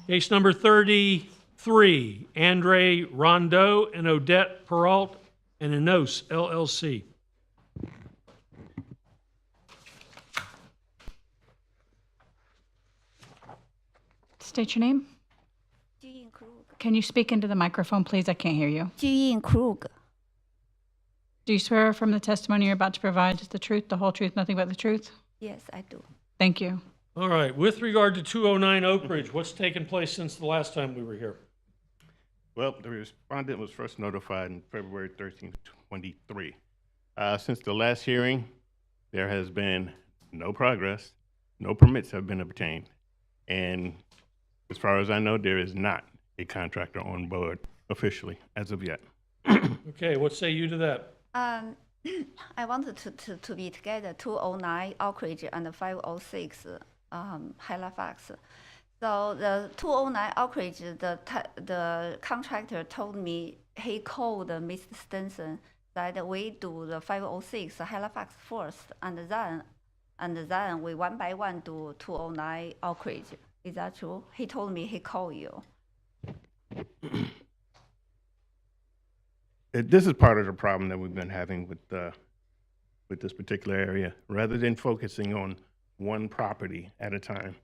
Case number 33, Andre Rondeau and Odette Peralt and Enos LLC. State your name. Can you speak into the microphone, please? I can't hear you. Jean Krug. Do you swear from the testimony you're about to provide is the truth, the whole truth, nothing but the truth? Yes, I do. Thank you. All right, with regard to 209 Oak Ridge, what's taken place since the last time we were here? Well, the respondent was first notified on February 13, 23. Since the last hearing, there has been no progress, no permits have been obtained, and as far as I know, there is not a contractor on board officially as of yet. Okay, what say you to that? I wanted to be together 209 Oak Ridge and 506 Halifax. So the 209 Oak Ridge, the contractor told me he called Mr. Stenson that we do the 506 Halifax first, and then we one by one do 209 Oak Ridge. Is that true? He told me he called you. This is part of the problem that we've been having with with this particular area, rather than focusing on one property at a time.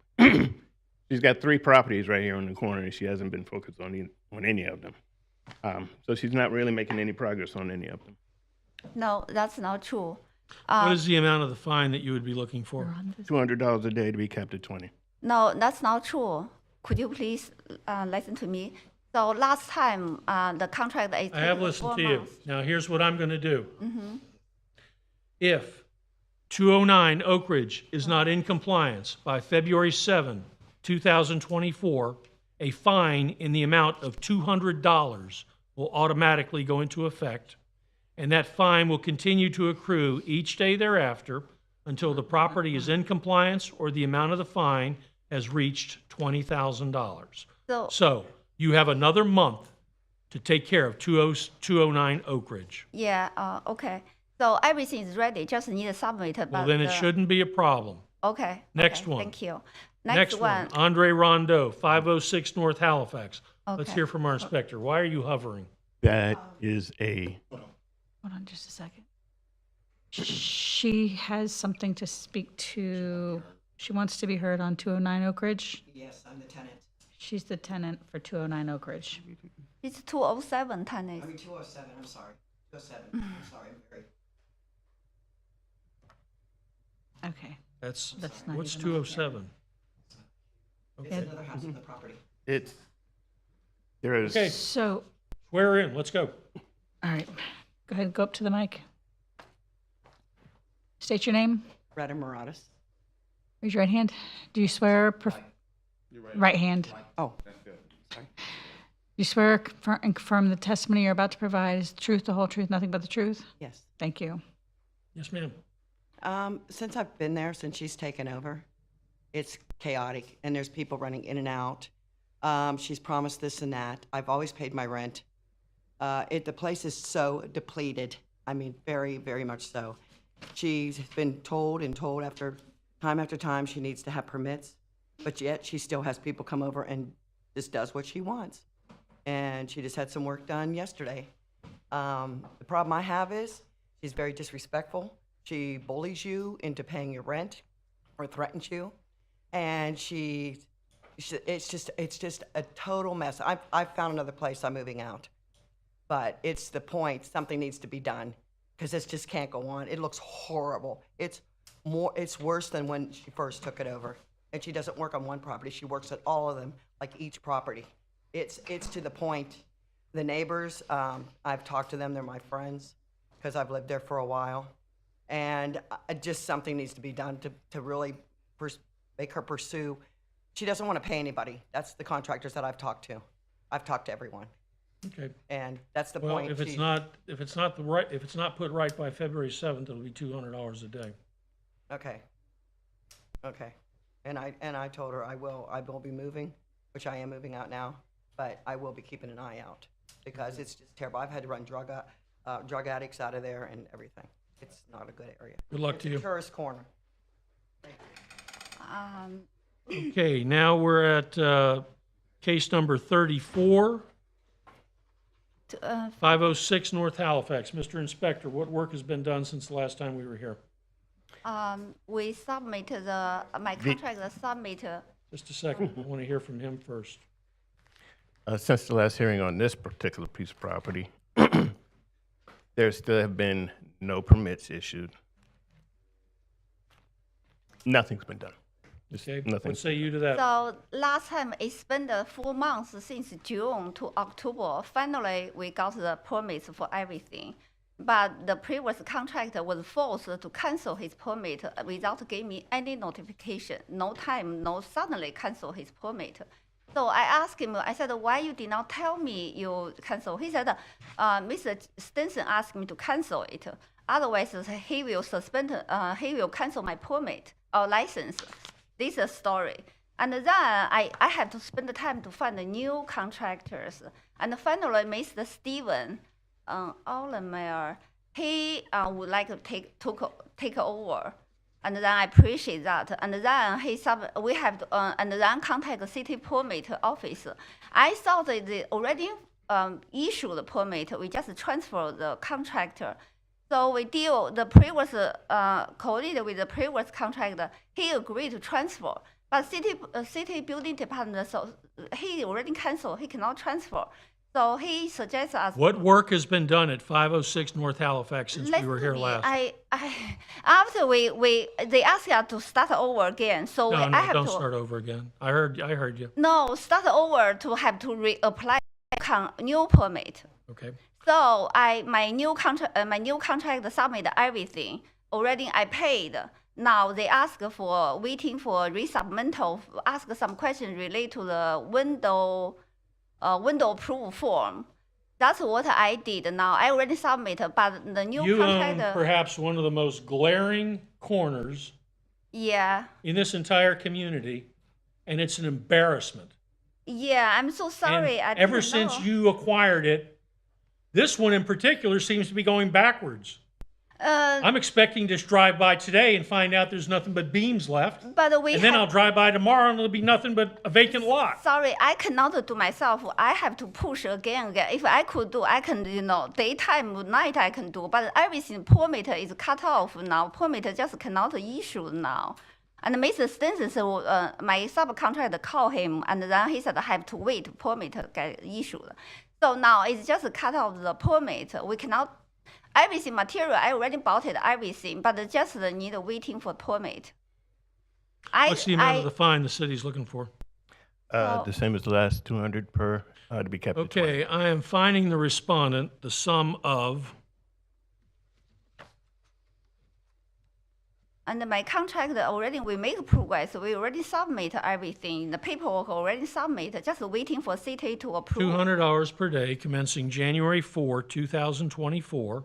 She's got 3 properties right here on the corner, and she hasn't been focused on any of them. So she's not really making any progress on any of them. No, that's not true. What is the amount of the fine that you would be looking for? $200 a day to be capped at 20. No, that's not true. Could you please listen to me? So last time, the contract is. I have listened to you. Now, here's what I'm going to do. Mm-hmm. If 209 Oak Ridge is not in compliance by February 7, 2024, a fine in the amount of $200 will automatically go into effect, and that fine will continue to accrue each day thereafter until the property is in compliance or the amount of the fine has reached $20,000. So you have another month to take care of 209 Oak Ridge. Yeah, okay. So everything is ready, just need to submit. Well, then it shouldn't be a problem. Okay. Next okay, one. Thank you. Next one, Andre Rondeau, 506 North Halifax. Let's Okay. hear from our inspector. Why are you hovering? That is a Hold on just a second. She has something to speak to. She wants to be heard on 209 Oak Ridge. Yes, I'm the tenant. She's the tenant for 209 Oak Ridge. It's 207 tennis. I mean, 207, I'm sorry. 207, I'm sorry, I'm very. Okay. That's not what's even on 207? It's Okay. another house on the property. There is. Okay, So, swear in. Let's go. all right. Go ahead, go up to the mic. State your name. Retta Muratis. Raise your right hand. Do you swear? Right hand. Oh, that's good. Sorry. You swear and confirm the testimony you're about to provide is the truth, the whole truth, nothing but the truth? Yes. Thank you. Yes, ma'am. Since I've been there, since she's taken over, it's chaotic and there's people running in and out. She's promised this and that. I've always paid my rent. The place is so depleted. I mean, very, very much so. She's been told after time she needs to have permits, but yet she still has people come over and just does what she wants. And she just had some work done yesterday. The problem I have is she's very disrespectful. She bullies you into paying your rent or threatens you. And it's just a total mess. I've found another place. I'm moving out. But it's the point, something needs to be done because this just can't go on. It looks horrible. It's worse than when she first took it over. And she doesn't work on one property. She works at all of them, like each property. It's to the point. The neighbors, I've talked to them. They're my friends because I've lived there for a while. And just something needs to be done to really make her pursue. She doesn't want to pay anybody. That's the contractors that I've talked to. I've talked to everyone. Okay. And that's the Well, point. if it's not put right by February 7th, it'll be $200 a day. Okay. And I told her I will be moving, which I am moving out now, but I will be keeping an eye out because it's just terrible. I've had to run drug addicts out of there and everything. It's not a good area. Good luck to you. It's a tourist corner. Okay, now we're at case number 34, 506 North Halifax. Mr. Inspector, what work has been done since the last time we were here? We submit my contract submit. Just a second. I want to hear from him first. Since the last hearing on this particular piece of property, there still have been no permits issued. Nothing's been done. Okay, Nothing. what say you to that? So last time it spent 4 months since June to October. Finally, we got the permits for everything. But the previous contractor was forced to cancel his permit without giving me any notification. No time, no suddenly cancel his permit. So I asked him, I said, why you did not tell me you cancel? He said, Mr. Stinson asked me to cancel it. Otherwise, he will he will cancel my permit or license. This is a story. And then I had to spend the time to find the new contractors. And finally, Mr. Steven Ollenmeyer, he would like to take over. And then I appreciate that. And then we have to, and then contact the city permit office. I thought that they already issued the permit. We just transfer the contractor. So we deal the previous coordinated with the previous contractor. He agreed to transfer, but city building department, so he already canceled. He cannot transfer. So he suggests us. What work has been done at 506 North Halifax since we were here last? After they asked us to start over again. So No, I have don't to start over again. I heard you. No, start over to have to reapply new permit. Okay. So my new contract submit everything. Already I paid. Now they ask for waiting for resubmittal. Ask some questions related to the window approval form. That's what I did. Now I already submitted, but the new You contract. own perhaps one of the most glaring corners Yeah. in this entire community, and it's an embarrassment. Yeah, I'm so sorry. And I ever didn't since know. you acquired it, this one in particular seems to be going backwards. I'm expecting to drive by today and find out there's nothing but beams left. But we and then have- I'll drive by tomorrow and it'll be nothing but a vacant lot. Sorry, I cannot do myself. I have to push again. If I could do, I can, daytime, night I can do. But everything permit is cut off now. Permit just cannot issue now. And Mr. Stenson, my subcontractor called him, and then he said I have to wait permit get issued. So now it's just cut off the permit. We cannot. Everything material I already bought it everything, but just need waiting for permit. What's the amount of the fine the city's looking for? The same as the last 200 per, to be kept at 20. Okay, I am fining the respondent the sum of, And my contract already, we make progress. We already submit everything. The paperwork already submitted, just waiting for city to approve. $200 per day commencing January 4, 2024,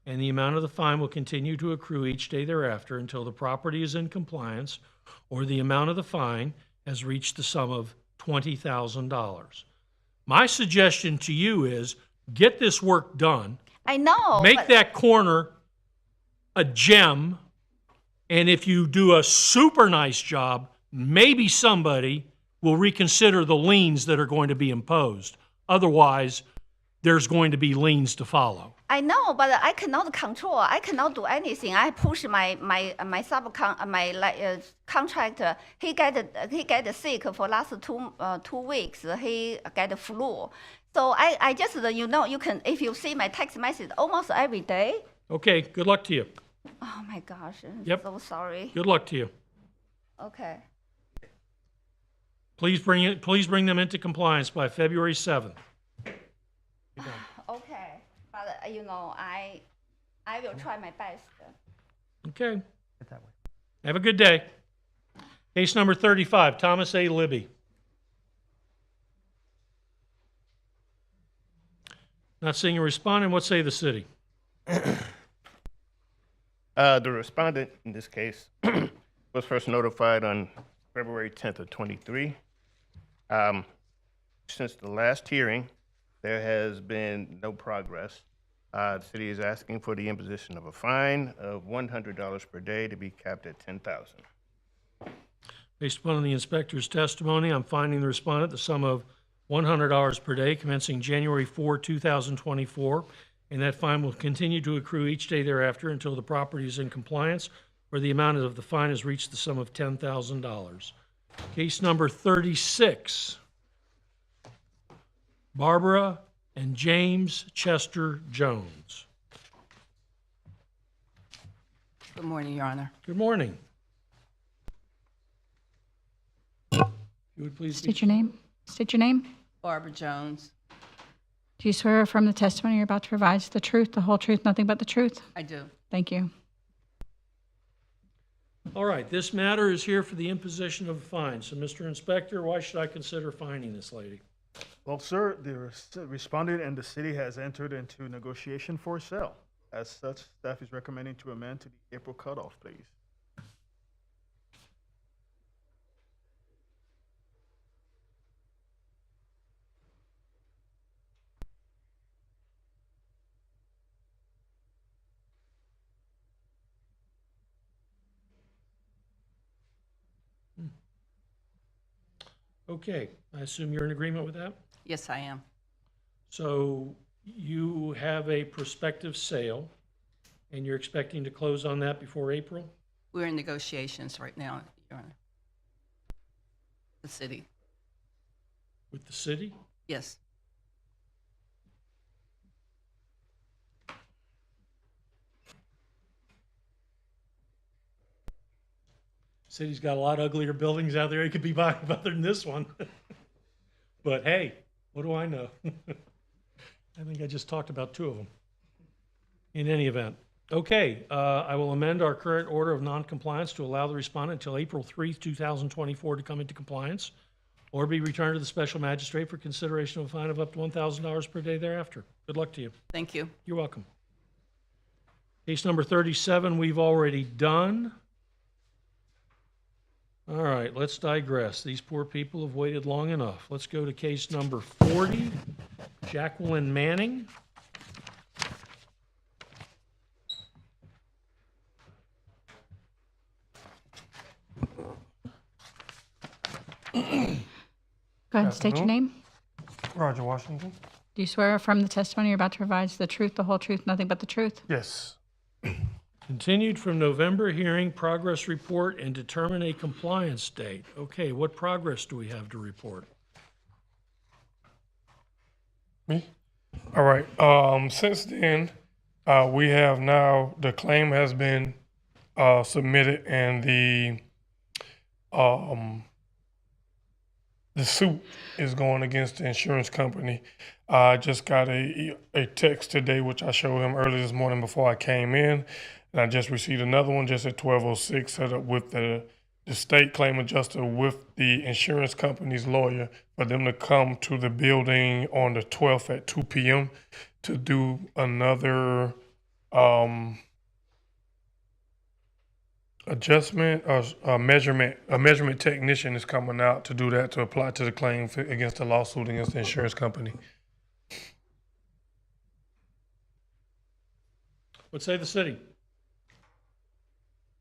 and the amount of the fine will continue to accrue each day thereafter until the property is in compliance or the amount of the fine has reached the sum of $20,000. My suggestion to you is get this work done. I know. Make but- that corner a gem, and if you do a super nice job, maybe somebody will reconsider the liens that are going to be imposed. Otherwise, there's going to be liens to follow. I know, but I cannot control. I cannot do anything. I push my contractor. He get sick for last 2 weeks. He get flu. So I just you can, if you see my text message almost every day. Okay, good luck to you. Oh my gosh, I'm Yep. so sorry. Good luck to you. Okay. Please bring them into compliance by February 7th. Okay, but I will try my best. Okay. Have a good day. Case number 35, Thomas A. Libby. Not seeing a respondent, what say the city? The respondent in this case was first notified on February 10th of 23. Since the last hearing, there has been no progress. The city is asking for the imposition of a fine of $100 per day to be capped at $10,000. Based upon the inspector's testimony, I'm finding the respondent the sum of $100 per day commencing January 4, 2024, and that fine will continue to accrue each day thereafter until the property is in compliance or the amount of the fine has reached the sum of $10,000. Case number 36, Barbara and James Chester Jones. Good morning, Your Honor. Good morning. You would please State your name. State your name. Barbara Jones. Do you swear affirm the testimony you're about to provide is the truth, the whole truth, nothing but the truth? I do. Thank you. All right, this matter is here for the imposition of a fine. So, Mr. Inspector, why should I consider fining this lady? Well, sir, the respondent and the city has entered into negotiation for sale. As such, staff is recommending to amend to the April cutoff, please. Okay, I assume you're in agreement with that? Yes, I am. So you have a prospective sale And you're expecting to close on that before April? We're in negotiations right now, Your Honor. The city, With the city? yes. City's got a lot uglier buildings out there you could be buying other than this one. But hey, what do I know? I think I just talked about 2 of them. In any event. Okay, I will amend our current order of noncompliance to allow the respondent until April 3, 2024 to come into compliance or be returned to the special magistrate for consideration of a fine of up to $1,000 per day thereafter. Good luck to you. Thank you. You're welcome. Case number 37, we've already done. All right, let's digress. These poor people have waited long enough. Let's go to case number 40, Jacqueline Manning. Go ahead and state your name. Roger Washington. Do you swear affirm the testimony you're about to provide is the truth, the whole truth, nothing but the truth? Yes. Continued from November hearing, progress report, and determine a compliance date. Okay, what progress do we have to report? Me? All right. Since then, we have now, the claim has been submitted and the suit is going against the insurance company. I just got a text today, which I showed him early this morning before I came in. And I just received another one just at 12:06, set up with the state claim adjuster with the insurance company's lawyer for them to come to the building on the 12th at 2 p.m. to do another adjustment or a measurement. A measurement technician is coming out to do that, to apply to the claim against the lawsuit against the insurance company. What say the city?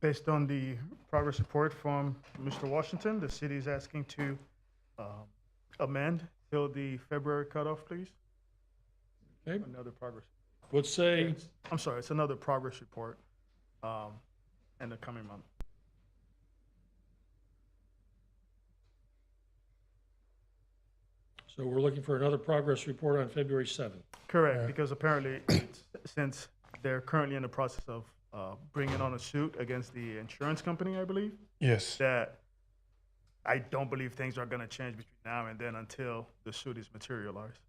Based on the progress report from Mr. Washington, the city is asking to amend till the February cutoff, please. Okay. Another progress. What say? I'm sorry, it's another progress report in the coming month. So we're looking for another progress report on February 7th. Correct, because apparently, since they're currently in the process of bringing on a suit against the insurance company, I believe. Yes. That I don't believe things are going to change between now and then until the suit is materialized.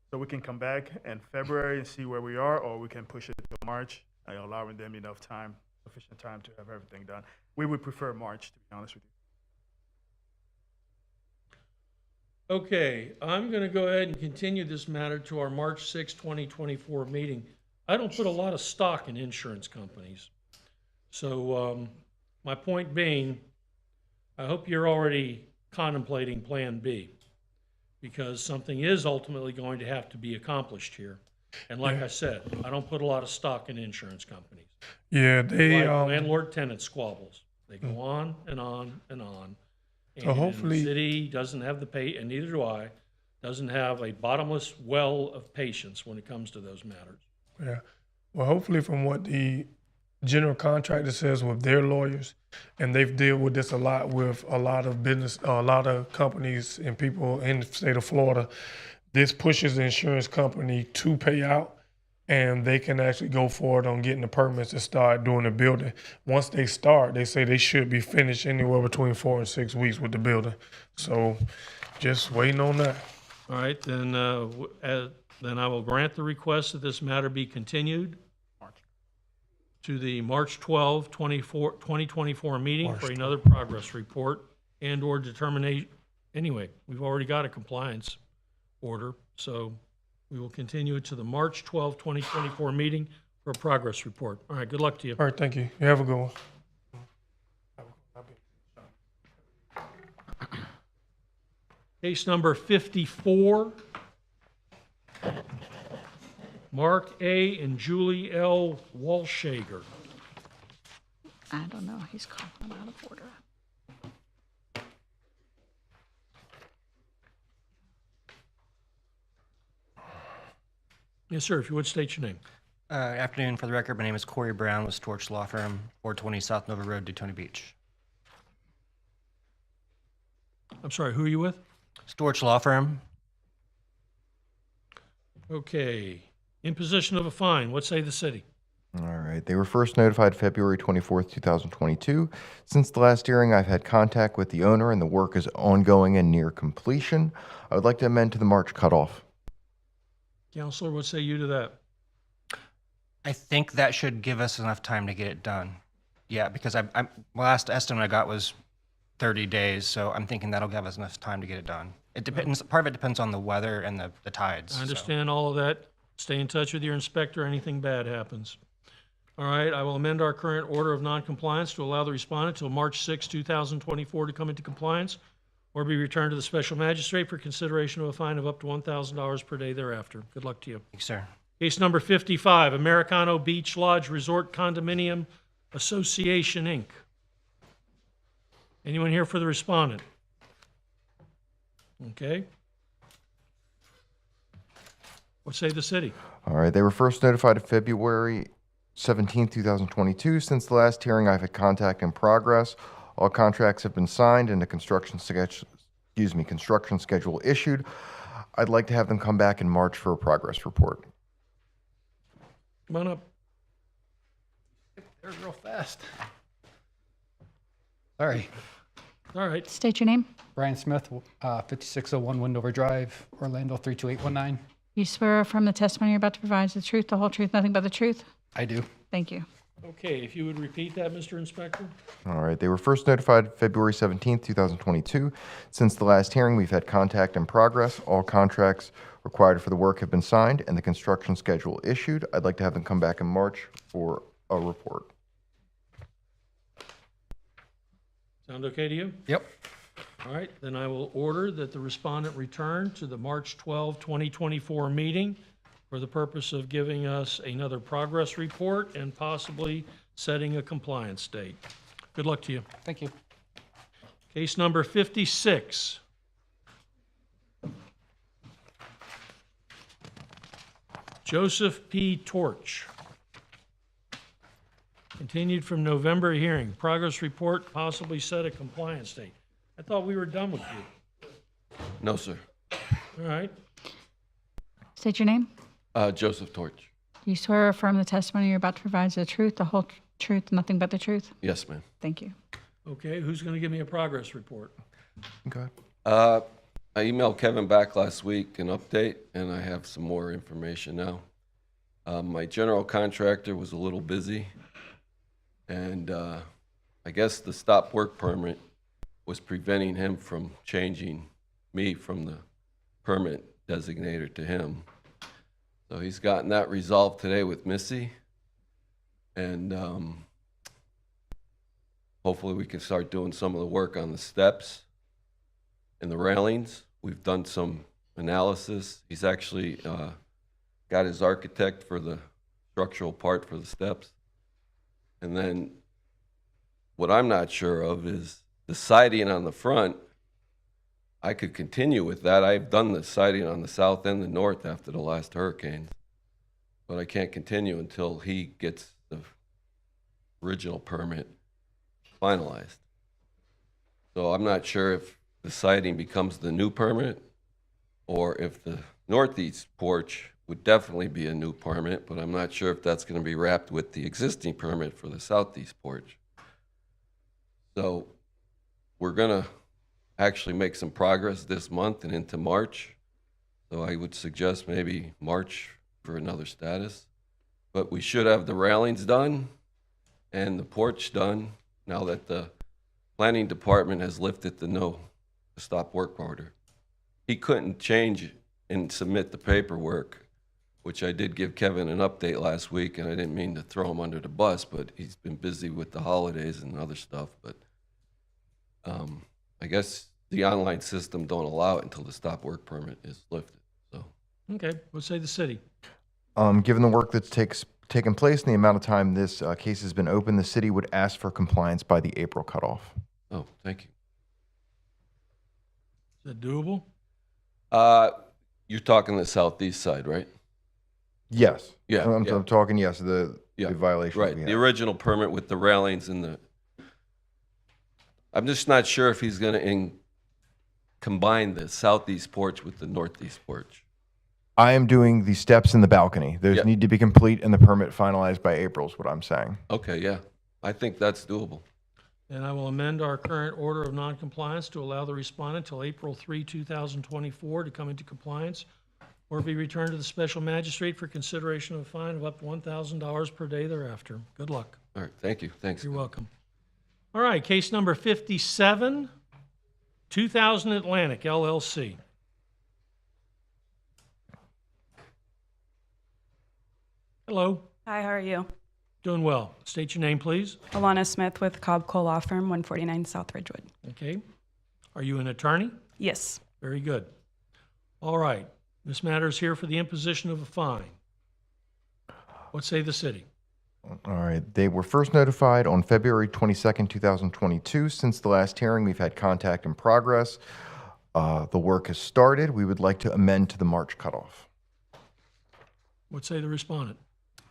So we can come back in February and see where we are, or we can push it until March, allowing them enough time, sufficient time to have everything done. We would prefer March, to be honest with you. Okay, I'm going to go ahead and continue this matter to our March 6, 2024 meeting. I don't put a lot of stock in insurance companies. So my point being, I hope you're already contemplating Plan B, because something is ultimately going to have to be accomplished here. And like I said, I don't put a lot of stock in insurance companies. Yeah, they like landlord-tenant squabbles. They go on and on and on. So hopefully the city doesn't have the pay, and neither do I, doesn't have a bottomless well of patience when it comes to those matters. Yeah. Well, hopefully from what the general contractor says with their lawyers, and they've dealt with this a lot with a lot of business, a lot of companies and people in the state of Florida, this pushes the insurance company to pay out, and they can actually go forward on getting the permits to start doing the building. Once they start, they say they should be finished anywhere between 4 and 6 weeks with the building. So just waiting on that. All right, then I will grant the request that this matter be continued to the March 12, 2024 meeting for another progress report and/or determination. Anyway, we've already got a compliance order, so we will continue it to the March 12, 2024 meeting for a progress report. All right, good luck to you. All right, thank you. You have a good one. Case number 54. Mark A. and Julie L. Walshager. I don't know, he's calling them out of order. Yes, sir, if you would state your name. Afternoon. For the record, my name is Corey Brown with Storch Law Firm, 420 South Nova Road, Daytona Beach. I'm sorry, who are you with? Storch Law Firm. Okay. Imposition of a fine. What say the city? All right. They were first notified February 24th, 2022. Since the last hearing, I've had contact with the owner and the work is ongoing and near completion. I would like to amend to the March cutoff. Counselor, what say you to that? I think that should give us enough time to get it done. Yeah, because last estimate I got was 30 days, so I'm thinking that'll give us enough time to get it done. It depends. Part of it depends on the weather and the tides. I understand all of that. Stay in touch with your inspector. Anything bad happens. All right, I will amend our current order of noncompliance to allow the respondent till March 6, 2024 to come into compliance or be returned to the special magistrate for consideration of a fine of up to $1,000 per day thereafter. Good luck to you. Thanks, sir. Case number 55, Americano Beach Lodge Resort Condominium Association, Inc. Anyone here for the respondent? Okay. What say the city? All right. They were first notified of February 17th, 2022. Since the last hearing, I've had contact in progress. All contracts have been signed and a construction schedule issued. I'd like to have them come back in March for a progress report. Come on up. They're real fast. Sorry. All right. State your name. Brian Smith, 5601 Windover Drive, Orlando 32819. You swear or affirm the testimony you're about to provide is the truth, the whole truth, nothing but the truth? I do. Thank you. Okay, if you would repeat that, Mr. Inspector. All right. They were first notified February 17th, 2022. Since the last hearing, we've had contact in progress. All contracts required for the work have been signed and the construction schedule issued. I'd like to have them come back in March for a report. Sound okay to you? Yep. All right, then I will order that the respondent return to the March 12, 2024 meeting for the purpose of giving us another progress report and possibly setting a compliance date. Good luck to you. Thank you. Case number 56. Joseph P. Torch. Continued from November hearing. Progress report, possibly set a compliance date. I thought we were done with you. No, sir. All right. State your name. Joseph Torch. Do you swear or affirm the testimony you're about to provide is the truth, the whole truth, nothing but the truth? Yes, ma'am. Thank you. Okay, who's going to give me a progress report? Okay. I emailed Kevin back last week an update, and I have some more information now. My general contractor was a little busy, and I guess the stop work permit was preventing him from changing me from the permit designator to him. So he's gotten that resolved today with Missy, and hopefully we can start doing some of the work on the steps and the railings. We've done some analysis. He's actually got his architect for the structural part for the steps. And then what I'm not sure of is the siding on the front. I could continue with that. I've done the siding on the south and the north after the last hurricanes, but I can't continue until he gets the original permit finalized. So I'm not sure if the siding becomes the new permit or if the northeast porch would definitely be a new permit, but I'm not sure if that's going to be wrapped with the existing permit for the southeast porch. So we're going to actually make some progress this month and into March. So I would suggest maybe March for another status. But we should have the railings done and the porch done now that the planning department has lifted the stop work order. He couldn't change and submit the paperwork, which I did give Kevin an update last week, and I didn't mean to throw him under the bus, but he's been busy with the holidays and other stuff. But I guess the online system don't allow it until the stop work permit is lifted. So Okay, what say the city? Given the work that's taken place and the amount of time this case has been open, the city would ask for compliance by the April cutoff. Oh, thank you. Is that doable? You're talking the southeast side, right? Yes. Yeah, I'm, yeah. I'm talking, yes, the violation. Right, we the have. original permit with the railings and the, I'm just not sure if he's gonna combine the southeast porch with the northeast porch. I am doing the steps in the balcony. Those Yeah. need to be complete and the permit finalized by April is what I'm saying. Okay, yeah, I think that's doable. And I will amend our current order of noncompliance to allow the respondent till April 3, 2024 to come into compliance or be returned to the special magistrate for consideration of a fine of up to $1,000 per day thereafter. Good luck. All right, thank you, thanks. You're welcome. All right, case number 57, 2000 Atlantic LLC. Hello, Hi, how are you? doing well. State your name, please. Alana Smith with Cobb Cole Law Firm, 149 South Ridgewood. Okay. Are you an attorney? Yes. Very good. All right. This matter is here for the imposition of a fine. What say the city? All right. They were first notified on February 22nd, 2022. Since the last hearing, we've had contact in progress. The work has started. We would like to amend to the March cutoff. What say the respondent?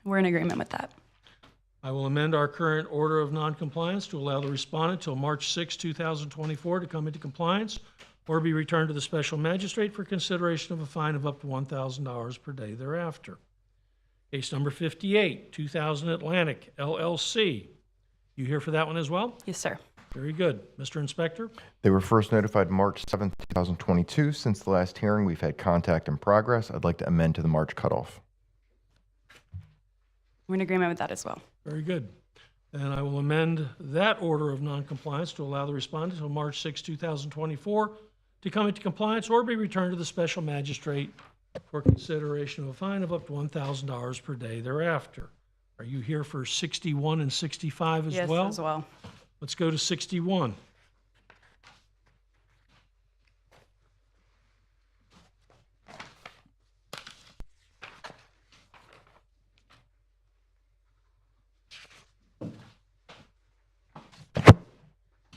We're in agreement with that. I will amend our current order of noncompliance to allow the respondent till March 6, 2024 to come into compliance or be returned to the special magistrate for consideration of a fine of up to $1,000 per day thereafter. Case number 58, 2000 Atlantic LLC. You here for that one as well? Yes, sir. Very good. Mr. Inspector? They were first notified March 7th, 2022. Since the last hearing, we've had contact in progress. I'd like to amend to the March cutoff. We're in agreement with that as well. Very good. And I will amend that order of noncompliance to allow the respondent until March 6, 2024 to come into compliance or be returned to the special magistrate for consideration of a fine of up to $1,000 per day thereafter. Are you here for 61 and 65 as well? Yes, as well. Let's go to 61.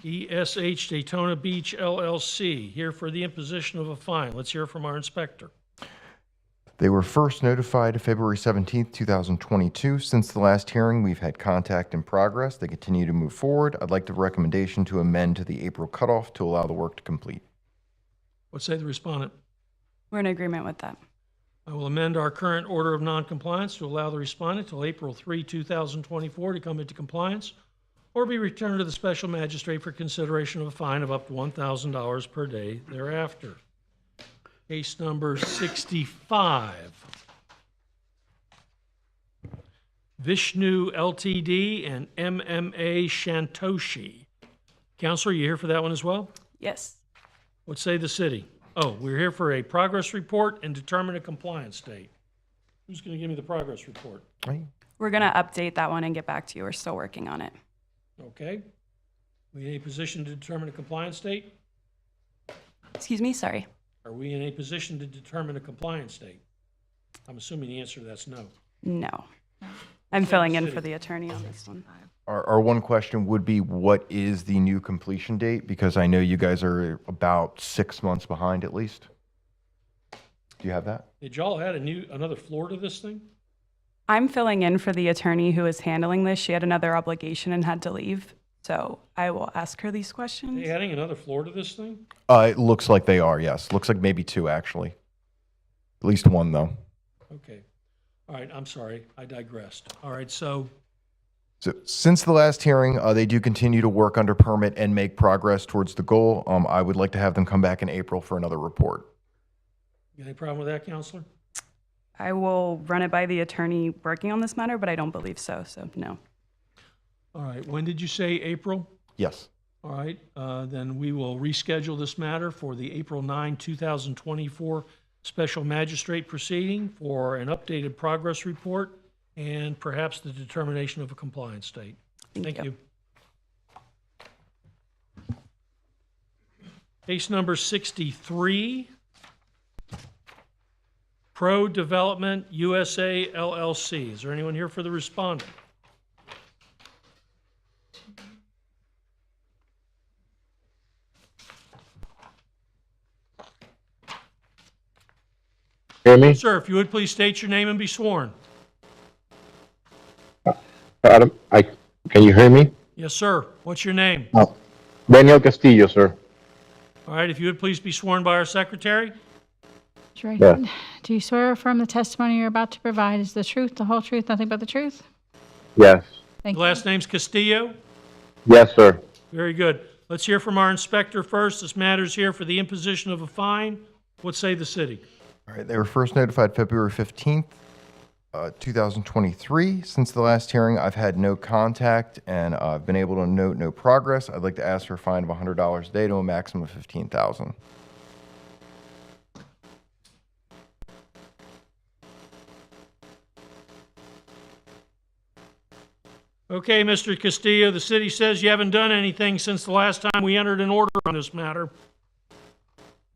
ESH Daytona Beach LLC, here for the imposition of a fine. Let's hear from our inspector. They were first notified February 17th, 2022. Since the last hearing, we've had contact in progress. They continue to move forward. I'd like the recommendation to amend to the April cutoff to allow the work to complete. What say the respondent? We're in agreement with that. I will amend our current order of noncompliance to allow the respondent till April 3, 2024 to come into compliance or be returned to the special magistrate for consideration of a fine of up to $1,000 per day thereafter. Case number 65. Vishnu Ltd. and MMA Shantoshi. Counselor, you here for that one as well? Yes. What say the city? Oh, we're here for a progress report and determine a compliance date. Who's going to give me the progress report? We're going to update that one and get back to you. We're still working on it. Okay. We in a position to determine a compliance date? Excuse me, sorry. Are we in a position to determine a compliance date? I'm assuming the answer to that's no. No. I'm filling in for the attorney on this one. Our one question would be, what is the new completion date? Because I know you guys are about 6 months behind at least. Do you have that? Did y'all add another floor to this thing? I'm filling in for the attorney who is handling this. She had another obligation and had to leave. So I will ask her these questions. Are they adding another floor to this thing? It looks like they are, yes. Looks like maybe 2, actually. At least 1, though. Okay. All right, I'm sorry. I digressed. All right, so So since the last hearing, they do continue to work under permit and make progress towards the goal. I would like to have them come back in April for another report. you got any problem with that, Counselor? I will run it by the attorney working on this matter, but I don't believe so, so no. All right, when did you say April? Yes. All right, then we will reschedule this matter for the April 9, 2024 special magistrate proceeding for an updated progress report and perhaps the determination of a compliance date. Thank you. Case number 63, Pro Development USA LLC. Is there anyone here for the respondent? hear me? Sir, if you would please state your name and be sworn. Adam, can you hear me? Yes, sir. What's your name? Daniel Castillo, sir. All right, if you would please be sworn by our secretary. Sure. Yeah. Do you swear or affirm the testimony you're about to provide is the truth, the whole truth, nothing but the truth? Yes. Thank The last name's Castillo. Yes, sir. Very good. Let's hear from our inspector first. This matter's here for the imposition of a fine. What say the city? All right, they were first notified February 15th, 2023. Since the last hearing, I've had no contact and I've been able to note no progress. I'd like to ask for a fine of $100 a day to a maximum of $15,000. Okay, Mr. Castillo, the city says you haven't done anything since the last time we entered an order on this matter.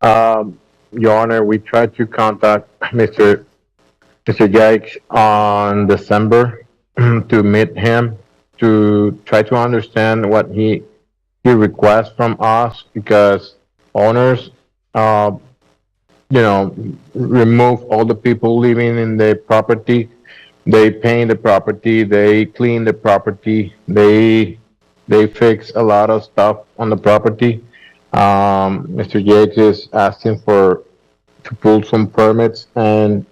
Your Honor, we tried to contact Mr. Jakes on December to meet him to try to understand what he requests from us because owners, remove all the people living in the property. They paint the property, they clean the property, they fix a lot of stuff on the property. Mr. Yates is asking to pull some permits, and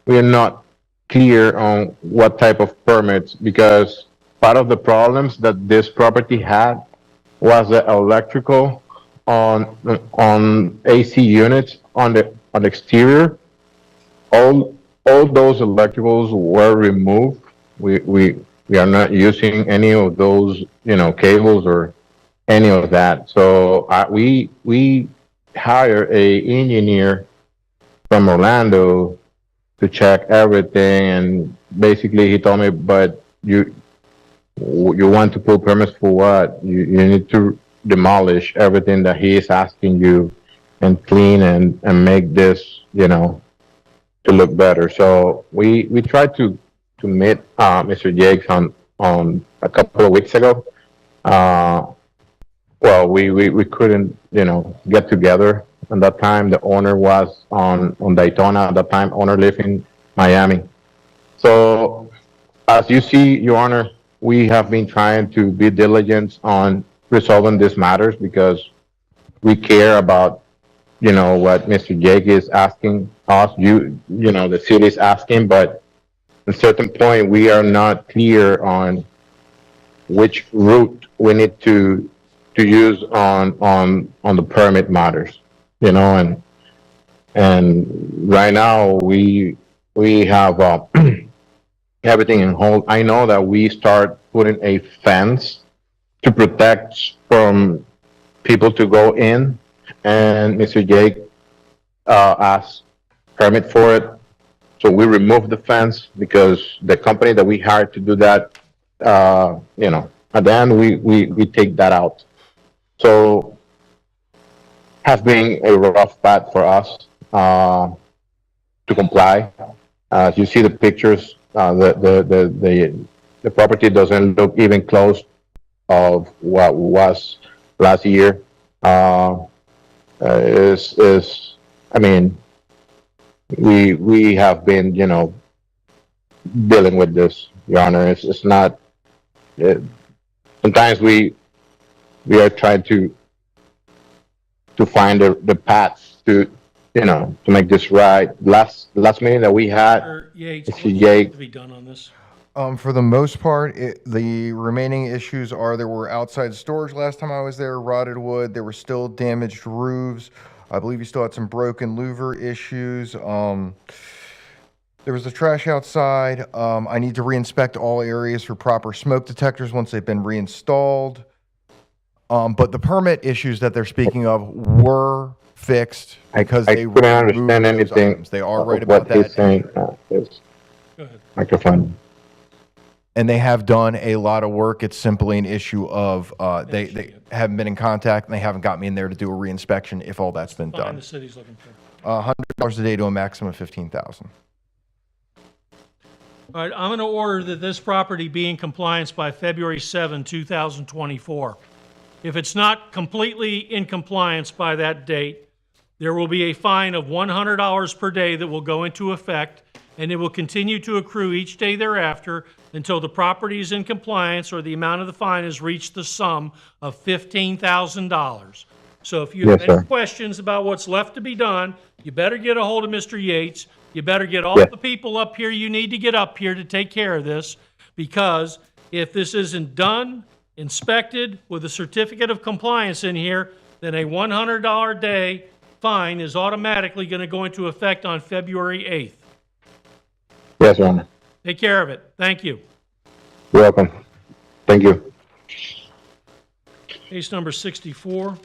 we are not clear on what type of permits because part of the problems that this property had was the electrical on AC units on the exterior. All those electricals were removed. We are not using any of those, cables or any of that. So we hire a engineer from Orlando to check everything, and basically he told me, but you want to pull permits for what? You need to demolish everything that he is asking you and clean and make this, to look better. So we tried to meet Mr. Jakes on a couple of weeks ago. Well, we couldn't, get together. At that time, the owner was on Daytona. At that time, owner lived in Miami. So as you see, Your Honor, we have been trying to be diligent on resolving these matters because we care about what Mr. Jake is asking us, the city is asking, but at a certain point, we are not clear on which route we need to use on the permit matters, and right now we have everything in hold. I know that we start putting a fence to protect from people to go in, and Mr. Jake asked permit for it. So we removed the fence because the company that we hired to do that, at the end we take that out. So has been a rough path for us to comply. As you see the pictures, the property doesn't look even close of what was last year. We have been, dealing with this, Your Honor. It's not. Sometimes we are trying to find the path to make this right. Last meeting that we had, Mr. Yates, Mr. what's left Yates. to be done on this? For the most part, the remaining issues are there were outside storage last time I was there, rotted wood. There were still damaged roofs. I believe you still had some broken louver issues. There was the trash outside. I need to reinspect all areas for proper smoke detectors once they've been reinstalled. But the permit issues that they're speaking of were fixed because I they couldn't removed understand those anything. items. They are right of what about he's that. saying. Microphone. And they have done a lot of work. It's simply an issue of they haven't been in contact and they haven't got me in there to do a reinspection if all that's been Fine, done. the city's looking for. $100 a day to a maximum of $15,000. All right, I'm going to order that this property be in compliance by February 7, 2024. If it's not completely in compliance by that date, there will be a fine of $100 per day that will go into effect, and it will continue to accrue each day thereafter until the property is in compliance or the amount of the fine has reached the sum of $15,000. So if you have Yes, any sir. questions about what's left to be done, you better get a hold of Mr. Yates. You better get all Yes. the people up here you need to get up here to take care of this, because if this isn't done, inspected with a certificate of compliance in here, then a $100 a day fine is automatically going to go into effect on February 8th. Yes, Your Honor. Take care of it. Thank you. You're welcome. Thank you. Case number 64,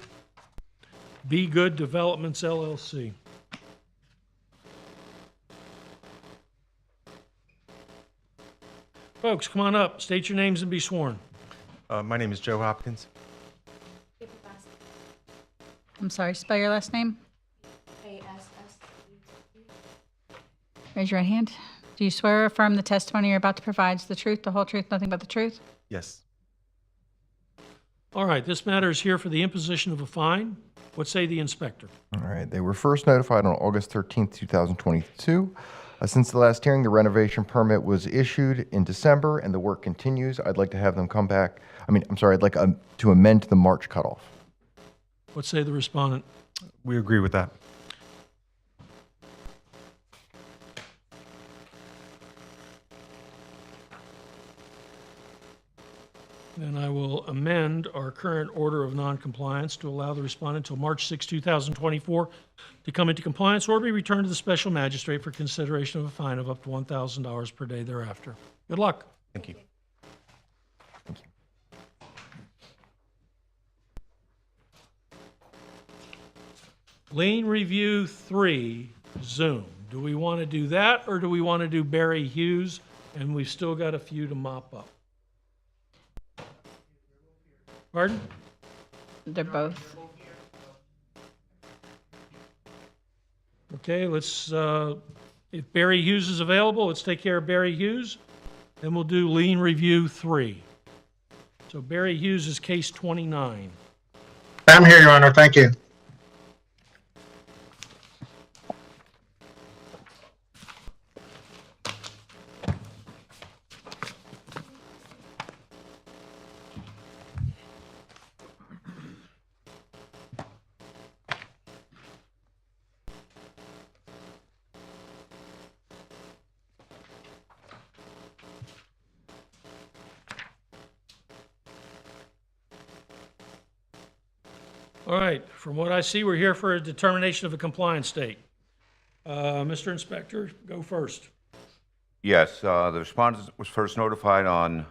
Be Good Developments LLC. Folks, come on up. State your names and be sworn. My name is Joe Hopkins. I'm sorry, spell your last name. Raise your right hand. Do you swear or affirm the testimony you're about to provide is the truth, the whole truth, nothing but the truth? Yes. All right, this matter is here for the imposition of a fine. What say the inspector? All right, they were first notified on August 13th, 2022. Since the last hearing, the renovation permit was issued in December, and the work continues. I'd like to have them come back. I'd like to amend the March cutoff. What say the respondent? We agree with that. Then I will amend our current order of noncompliance to allow the respondent until March 6, 2024 to come into compliance or be returned to the special magistrate for consideration of a fine of up to $1,000 per day thereafter. Good luck. Thank you. Lien Review 3, Zoom. Do we want to do that, or do we want to do Barry Hughes? And we've still got a few to mop up. Pardon? They're both. Okay, let's, if Barry Hughes is available, let's take care of Barry Hughes. Then we'll do Lien Review 3. So Barry Hughes is case 29. I'm here, Your Honor. Thank you. All right, from what I see, we're here for a determination of a compliance date. Mr. Inspector, go first. Yes, the respondent was first notified on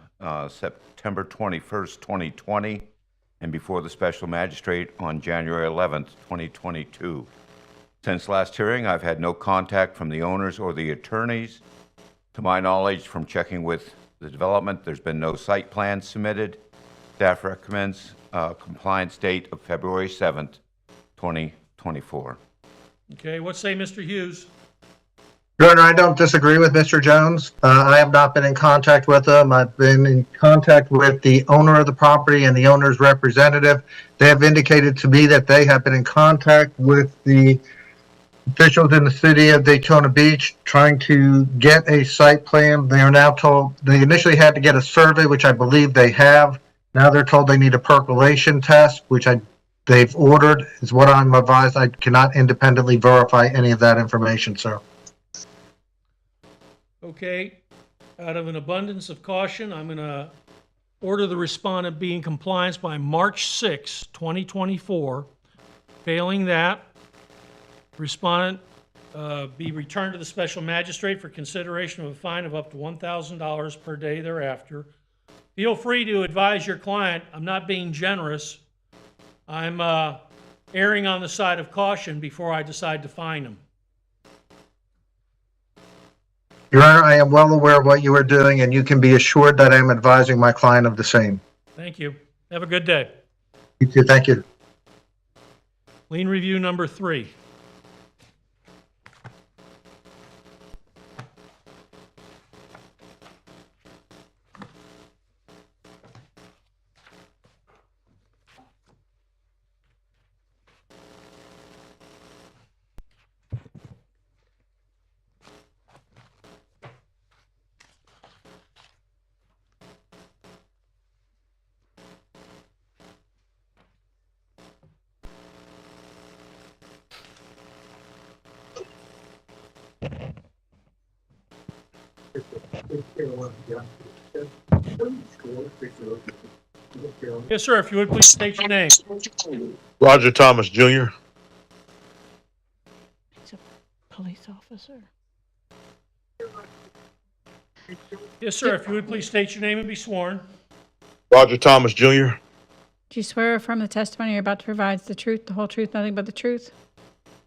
September 21st, 2020, and before the special magistrate on January 11th, 2022. Since last hearing, I've had no contact from the owners or the attorneys. To my knowledge, from checking with the development, there's been no site plan submitted. Staff recommends compliance date of February 7th, 2024. Okay, what say Mr. Hughes? Your Honor, I don't disagree with Mr. Jones. I have not been in contact with him. I've been in contact with the owner of the property and the owner's representative. They have indicated to me that they have been in contact with the officials in the city of Daytona Beach trying to get a site plan. They are now told they initially had to get a survey, which I believe they have. Now they're told they need a percolation test, which they've ordered, is what I'm advised. I cannot independently verify any of that information, sir. Okay, out of an abundance of caution, I'm going to order the respondent be in compliance by March 6, 2024. Failing that, respondent be returned to the special magistrate for consideration of a fine of up to $1,000 per day thereafter. Feel free to advise your client, I'm not being generous. I'm erring on the side of caution before I decide to fine him. Your Honor, I am well aware of what you are doing, and you can be assured that I am advising my client of the same. Thank you. Have a good day. You too. Thank you. Lien Review number 3. Yes, sir. If you would please state your name. Roger Thomas Jr. He's a police officer. Yes, sir. If you would please state your name and be sworn. Roger Thomas Jr. Do you swear or affirm the testimony you're about to provide is the truth, the whole truth, nothing but the truth?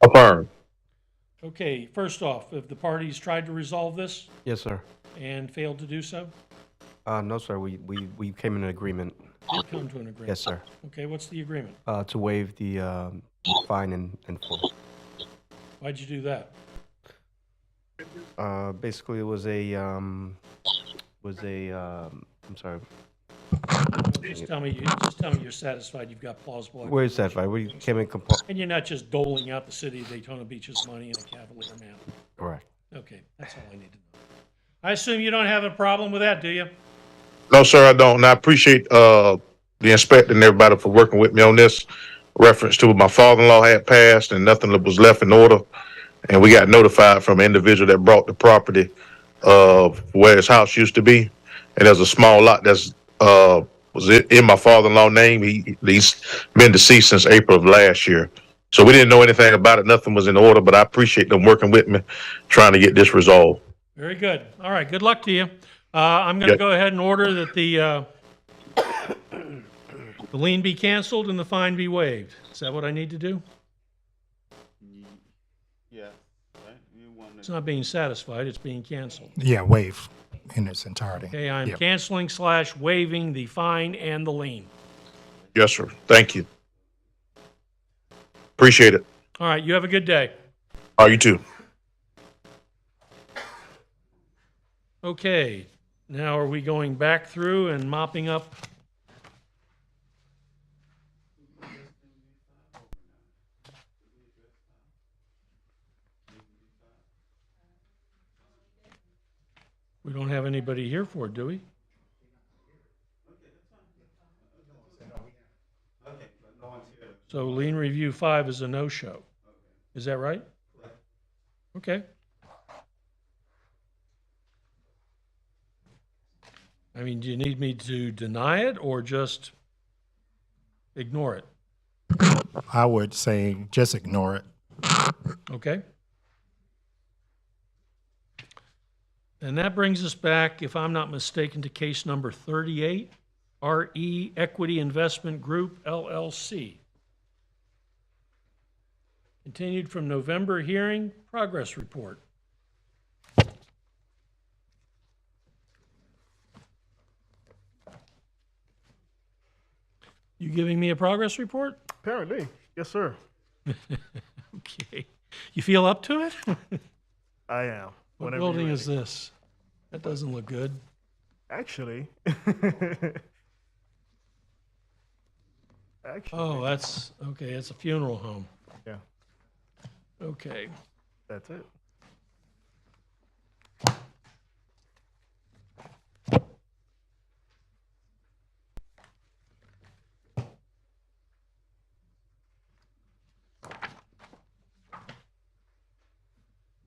Affirm. Okay, first off, have the parties tried to resolve this Yes, sir. and failed to do so? No, sir. We came in an agreement. You come to an agreement? Yes, sir. Okay, what's the agreement? To waive the fine in full. Why'd you do that? Basically, it was a I'm sorry. Just tell me you're satisfied you've got plausible. We're satisfied. We came in compliance. And you're not just doling out the city of Daytona Beach's money in a cavalier manner. Correct. Okay, that's all I need to know. I assume you don't have a problem with that, do you? No, sir, I don't. And I appreciate the inspector and everybody for working with me on this. Reference to what my father-in-law had passed and nothing was left in order. And we got notified from an individual that brought the property of where his house used to be. And there's a small lot that's was in my father-in-law name. He's been deceased since April of last year. So we didn't know anything about it. Nothing was in order, but I appreciate them working with me, trying to get this resolved. Very good. All right, good luck to you. I'm going to go ahead and order that the lien be canceled and the fine be waived. Is that what I need to do? Yeah. It's not being satisfied, it's being canceled. Yeah, waive in its entirety. Okay, I'm Yep. canceling / waiving the fine and the lien. Yes, sir. Thank you. Appreciate it. All right, you have a good day. Oh, you too. Okay, now are we going back through and mopping up? We don't have anybody here for it, do we? So lien review 5 is a no-show. Is that right? Okay. I mean, do you need me to deny it or just ignore it? I would say just ignore it. Okay. And that brings us back, if I'm not mistaken, to case number 38, RE Equity Investment Group, LLC. Continued from November hearing, progress report. You giving me a progress report? Apparently, yes, sir. Okay. You feel up to it? I am. What Whenever building you're is ready. this? That doesn't look good. Actually. Oh, that's, okay, it's a funeral home. Yeah, Okay. that's it.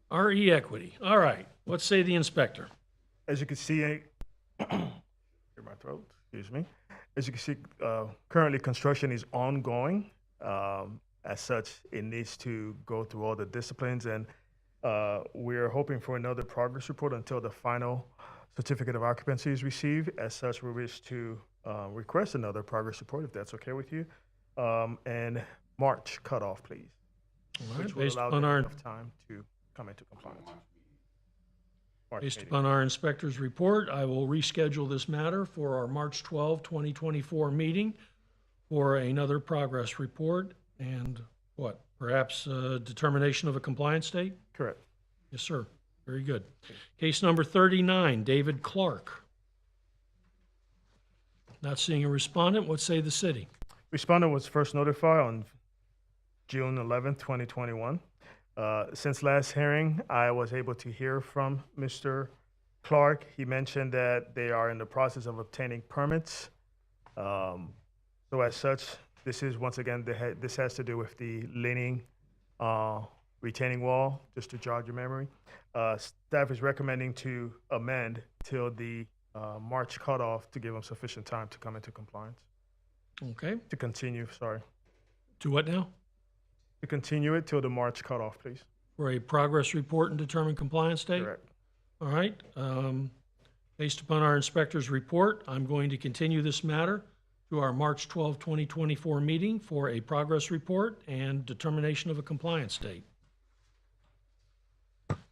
RE Equity. All right. What say the inspector? As you can see, clear my throat, excuse me. As you can see, currently construction is ongoing. As such, it needs to go through all the disciplines, and we're hoping for another progress report until the final certificate of occupancy is received. As such, we wish to request another progress report, if that's okay with you. And March cutoff, please. All right, Which will based allow upon them our- enough time to come into compliance. March Based meeting. upon our inspector's report, I will reschedule this matter for our March 12, 2024 meeting for another progress report and what, perhaps determination of a compliance date? Correct. Yes, sir. Very good. Case number 39, David Clark. Not seeing a respondent. What say the city? Respondent was first notified on June 11th, 2021. Since last hearing, I was able to hear from Mr. Clark. He mentioned that they are in the process of obtaining permits. So as such, this is, once again, this has to do with the leaning retaining wall, just to jog your memory. Staff is recommending to amend till the March cutoff to give them sufficient time to come into compliance, Okay, to continue, sorry. to what now? To continue it till the March cutoff, please. For a progress report and determine compliance date? Correct. All right. Based upon our inspector's report, I'm going to continue this matter to our March 12, 2024 meeting for a progress report and determination of a compliance date.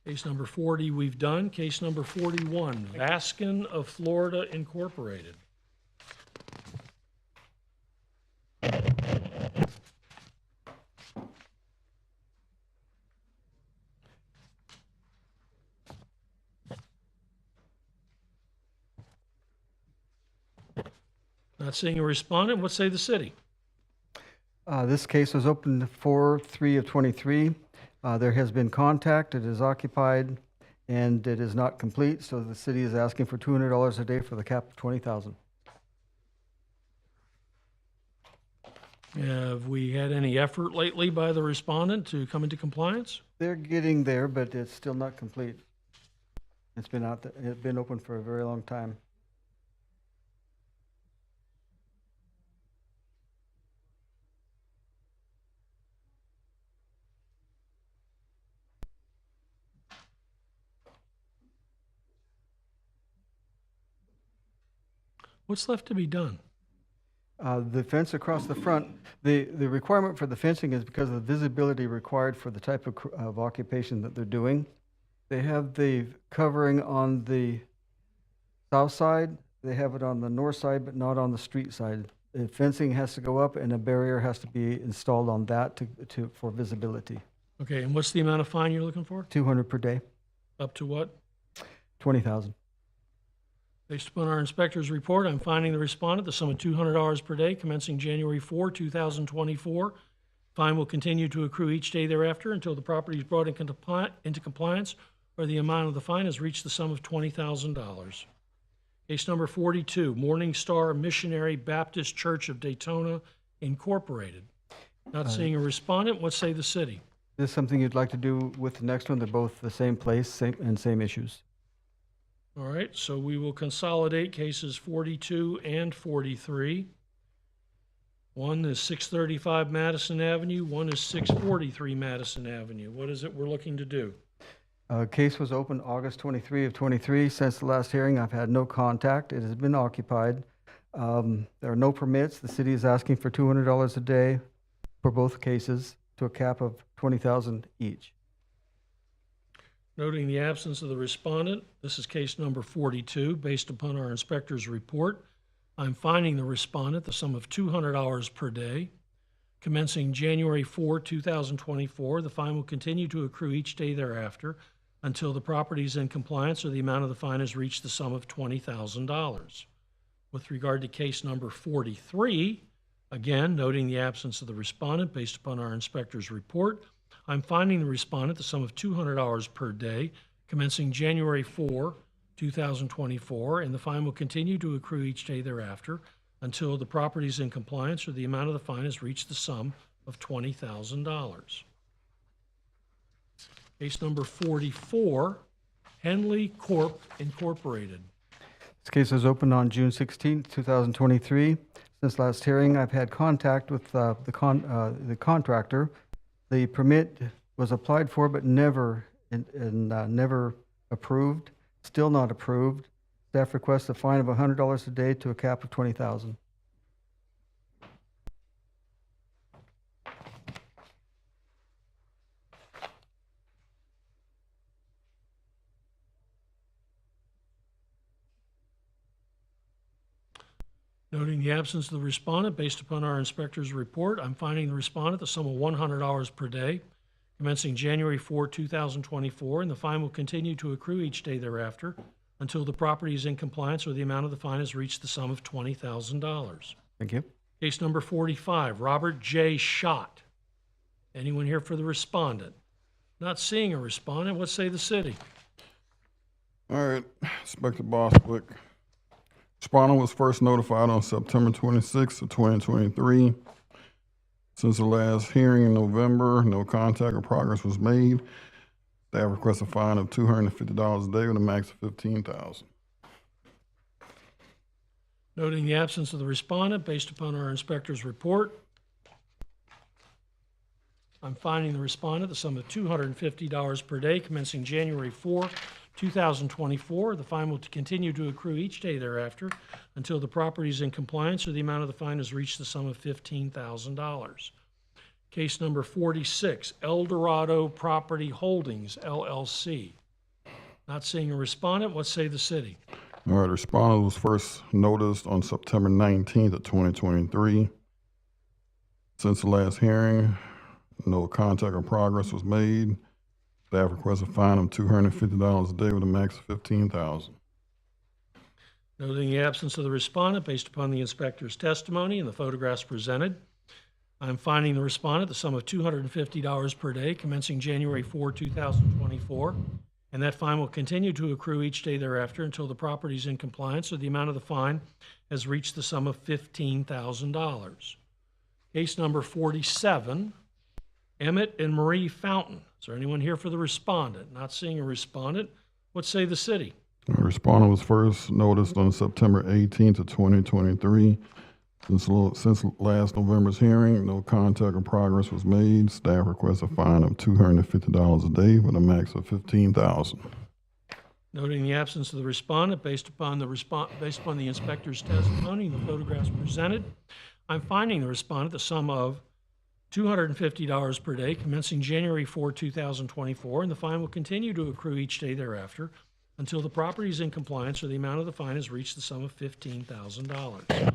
Case number 40 we've done. Case number 41, Vaskin of Florida Incorporated. Not seeing a respondent, what say the city? This case was opened 4/3 of '23. There has been contact, it is occupied, and it is not complete, so the city is asking for $200 a day for the cap of $20,000. Have we had any effort lately by the respondent to come into compliance? They're getting there, but it's still not complete. It's been out, it's been open for a very long time. What's left to be done? The fence across the front, the requirement for the fencing is because of the visibility required for the type of occupation that they're doing. They have the covering on the south side, they have it on the north side, but not on the street side. The fencing has to go up and a barrier has to be installed on that for visibility. Okay, and what's the amount of fine you're looking for? 200 per day, Up to what? 20,000. Based upon our inspector's report, I'm finding the respondent the sum of $200 per day commencing January 4, 2024. Fine will continue to accrue each day thereafter until the property is brought into compliance or the amount of the fine has reached the sum of $20,000. Case number 42, Morning Star Missionary Baptist Church of Daytona Incorporated. Not seeing a respondent, what say the city? This is something you'd like to do with the next one? They're both the same place, same issues. All right, so we will consolidate cases 42 and 43. One is 635 Madison Avenue, one is 643 Madison Avenue. What is it we're looking to do? Case was opened August 23 of '23. Since the last hearing, I've had no contact. It has been occupied. There are no permits. The city is asking for $200 a day for both cases to a cap of $20,000 each. Noting the absence of the respondent, this is case number 42. Based upon our inspector's report, I'm finding the respondent the sum of $200 per day. Commencing January 4, 2024, the fine will continue to accrue each day thereafter until the property is in compliance or the amount of the fine has reached the sum of $20,000. With regard to case number 43, again, noting the absence of the respondent based upon our inspector's report, I'm finding the respondent the sum of $200 per day commencing January 4, 2024, and the fine will continue to accrue each day thereafter until the property is in compliance or the amount of the fine has reached the sum of $20,000. Case number 44, Henley Corp. Incorporated. This case was opened on June 16, 2023. Since last hearing, I've had contact with the contractor. The permit was applied for but never approved, still not approved. Staff requests a fine of $100 a day to a cap of $20,000. Noting the absence of the respondent, based upon our inspector's report, I'm finding the respondent the sum of $100 per day, commencing January 4, 2024, and the fine will continue to accrue each day thereafter until the property is in compliance or the amount of the fine has reached the sum of $20,000. Thank you. Case number 45, Robert J. Schott. Anyone here for the respondent? Not seeing a respondent, what say the city? All right, Inspector Bostwick. Respondent was first notified on September 26th of 2023. Since the last hearing in November, no contact or progress was made. Staff requests a fine of $250 a day with a max of $15,000. Noting the absence of the respondent, based upon our inspector's report, I'm finding the respondent the sum of $250 per day commencing January 4, 2024. The fine will continue to accrue each day thereafter until the property is in compliance or the amount of the fine has reached the sum of $15,000. Case number 46, El Dorado Property Holdings, LLC. Not seeing a respondent, what say the city? All right, the respondent was first noticed on September 19th of 2023. Since the last hearing, no contact or progress was made. Staff requests a fine of $250 a day with a max of $15,000. Noting the absence of the respondent, based upon the inspector's testimony and the photographs presented, I'm finding the respondent the sum of $250 per day commencing January 4, 2024, and that fine will continue to accrue each day thereafter until the property is in compliance or the amount of the fine has reached the sum of $15,000. Case number 47, Emmett and Marie Fountain. Is there anyone here for the respondent? Not seeing a respondent, what say the city? The respondent was first noticed on September 18th of 2023. Since last November's hearing, no contact or progress was made. Staff requests a fine of $250 a day with a max of $15,000. Noting the absence of the respondent, based upon the inspector's testimony and the photographs presented, I'm finding the respondent the sum of $250 per day commencing January 4, 2024, and the fine will continue to accrue each day thereafter until the property is in compliance or the amount of the fine has reached the sum of $15,000.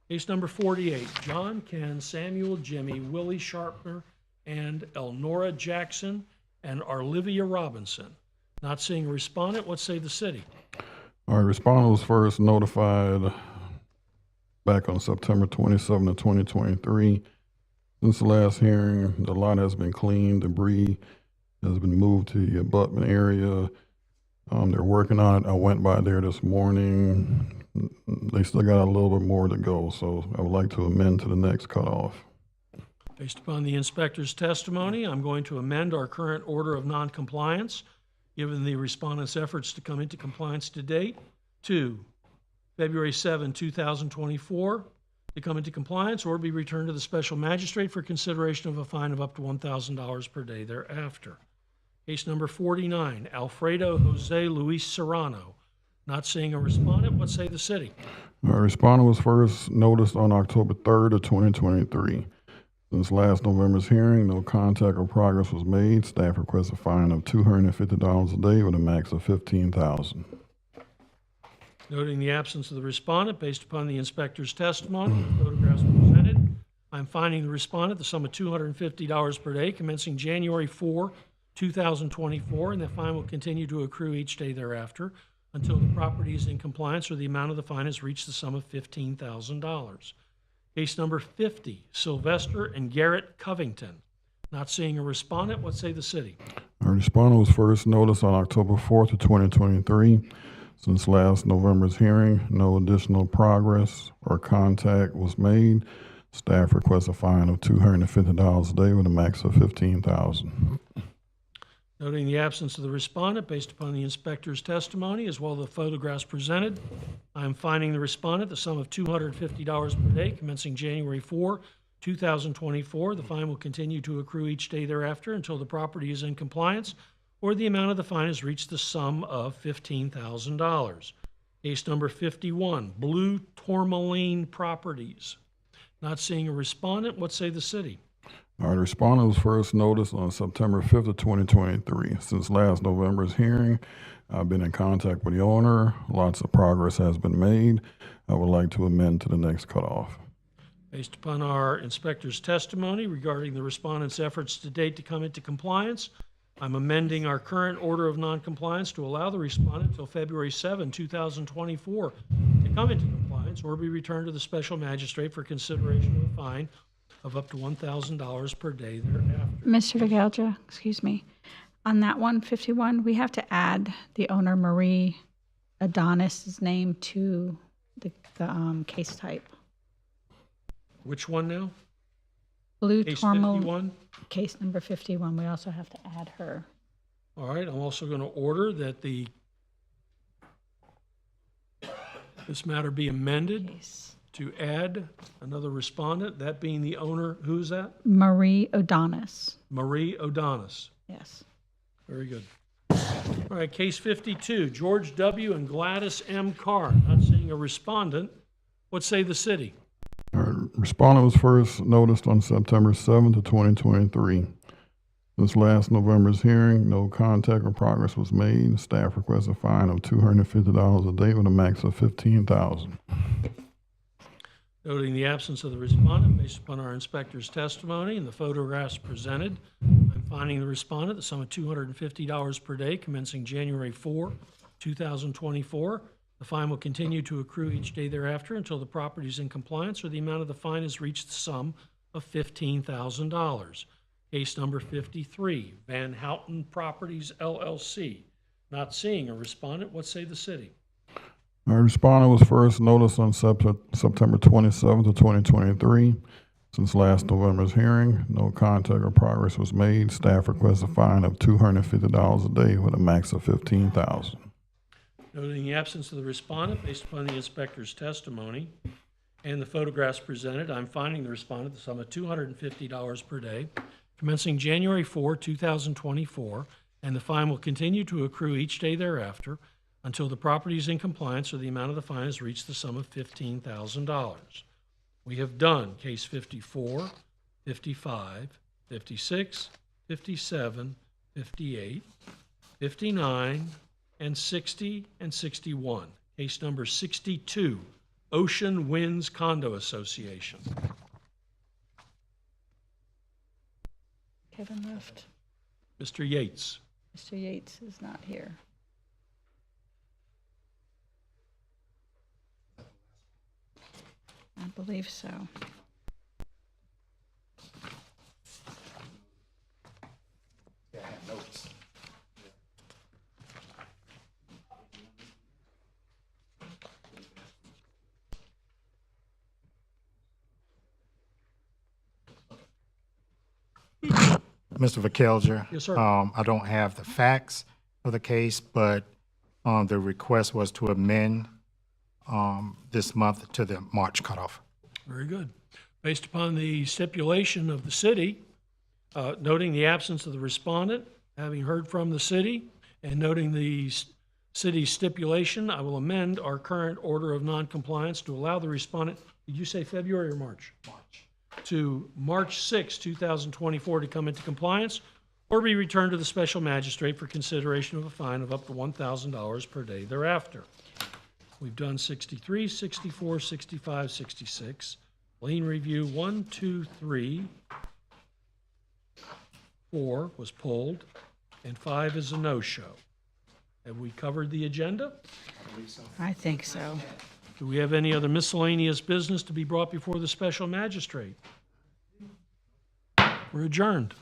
Case number 48, John Ken, Samuel Jimmy, Willie Sharpner, and Elnora Jackson, and Arlivia Robinson. Not seeing a respondent, what say the city? All right, respondent was first notified back on September 27 of 2023. Since the last hearing, the lot has been cleaned, debris has been moved to the abutment area. They're working on it. I went by there this morning. They still got a little bit more to go, so I would like to amend to the next cutoff. Based upon the inspector's testimony, I'm going to amend our current order of noncompliance, given the respondent's efforts to come into compliance to date, to February 7, 2024, to come into compliance or be returned to the special magistrate for consideration of a fine of up to $1,000 per day thereafter. Case number 49, Alfredo Jose Luis Serrano. Not seeing a respondent, what say the city? Our respondent was first noticed on October 3rd of 2023. Since last November's hearing, no contact or progress was made. Staff requests a fine of $250 a day with a max of $15,000. Noting the absence of the respondent, based upon the inspector's testimony and the photographs presented, I'm finding the respondent the sum of $250 per day commencing January 4, 2024, and the fine will continue to accrue each day thereafter until the property is in compliance or the amount of the fine has reached the sum of $15,000. Case number 50, Sylvester and Garrett Covington. Not seeing a respondent, what say the city? Our respondent was first noticed on October 4th of 2023. Since last November's hearing, no additional progress or contact was made. Staff requests a fine of $250 a day with a max of $15,000. Noting the absence of the respondent, based upon the inspector's testimony as well as the photographs presented, I am finding the respondent the sum of $250 per day commencing January 4, 2024. The fine will continue to accrue each day thereafter until the property is in compliance or the amount of the fine has reached the sum of $15,000. Case number 51, Blue Tourmaline Properties. Not seeing a respondent, what say the city? All right, the respondent was first noticed on September 5th of 2023. Since last November's hearing, I've been in contact with the owner. Lots of progress has been made. I would like to amend to the next cutoff. Based upon our inspector's testimony regarding the respondent's efforts to date to come into compliance, I'm amending our current order of noncompliance to allow the respondent until February 7, 2024 to come into compliance or be returned to the special magistrate for consideration of a fine of up to $1,000 per day thereafter. Mr. Vigalja, excuse me. On that 151, we have to add the owner Marie Adonis's name to the case type. Which one now? Blue Case Tourmaline, 51. case number 51, we also have to add her. All right, I'm also going to order that this matter be amended to add another respondent, that being the owner, who's that? Marie O'Donis. Marie O'Donis. Yes. Very good. All right, case 52, George W. and Gladys M. Carr. Not seeing a respondent. What say the city? Respondent was first noticed on September 7th of 2023. Since last November's hearing, no contact or progress was made. Staff requests a fine of $250 a day with a max of $15,000. Noting the absence of the respondent, based upon our inspector's testimony and the photographs presented, I'm finding the respondent the sum of $250 per day commencing January 4, 2024. The fine will continue to accrue each day thereafter until the property is in compliance or the amount of the fine has reached the sum of $15,000. Case number 53, Van Houten Properties LLC. Not seeing a respondent, what say the city? Our respondent was first noticed on September 27th of 2023. Since last November's hearing, no contact or progress was made. Staff requests a fine of $250 a day with a max of $15,000. Noting the absence of the respondent, based upon the inspector's testimony and the photographs presented, I'm finding the respondent the sum of $250 per day, commencing January 4, 2024, and the fine will continue to accrue each day thereafter until the property is in compliance or the amount of the fine has reached the sum of $15,000. We have done case 54, 55, 56, 57, 58, 59, and 60 and 61. Case number 62, Ocean Winds Condo Association. Kevin left. Mr. Yates. Mr. Yates is not here. I believe so. Mr. Vakelger. Yes, sir. I don't have the facts of the case, but the request was to amend this month to the March cutoff. Very good. Based upon the stipulation of the city, noting the absence of the respondent, having heard from the city, and noting the city's stipulation, I will amend our current order of noncompliance to allow the respondent, did you say February or March? March. To March 6, 2024 to come into compliance or be returned to the special magistrate for consideration of a fine of up to $1,000 per day thereafter. We've done 63, 64, 65, 66. Lien review 1, 2, 3, 4 was pulled, and 5 is a no-show. Have we covered the agenda? I think so. Do we have any other miscellaneous business to be brought before the special magistrate? We're adjourned.